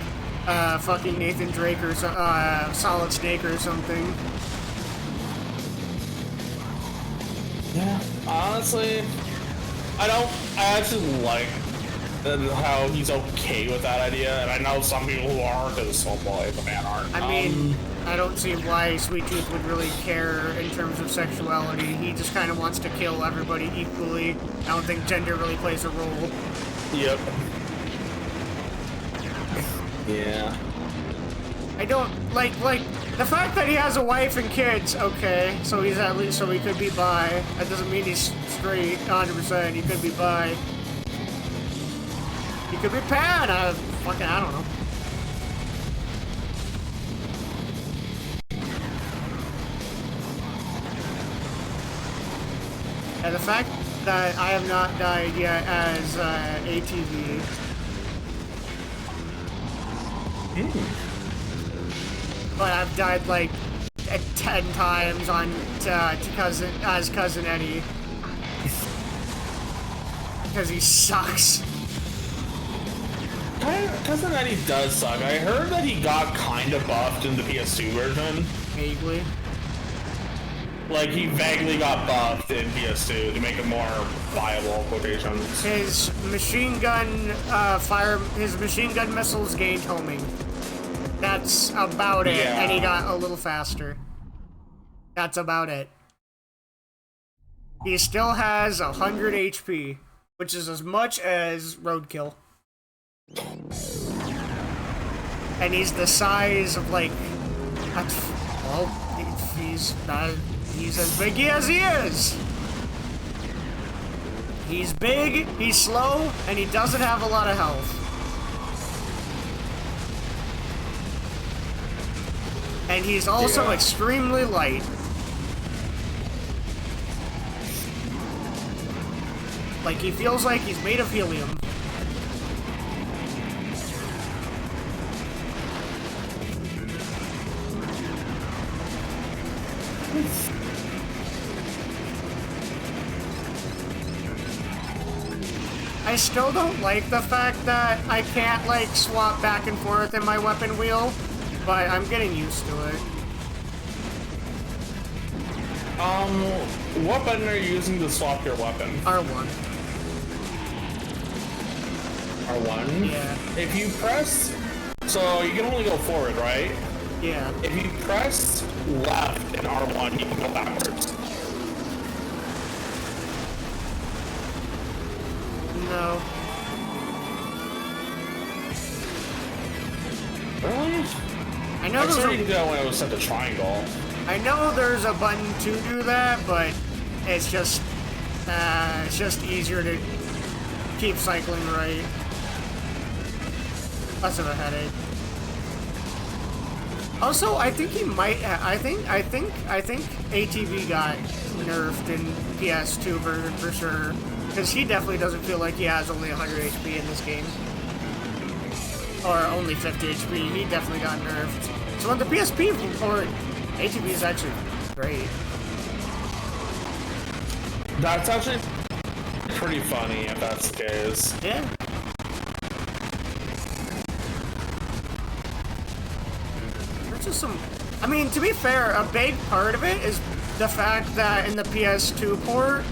fucking Nathan Drake or Solid Snake or something. Yeah, honestly, I actually like how he's okay with that idea, and I know some people who aren't, because some boy, the fan aren't. I mean, I don't see why Sweet Tooth would really care in terms of sexuality. He just kind of wants to kill everybody equally. I don't think gender really plays a role. Yep. Yeah. I don't like the fact that he has a wife and kids. Okay, so he's at least he could be bi. That doesn't mean he's straight 100%. He could be bi. He could be pan. I don't know. And the fact that I have not died yet as ATV. But I've died like 10 times on Cousin Eddie. Because he sucks. Cousin Eddie does suck. I heard that he got kind of buffed in the PS2 version. Vaguely. Like, he vaguely got buffed in PS2 to make it more viable, quotations. His machine gun missiles gained homing. That's about it, and he got a little faster. That's about it. He still has 100 HP, which is as much as Roadkill. And he's the size of, like... Well, he's as big as he is! He's big, he's slow, and he doesn't have a lot of health. And he's also extremely light. Like, he feels like he's made of helium. I still don't like the fact that I can't, like, swap back and forth in my weapon wheel. But I'm getting used to it. What button are you using to swap your weapon? R1. R1? Yeah. If you press... So, you can only go forward, right? Yeah. If you press left in R1, you can go backwards. No. Really? I know I there's started to a, do that when I was set to triangle. I know there's a button to do that, but it's just easier to keep cycling right. Less of a headache. Also, I think he might. I think ATV got nerfed in PS2 version for sure, because he definitely doesn't feel like he has only 100 HP in this game, or only 50 HP. He definitely got nerfed. So on the PSP port, ATV is actually great. That's actually pretty funny if that's the case. Yeah. There's just some. I mean, to be fair, a big part of it is the fact that in the PS2 port,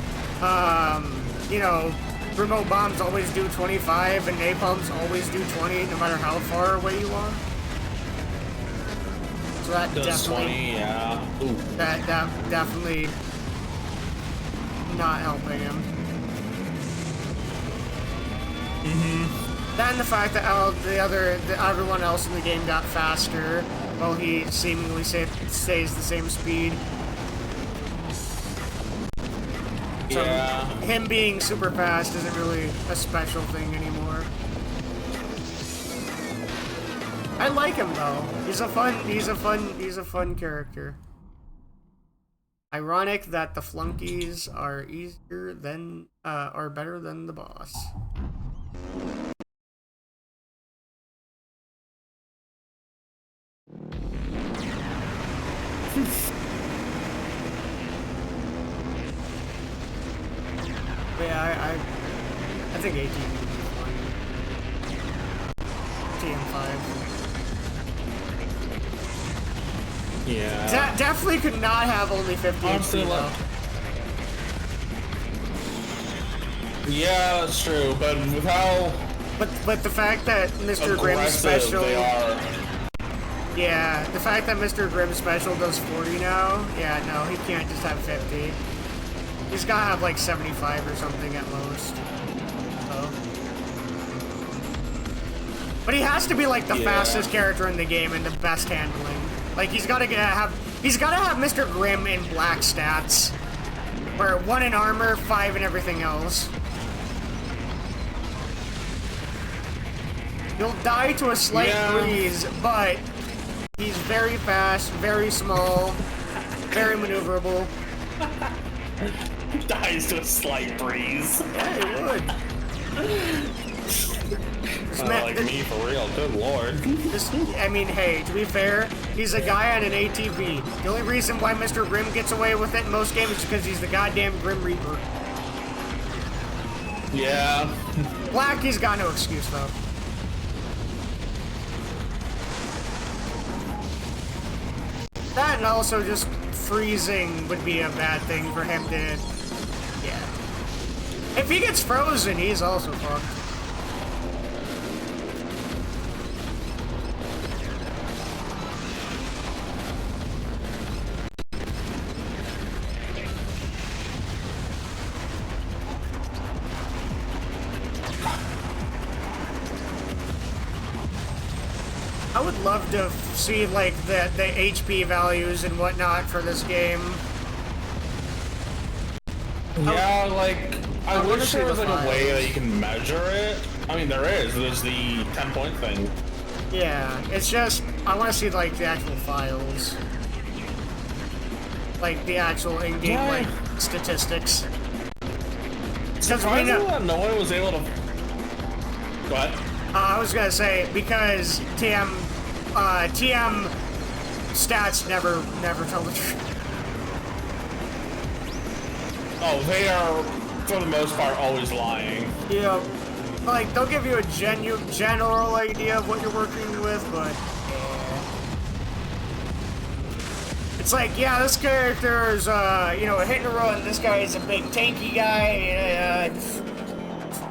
you know, remote bombs always do 25 and napalms always do 20, no matter how far away you are. So that Does definitely, 20, yeah. Ooh. that definitely not helping him. Then the fact that everyone else in the game got faster, while he seemingly stays the same speed. So Yeah. him being super fast isn't really a special thing anymore. I like him though. He's a fun character. Ironic that the flunkies are are better than the boss. Yeah, I think 18 would be fine. TM5. Yeah. Definitely could not have only 50 Honestly, HP though. Yeah, that's true, but with how But the fact that Mr. Grimm's aggressive special, they are. yeah, the fact that Mr. Grimm's special does 40 now, yeah, no, he can't just have 50. He's gotta have like 75 or something at most. So. But he has to be like the fastest character in the game and the best handling. Like he's gotta have Mr. Grimm in black stats, where 1 in armor, 5 in everything else. You'll die to a slight breeze, but he's very fast, very small, very maneuverable. Dies to a slight breeze. Yeah, he would. Like me for real, good lord. I mean, hey, to be fair, he's a guy on an ATV. The only reason why Mr. Grimm gets away with it in most games is because he's the goddamn Grim Reaper. Yeah. Blackie's got no excuse, though. That and also just freezing would be a bad thing for him to... Yeah. If he gets frozen, he's also fucked. I would love to see like the HP values and whatnot for this game. Yeah, like I wanna wish see there was the like a way files. that you can measure it. I mean, there is. There's the 10-point thing. Yeah, it's just I want to see like the actual files, like the actual in-game like statistics. Because we Surprisingly, know. that no one was able to. What? I was gonna say because TM stats never tell the truth. Oh, they are for the most part always lying. Yeah, like they'll give you a general idea of what you're working with, but it's like, yeah, this character is you know, a hit and run. This guy is a big tanky guy.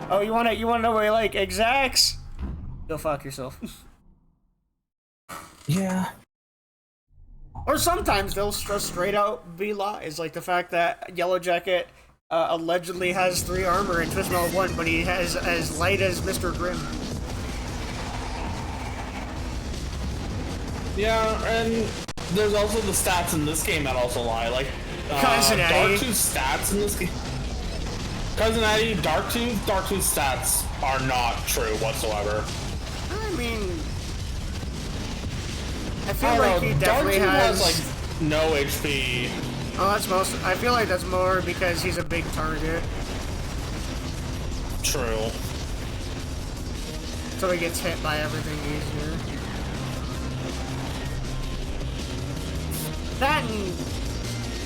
Oh, you wanna know what I like exacts? Go fuck yourself. Yeah. Or sometimes they'll just straight out be lies, like the fact that Yellow Jacket allegedly has 3 armor in Twist Metal 1, but he has as light as Mr. Grimm. Yeah, and there's also the stats in this game that also lie. Like, Cousin Eddie. Darktooth's stats in this game. Cousin Eddie, Darktooth's stats are not true whatsoever. I mean, I feel like he definitely has like no HP. Oh, that's most. I feel like that's more because he's a big target, True. so he gets hit by everything easier. That and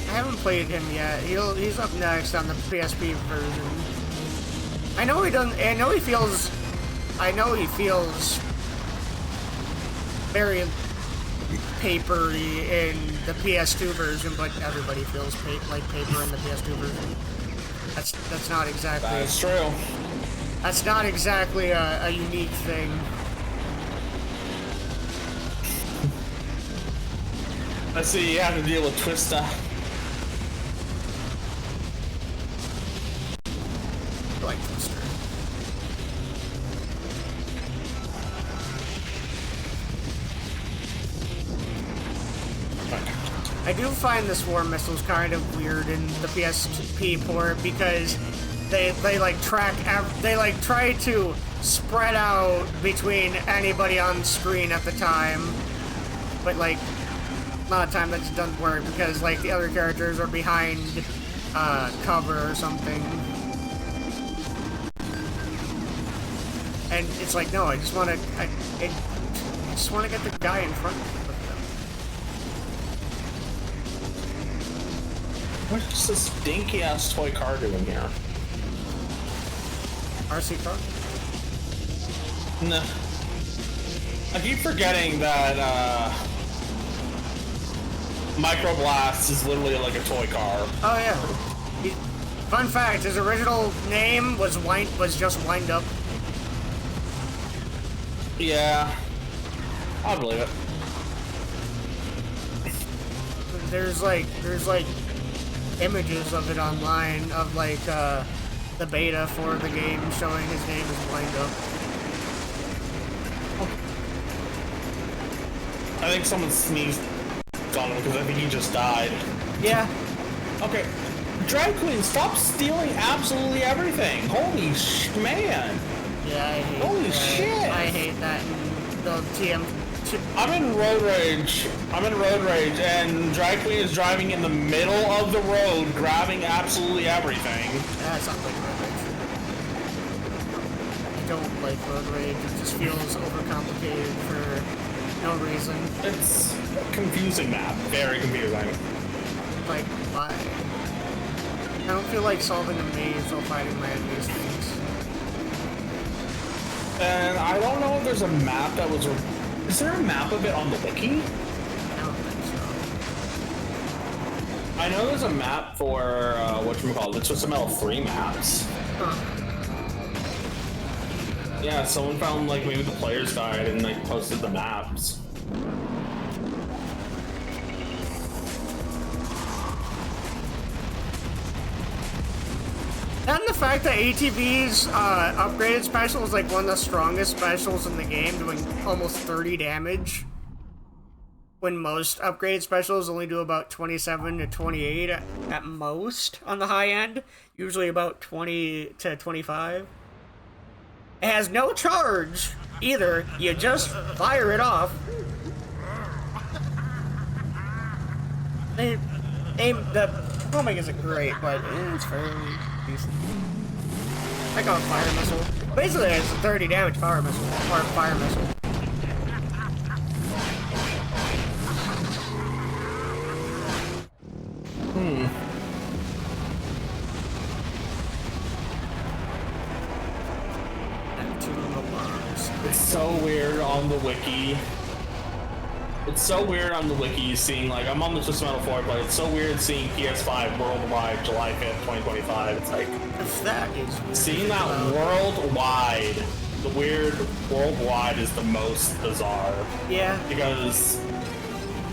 I haven't played him yet. He's up next on the PSP version. I know he doesn't. I know he feels very papery in the PS2 version, but everybody feels like paper in the PS2 version. That's not exactly. That's true. That's not exactly a unique thing. Let's see, you have to deal with Twista. I like Twister. I do find the swarm missiles kind of weird in the PSP port because they like try to spread out between anybody on screen at the time, but like a lot of time that just doesn't work because like the other characters are behind cover or something, and it's like no, I just want to get the guy in front of them. What's this dinky ass toy car doing here? RC car? No. I keep forgetting that Microblast is literally like a toy car. Oh yeah. Fun fact: his original name was just Wind Up. Yeah, I believe it. There's like images of it online of like the beta for the game showing his name is Wind Up. I think someone sneezed on him because I think he just died. Yeah. Okay. Drag Queen, stop stealing absolutely everything. Holy man. Yeah, I hate Holy that. shit. I hate that in the TM. I'm in road rage, and Drag Queen is driving in the middle of the road, grabbing absolutely everything. That sounds like road rage. I don't like road rage. It just feels overcomplicated for no reason. It's a confusing map, very confusing. Like, why? I don't feel like solving a maze while fighting my enemies things. And I don't know if there's a map that was... Is there a map of it on the wiki? I don't think so. I know there's a map for, whatchamacallit, the Twisted Metal 3 maps. Huh. Yeah, someone found, like, maybe the player's guide and, like, posted the maps. And the fact that ATV's upgraded special is like one of the strongest specials in the game, doing almost 30 damage. When most upgraded specials only do about 27 to 28 at most on the high end. Usually about 20 to 25. It has no charge either, you just fire it off. The homing isn't great, but it's fairly decent. I got a fire missile. Basically, it's a 30 damage fire missile. Or fire missile. And 2 little bombs. It's so weird on the wiki. It's so weird on the wiki seeing, like, I'm on the Twisted Metal 4, but it's so weird seeing PS5 worldwide July 5th, 2025. It's like, If that is weird. seeing that worldwide, the weird worldwide is the most bizarre. Yeah. Because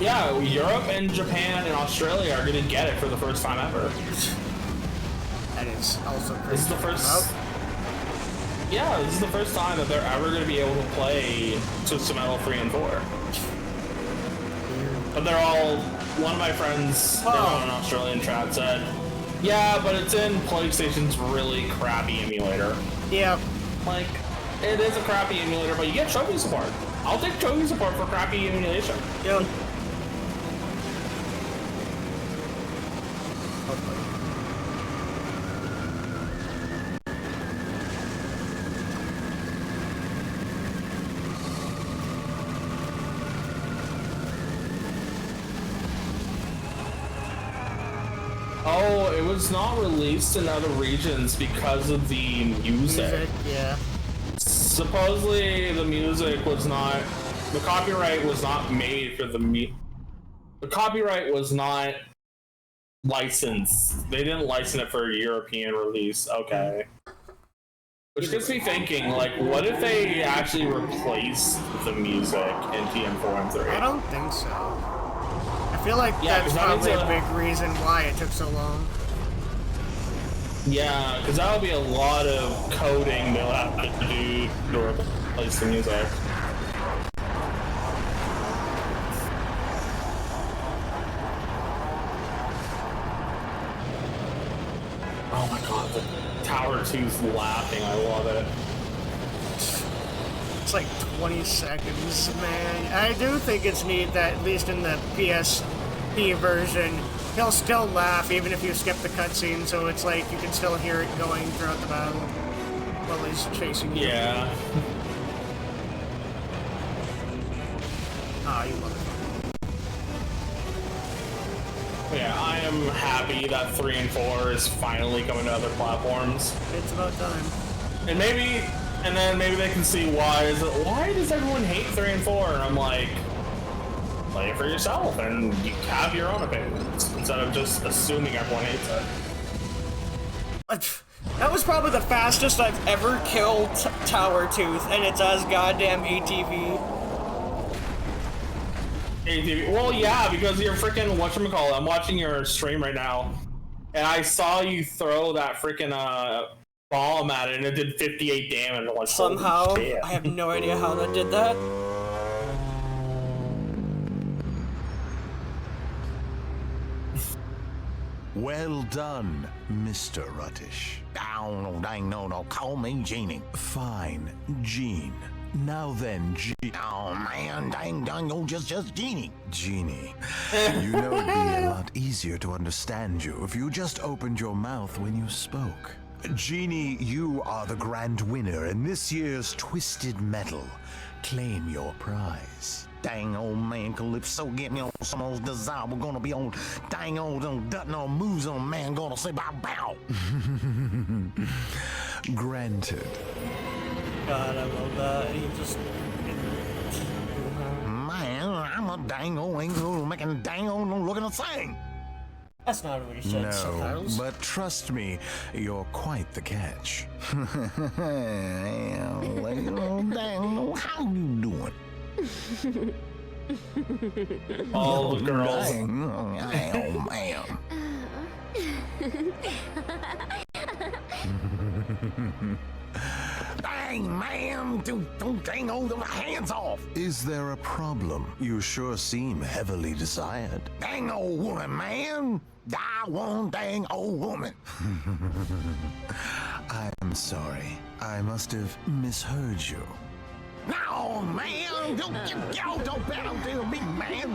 Yeah, Europe and Japan and Australia are gonna get it for the first time ever. That is also crazy. This is the first. Yeah, this is the first time that they're ever gonna be able to play Twisted Metal 3 and 4. But they're all. One of my friends in an Australian chat said, "Yeah, but it's in PlayStation's really crappy emulator." Yeah. Like, it is a crappy emulator, but you get trophy support. I'll take trophy support for crappy emulation. Yeah. Oh, it was not released in other regions because of the music. Yeah. Supposedly, the music was not. The copyright was not made for the copyright was not licensed. They didn't license it for a European release. Okay. Which gets me thinking, like, what if they actually replaced the music in TM4 and 3? I don't think so. I feel like that's 'cause probably a big reason why it took so long. Yeah, because that would be a lot of coding they'll have to do to replace the music. Oh my god, the Tower 2's laughing, I love it. It's like 20 seconds, man. I do think it's neat that, at least in the PSP version, he'll still laugh even if you skip the cutscene, so it's like you can still hear it going throughout the battle while he's chasing you. Yeah. Ah, you love it. Yeah, I am happy that 3 and 4 is finally coming to other platforms. It's about time. And then maybe they can see why does everyone hate 3 and 4? And I'm like, play it for yourself and you have your own opinions instead of just assuming everyone hates it. That was probably the fastest I've ever killed Tower Tooth, and it's as goddamn ATV. ATV. Well, yeah, because you're freaking whatchamacallit. I'm watching your stream right now, and I saw you throw that freaking bomb at it, and it did 58 damage. Like, somehow, I have no idea how that did that. Well done, Mr. Ruttish. Oh, dang, no, call me Genie. Fine, Gene. Now then, oh man, dang, oh, just Genie. Genie, you know it'd be a lot easier to understand you if you just opened your mouth when you spoke. Genie, you are the grand winner in this year's Twisted Metal. Claim your prize. Dang old man Calypso, get me on some of those desire. We're gonna be on dang old Dutton on moves on man gonna say bow bow. Granted. God, I love that. He just Man, I'm a dang old angel making dang old looking a thing. That's not what he said, No, sometimes. but trust me, you're quite the catch. Dang, how you doing? All the girls. Oh, man. Dang, man! Don't dang hold my hands off! Is there a problem? You sure seem heavily desired. Dang old woman, man! I want dang old woman! I'm sorry. I must have misheard you. No, man! Y'all don't bet on to me, man!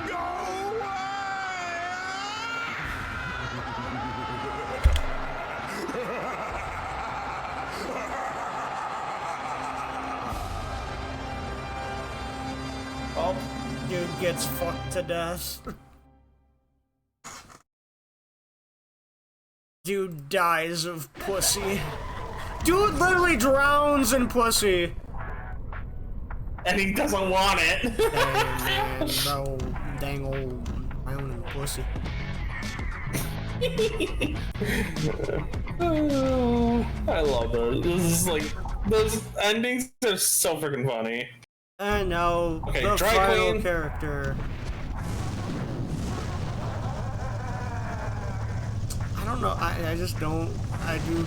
Go Oh, dude gets fucked to death. Dude dies of pussy. Dude literally drowns in pussy. And he doesn't want it. Dang, man, bro. Dang old drowning pussy. Oh, I love those. This is like those endings are so freaking funny. I know. Okay, the Dry final Queen. character. I don't know. I just don't. I do.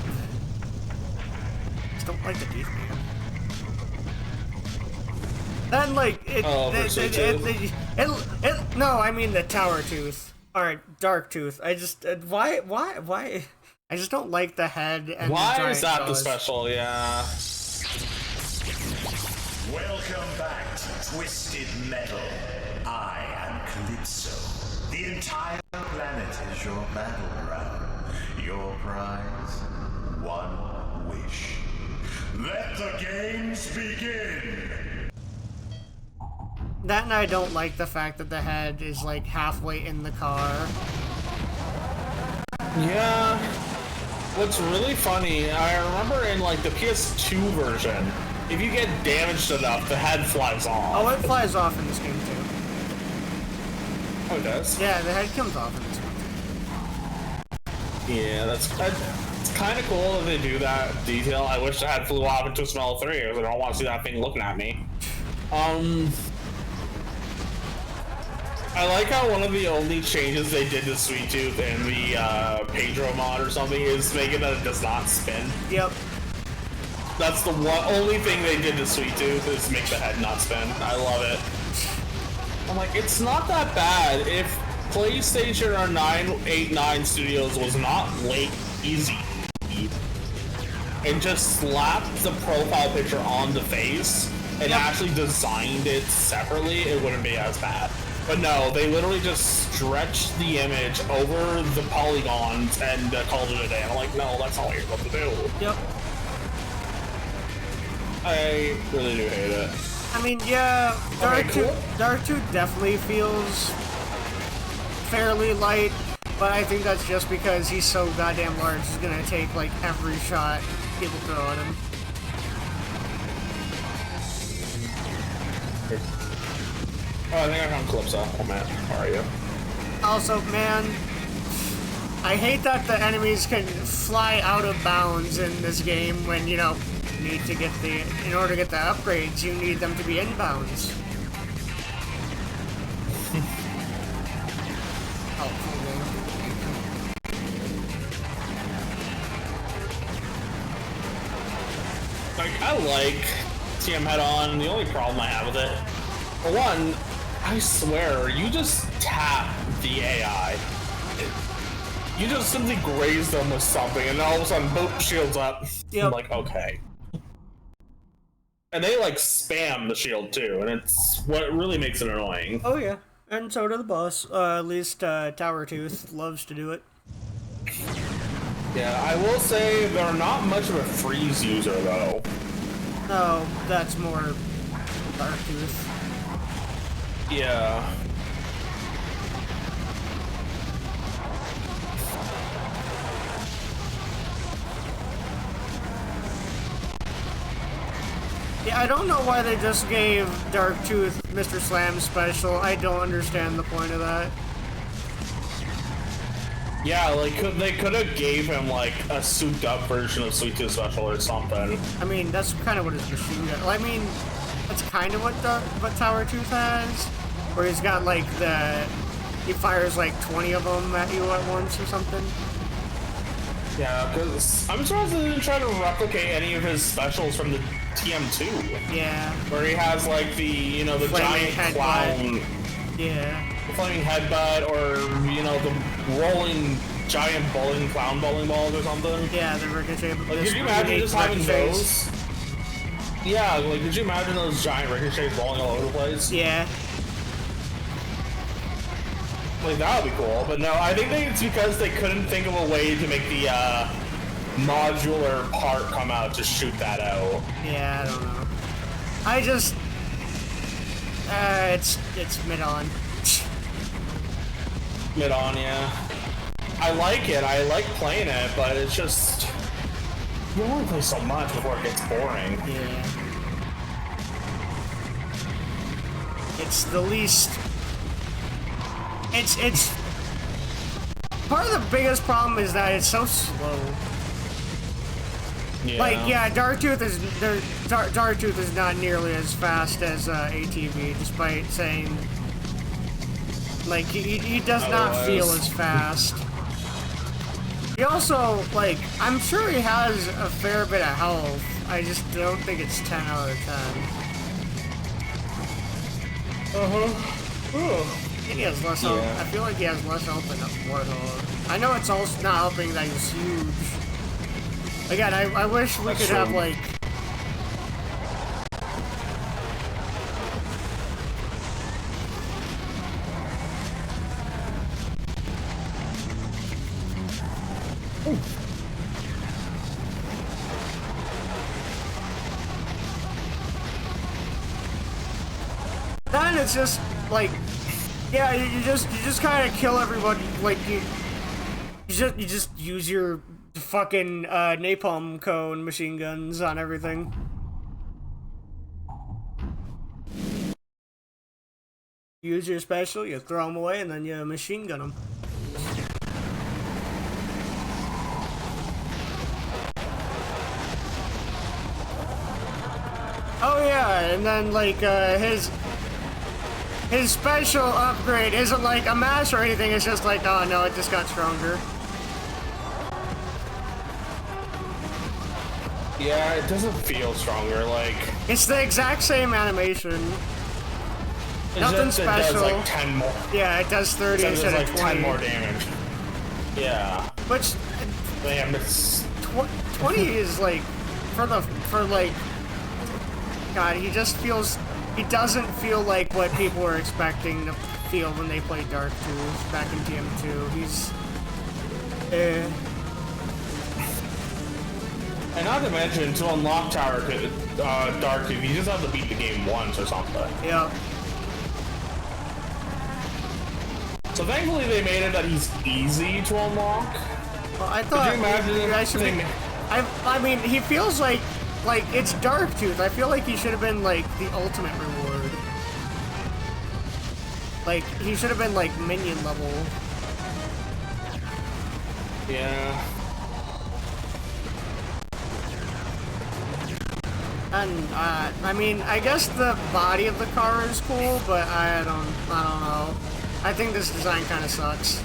Just don't like the teeth, man. Then like it. Oh, No, I mean the tower tooth. All right, dark tooth. I just why? I just don't like the head and the Why giant is that the jaws. special? Yeah. Welcome back to Twisted Metal. I am Calypso. The entire planet is your battleground. Your prize, one wish. Let the games begin! That and I don't like the fact that the head is like halfway in the car. Yeah. What's really funny, I remember in like the PS2 version, if you get damaged enough, the head flies off. Oh, it flies off in this game too. Oh, it does? Yeah, the head comes off in this one. Yeah, it's kind of cool that they do that detail. I wish the head flew off into Smell 3, because I don't want to see that thing looking at me. I like how one of the only changes they did to Sweet Tooth in the Pedro mod or something is making that it does not spin. Yep. That's the only thing they did to Sweet Tooth is make the head not spin. I love it. I'm like, it's not that bad. If PlayStation or 989 Studios was not lazy and just slapped the profile picture on the face and actually designed it separately, it wouldn't be as bad. But no, they literally just stretched the image over the polygons and called it a day. I'm like, no, that's not what you're supposed to do. Yep. I really do hate it. I mean, yeah, Okay, cool. Dark Tooth definitely feels fairly light, but I think that's just because he's so goddamn large. He's gonna take like every shot people throw at him. Oh, I think I found Calypso. Oh man, how are you? Also, man, I hate that the enemies can fly out of bounds in this game when, you know, you need to get in order to get the upgrades, you need them to be inbounds. Like, I like TM Head-On. The only problem I have with it, for one, I swear, you just tap the AI. You just simply graze them with something, and then all of a sudden, boop, shields up. Yep. I'm like, okay. And they, like, spam the shield, too, and it's what really makes it annoying. Oh yeah, and so do the boss. At least Tower Tooth loves to do it. Yeah, I will say they're not much of a freeze user, though. No, that's more Dark Tooth. Yeah. Yeah, I don't know why they just gave Dark Tooth Mr. Slam special. I don't understand the point of that. Yeah, like they could have gave him like a souped up version of Sweet Tooth Special or something. I mean, that's kind of what his machine gun. I mean, that's kind of what Tower Tooth has, where he's got like he fires like 20 of them at you at once or something. Yeah, because I'm surprised they didn't try to replicate any of his specials from the TM2. Yeah. Where he has like the the Flaming giant clown. Yeah. The flaming headbutt, or the rolling giant clown bowling balls or something. Yeah, the ricochet. Like, could you imagine just having those? Yeah, like, could you imagine those giant ricochets rolling all over the place? Yeah. Like, that would be cool, but no, I think it's because they couldn't think of a way to make the modular part come out to shoot that out. Yeah, I don't know. I just it's mid-on. Mid-on, yeah. I like it. I like playing it, but it's just you only play so much before it gets boring. Yeah. It's the least. It's part of the biggest problem is that it's so slow. Yeah. Like, yeah, Darktooth is not nearly as fast as ATV, despite saying, like, he does not feel as fast. He also, like, I'm sure he has a fair bit of health. I just don't think it's 10 out of 10. Oh. I think he has less health. I feel like he has less health than a Warthog. I know it's also not helping that he's huge. Again, I wish we could have, like... Then it's just, like... Yeah, you just kind of kill everybody, like, you just use your fucking napalm cone machine guns on everything. Use your special, you throw them away, and then you machine gun them. Oh yeah, and then like his special upgrade isn't like a mash or anything, it's just like, oh no, it just got stronger. Yeah, it doesn't feel stronger, like... It's the exact same animation. Nothing special. It does like 10 more. Yeah, it does 30 instead of 20. 10 more damage. Yeah. Which... Damn, it's... 20 is like... For like... God, he just feels... He doesn't feel like what people were expecting to feel when they played Darktooth back in TM2. He's... And not to mention, to unlock Darktooth, you just have to beat the game once or something. Yeah. So thankfully they made it that he's easy to unlock. Well, I thought... Could you imagine I mean, he feels like it's Darktooth. I feel like he should have been like the ultimate reward. Like he should have been like minion level. Yeah. And I mean, I guess the body of the car is cool, but I don't know. I think this design kind of sucks.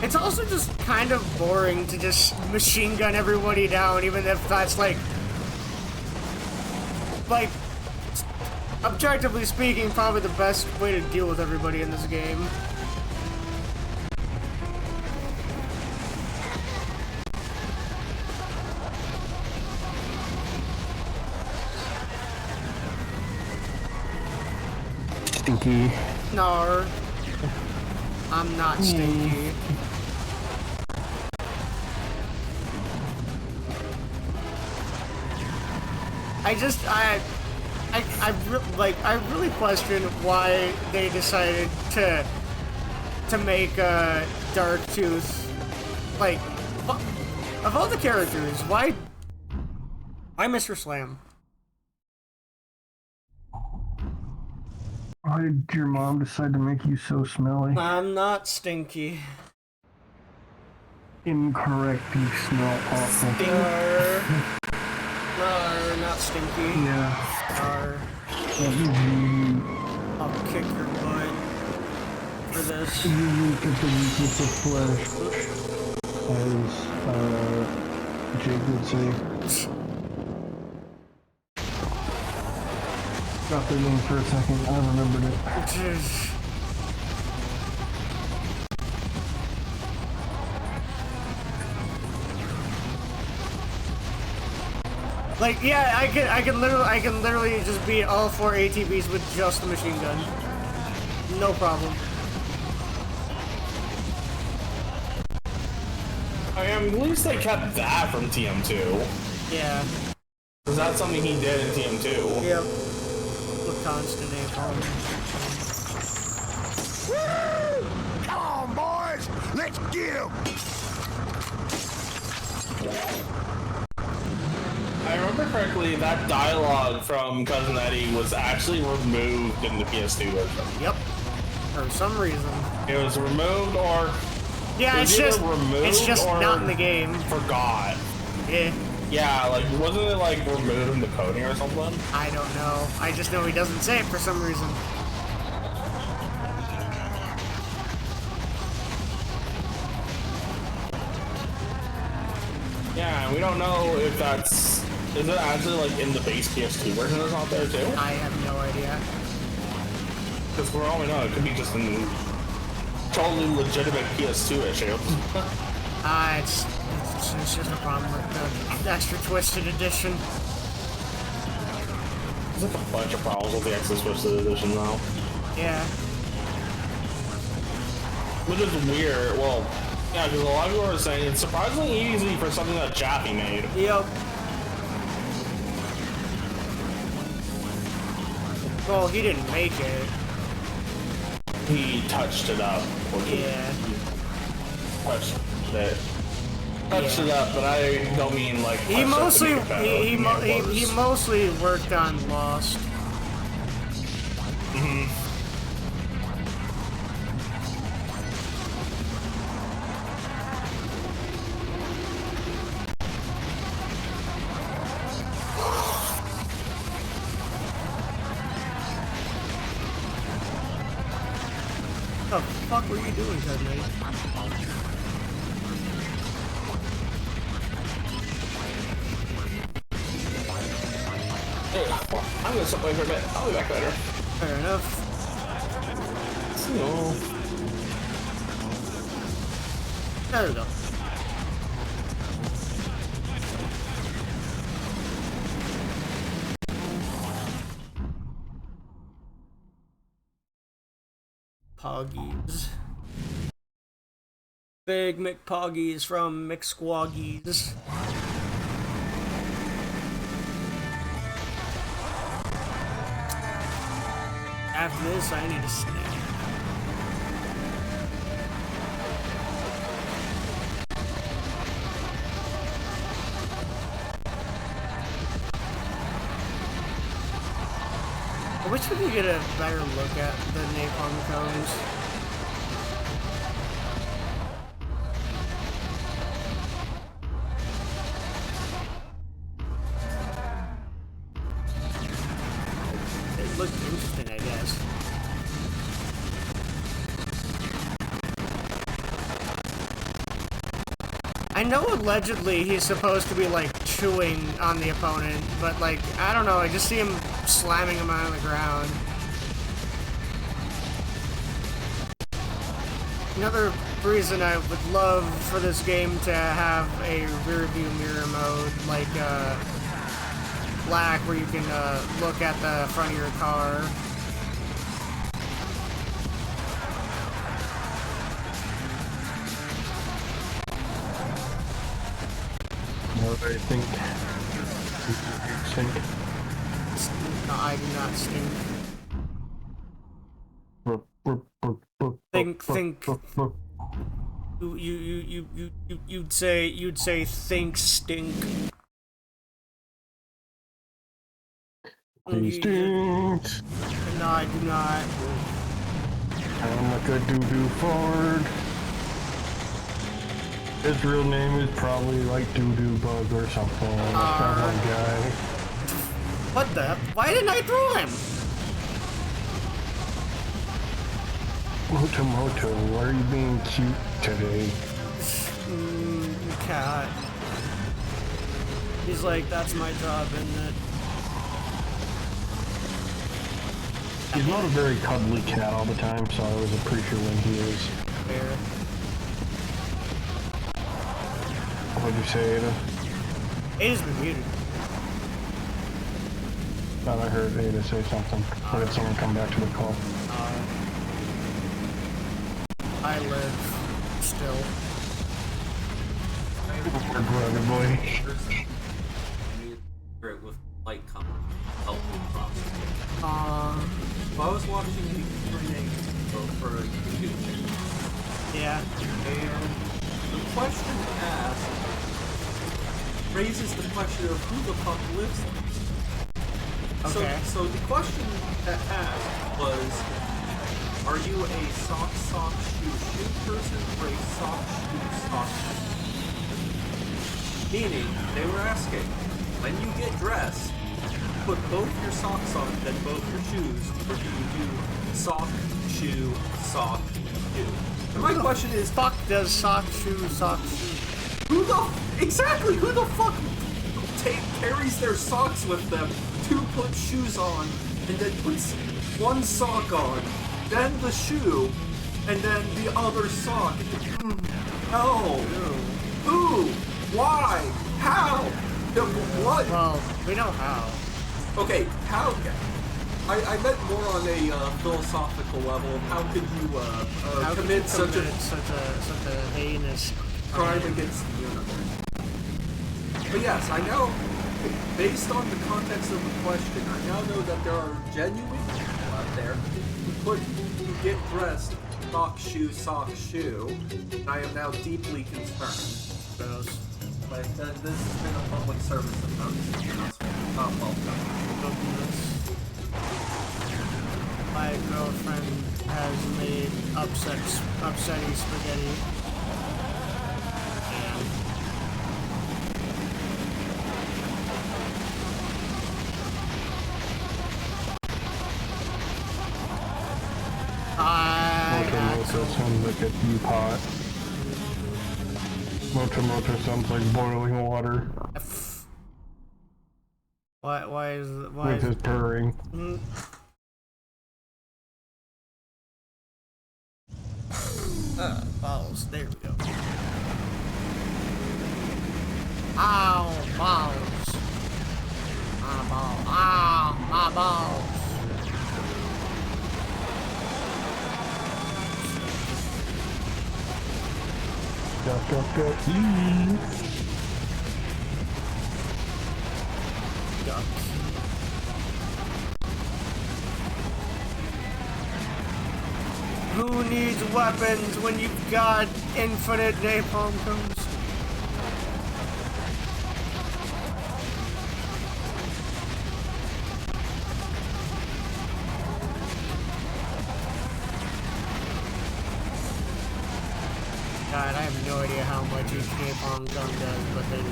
It's also just kind of boring to just machine gun everybody down, even if that's like, objectively speaking, probably the best way to deal with everybody in this game. Stinky. No, I'm not stinky. I really question why they decided to make Darktooth, like, of all the characters, why Mr. Slam? Why did your mom decide to make you so smelly? I'm not stinky. Incorrect, you smell awful. No, not stinky. Yeah. I'll kick your butt for this. You look at the weakness of flesh, as Jake would say. Dropped their name for a second, I remembered it. Like, yeah, I can literally just beat all 4 ATVs with just the machine gun. No problem. I mean, at least they kept that from TM2. Yeah. Because that's something he did in TM2. Yep. with constant napalm. Come on, boys! Let's get 'em! I remember correctly, that dialogue from Cousin Eddie was actually removed in the PS2 version. Yep. For some reason. It was removed or... Yeah, it's just not in the game. Forgot. Yeah. Yeah, like, wasn't it, like, removed in the coding or something? I don't know. I just know he doesn't say it for some reason. Yeah, we don't know if that's... Is it actually, like, in the base PS2 version that's not there, too? I have no idea. Because for all we know, it could be just a totally legitimate PS2 issue. It's just a problem with the extra twisted edition. There's like a bunch of problems with the extra twisted edition now. Yeah. Which is weird. Well, yeah, because a lot of people are saying it's surprisingly easy for something that Jaffe made. Yep. Well, he didn't make it. He touched it up. Yeah. Touched it up, but I don't mean like. He mostly he mostly worked on Lost. Mm-hmm. What the fuck were you doing, Cousin? I'm gonna step away for a bit. I'll be back later. Fair enough. No. There we go. Poggies. Big McPoggies from McSquoggies. After this, I need a snack. I wish we could get a better look at the napalm cones. It looked interesting, I guess. I know allegedly he's supposed to be like chewing on the opponent, but like, I don't know, I just see him slamming him on the ground. Another reason I would love for this game to have a rear view mirror mode like Black, where you can look at the front of your car. What do I think? No, I do not stink. Think. You'd say think stink. He stinks. No, I do not. I'm like a doo-doo fart. His real name is probably like doo-doo bug or something. That one guy. What the? Why didn't I throw him? Moto, why are you being cute today? Cat. He's like, that's my job, isn't it? He's not a very cuddly cat all the time, so I always appreciate when he is. Fair. What'd you say, Ada? Ada's been muted. Thought I heard Ada say something. Or did someone come back to the call? I live still. Poor brother boy. With light coming, help me process. watching the Q&A for a YouTube channel. Yeah. And the question asked raises the question of who the fuck lives there. Okay. So the question that asked was, are you a sock shoe person or a sock shoe? Meaning, they were asking, when you get dressed, put both your socks on, then both your shoes, or do you do sock, shoe? And my question is, Fuck does sock shoe? who the fuck carries their socks with them to put shoes on, and then puts one sock on, then the shoe, and then the other sock? No. Who? Why? How? What? Well, we know how. Okay, how? I meant more on a philosophical level. How could you commit such a heinous crime against the universe? But yes, I know, based on the context of the question, I now know that there are genuine people out there who get dressed sock, shoe, and I am now deeply concerned. But this has been a public service announcement. Not welcome. My girlfriend has made upsetty spaghetti. And Mocha sounds like a teapot. Mocha sounds like boiling water. Why is With his purring. Balls. There we go. Ow, balls. My ball. Ow, my balls. Duck. Ducks. Who needs weapons when you've got infinite napalm cones? God, I have no idea how much each napalm gun does, but then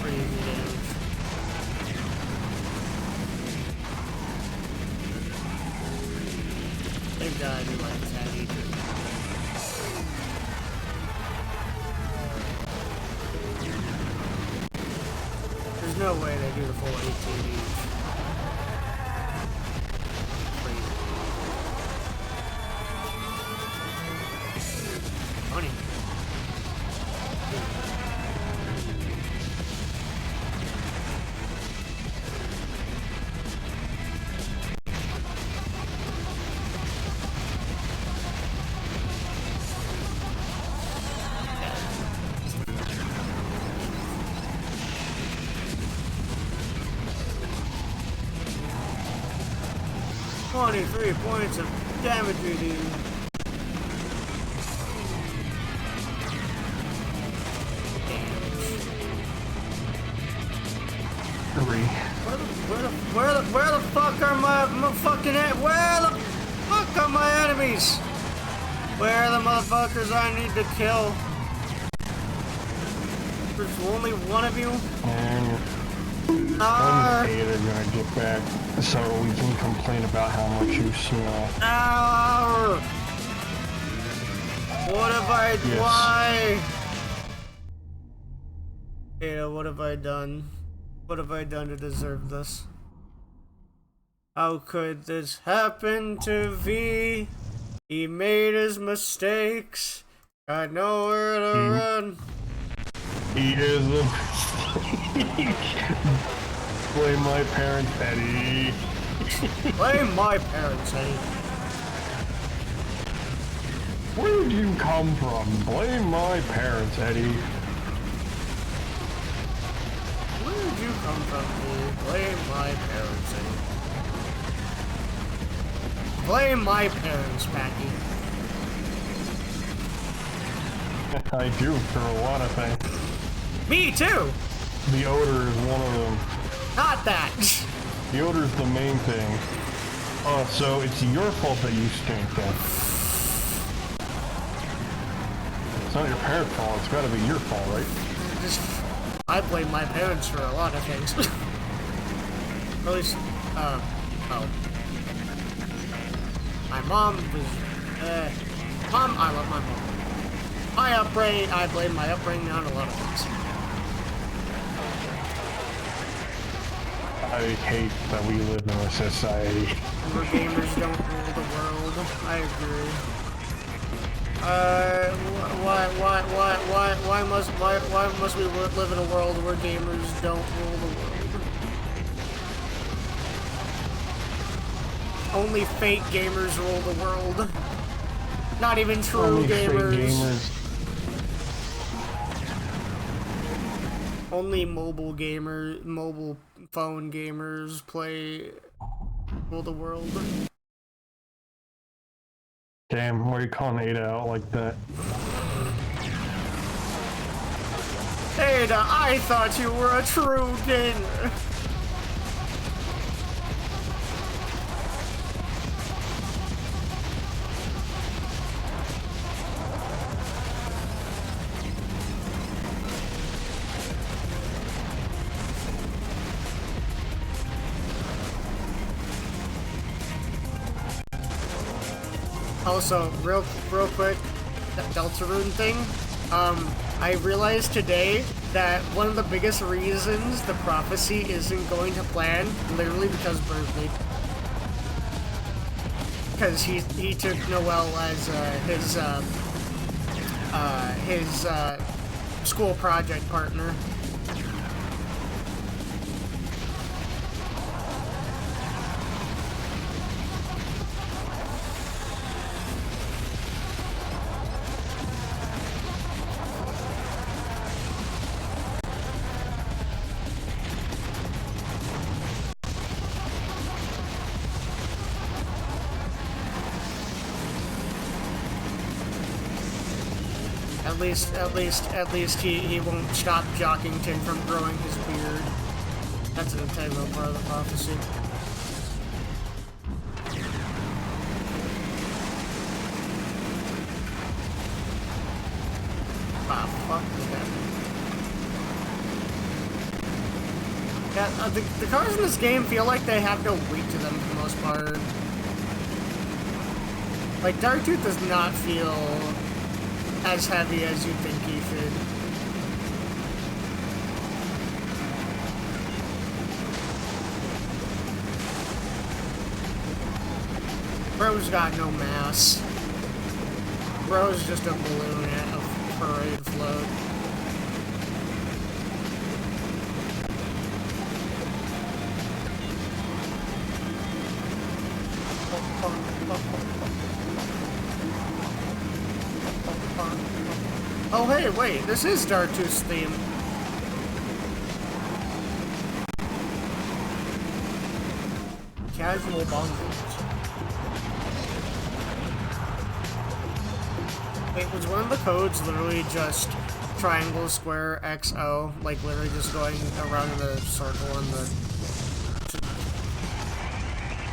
crazy damage. They've got to do like 10 each. There's no way they do the full 18 each. Funny. 23 points of damage reading. Where the fuck are my fucking where the fuck are my enemies? Where are the motherfuckers I need to kill? There's only one of you? One day they're gonna get back so we can complain about how much you smell. What have I Yes. Why? Ada, what have I done? What have I done to deserve this? How could this happen to V? He made his mistakes. Got nowhere to run. He is a blame my parents, Eddie. Blame my parents, Eddie. Where did you come from? Blame my parents, Eddie. Where did you come from, dude? Blame my parents, Eddie. Blame my parents, Packy. I do for a lot of things. Me too! The odor is one of them. Not that! The odor is the main thing. Oh, so it's your fault that you stink then. It's not your parents' fault, it's gotta be your fault, right? I blame my parents for a lot of things. At least, oh. My mom was, I love my mom. I blame my upbringing on a lot of things. I hate that we live in a society where gamers don't rule the world. I agree. Why must we live in a world where gamers don't rule the world? Only fake gamers rule the world. Not even true Only gamers. fake gamers. Only mobile phone gamers rule the world. Damn, why are you calling Ada out like that? Ada, I thought you were a true gamer. Also, real quick, that Deltarune thing, I realized today that one of the biggest reasons the prophecy isn't going to plan, literally because Berkeley. Because he took Noel as his school project partner. At least he won't stop Jockington from growing his beard. That's an integral part of the prophecy. Ah, fuck this guy. Yeah, the cars in this game feel like they have no weight to them for the most part. Like, Darktooth does not feel as heavy as you think he should. Bro's got no mass. Bro's just a balloon at a parade float. Oh hey, wait, this is Darktooth's theme. Casual bongos. Wait, was one of the codes literally just triangle, square, XO? Like literally just going around in a circle in the...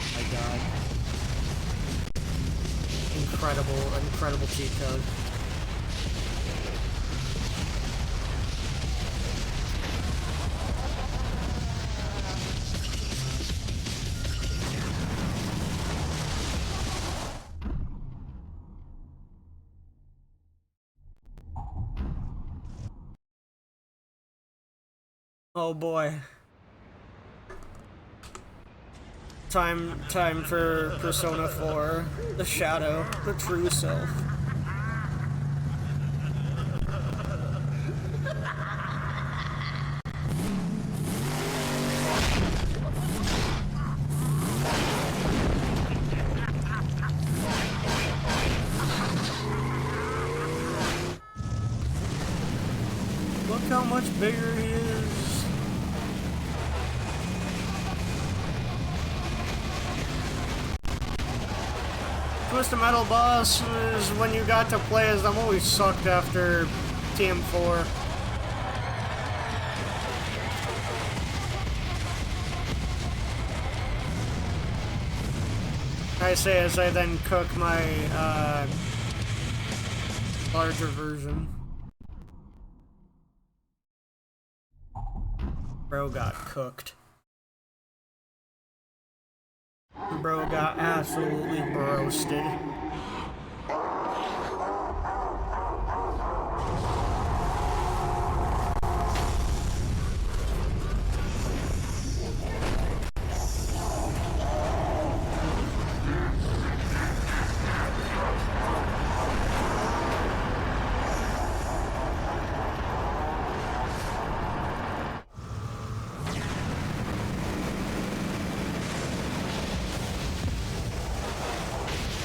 Oh my god. Incredible cheat code. Oh boy. Time for Persona 4, the shadow, the true self. Look how much bigger he is. Twisted Metal bosses, when you got to play as them, always sucked after TM4. I say as I then cook my larger version. Bro got cooked. Bro got absolutely roasted.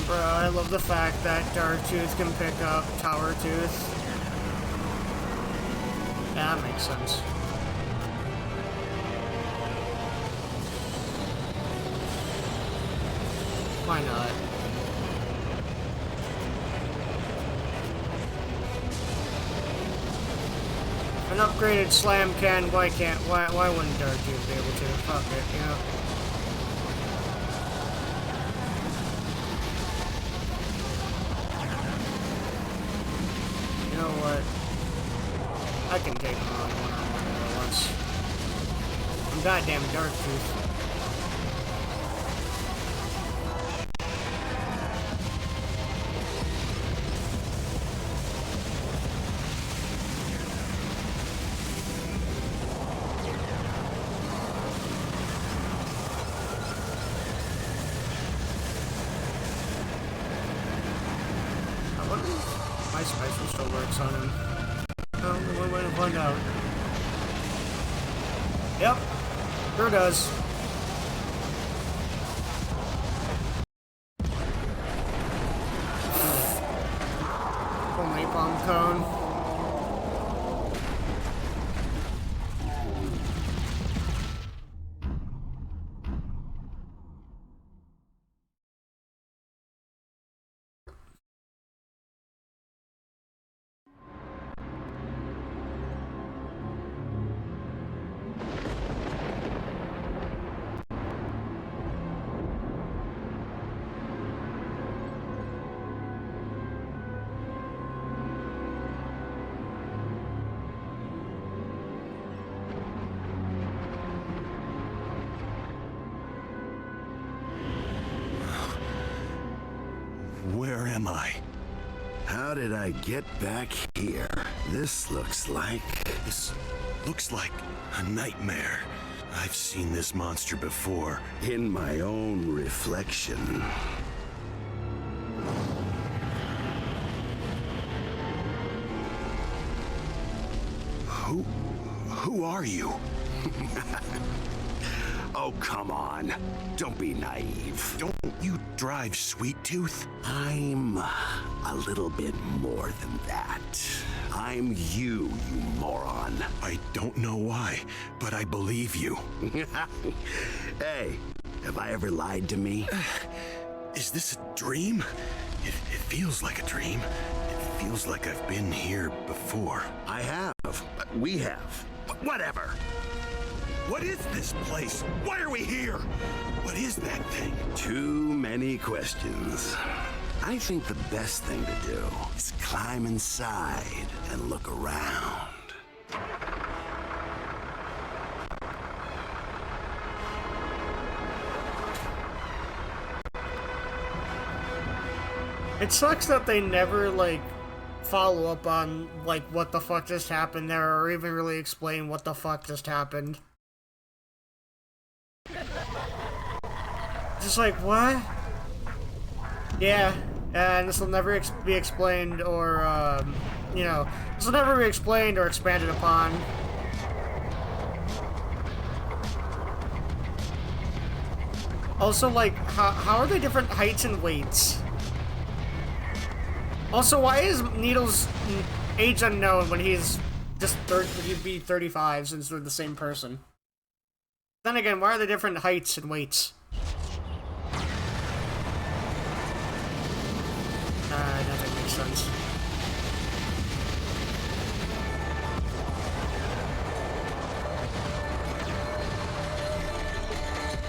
Bro, I love the fact that Dark Tooth can pick up Tower Tooth. Yeah, that makes sense. Why not? An upgraded Slam can, why wouldn't Dark Tooth be able to? Fuck it, you know? You know what? I can take him on one-on-one once. I'm goddamn Dark Tooth. My special still works on him. Oh, one way to find out. Yep, sure does. Full napalm cone. Where am I? How did I get back here? This looks like a nightmare. I've seen this monster before. in my own reflection. Who are you? Oh, come on. Don't be naive. Don't you drive Sweet Tooth? I'm a little bit more than that. I'm you, you moron. I don't know why, but I believe you. Hey, have I ever lied to me? Is this a dream? It feels like a dream. It feels like I've been here before. I have. We have. But whatever. What is this place? Why are we here? What is that thing? Too many questions. I think the best thing to do is climb inside and look around. It sucks that they never, like, follow up on, like, what the fuck just happened there, or even really explain what the fuck just happened. Just like, what? Yeah, and this will never be explained or, you know, this will never be explained or expanded upon. Also, like, how are they different heights and weights? Also, why is Needle's age unknown when he's just he'd be 35 since they're the same person? Then again, why are they different heights and weights? Alright, that makes sense.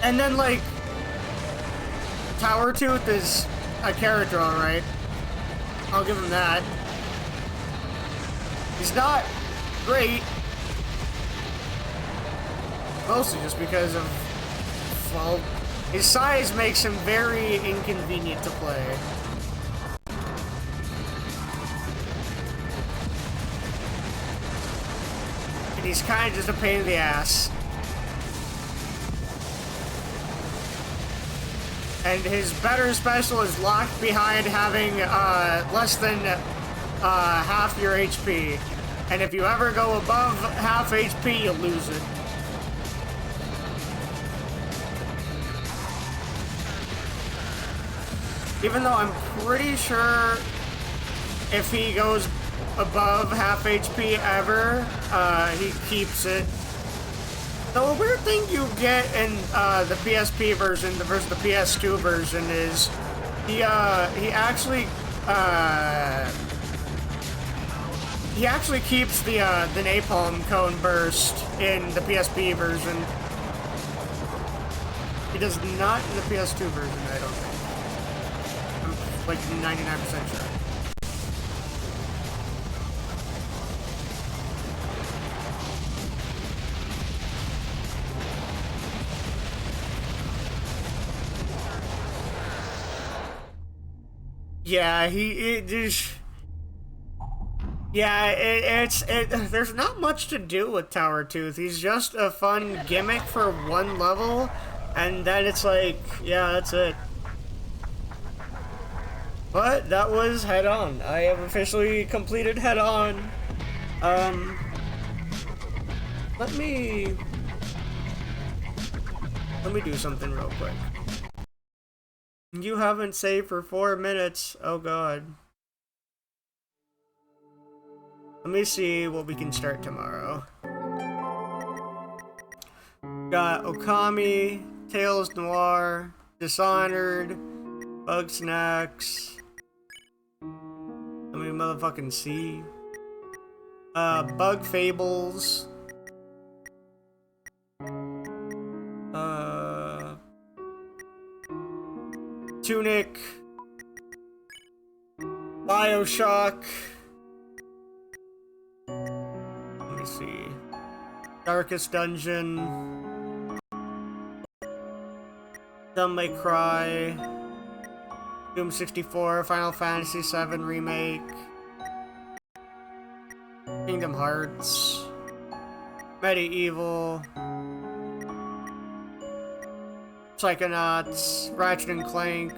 And then, like, Tower Tooth is a character, alright. I'll give him that. He's not great. Mostly just because of, well, his size makes him very inconvenient to play. And he's kind of just a pain in the ass. And his better special is locked behind having less than half your HP. And if you ever go above half HP, you lose it. Even though I'm pretty sure if he goes above half HP ever, he keeps it. So a weird thing you get in the PSP version versus the PS2 version is he actually keeps the napalm cone burst in the PSP version. He does not in the PS2 version, I don't think. I'm like 99% sure. Yeah, there's not much to do with Tower Tooth. He's just a fun gimmick for one level, and then it's like, yeah, that's it. But that was Head On. I have officially completed Head On. Let me do something real quick. You haven't saved for 4 minutes. Oh god. Let me see what we can start tomorrow. Got Okami, Tales Noir, Dishonored, Bug Snacks. Let me motherfucking see. Bug Fables. Tunic, Bioshock, let me see, Darkest Dungeon, Some May Cry, Doom 64, Final Fantasy VII Remake, Kingdom Hearts, Medieval, Psychonauts, Ratchet and Clank,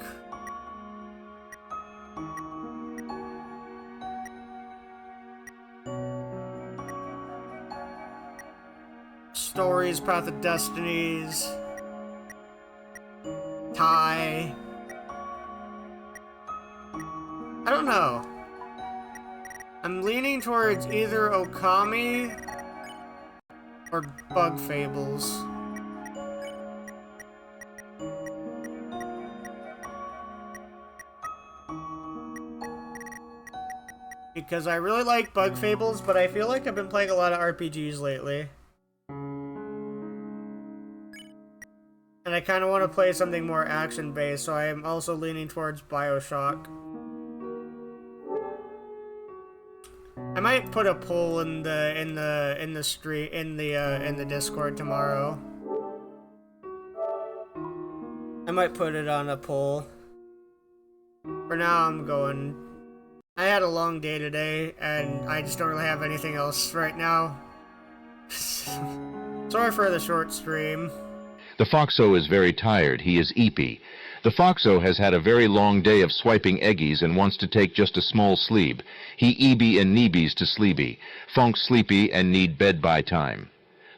Stories, Path of Destinies, Tai. I don't know. I'm leaning towards either Okami or Bug Fables. Because I really like Bug Fables, but I feel like I've been playing a lot of RPGs lately. And I kind of want to play something more action-based, so I am also leaning towards Bioshock. I might put a poll in the Discord tomorrow. I might put it on a poll. For now, I'm going. I had a long day today, and I just don't really have anything else right now. Sorry for the short stream. The Foxo is very tired. He is eepy. The Foxo has had a very long day of swiping eggies and wants to take just a small sleep. He eeby and neebies to sleepy. Funk sleepy and need bed by time.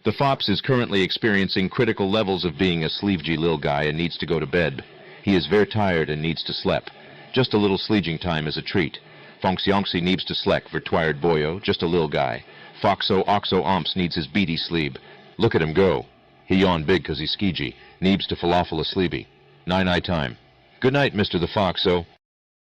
The Fops is currently experiencing critical levels of being a sleevgy lil guy and needs to go to bed. He is very tired and needs to slep. Just a little sleeging time is a treat. Fonks Yonksy needs to sleck for twired boyo, just a lil guy. Foxo Oxo Omps needs his beady sleep. Look at him go. He yawned big 'cause he's skeegee. Neebs to falafel a sleepy. Nine-eye time. Good night, Mr. the Foxo.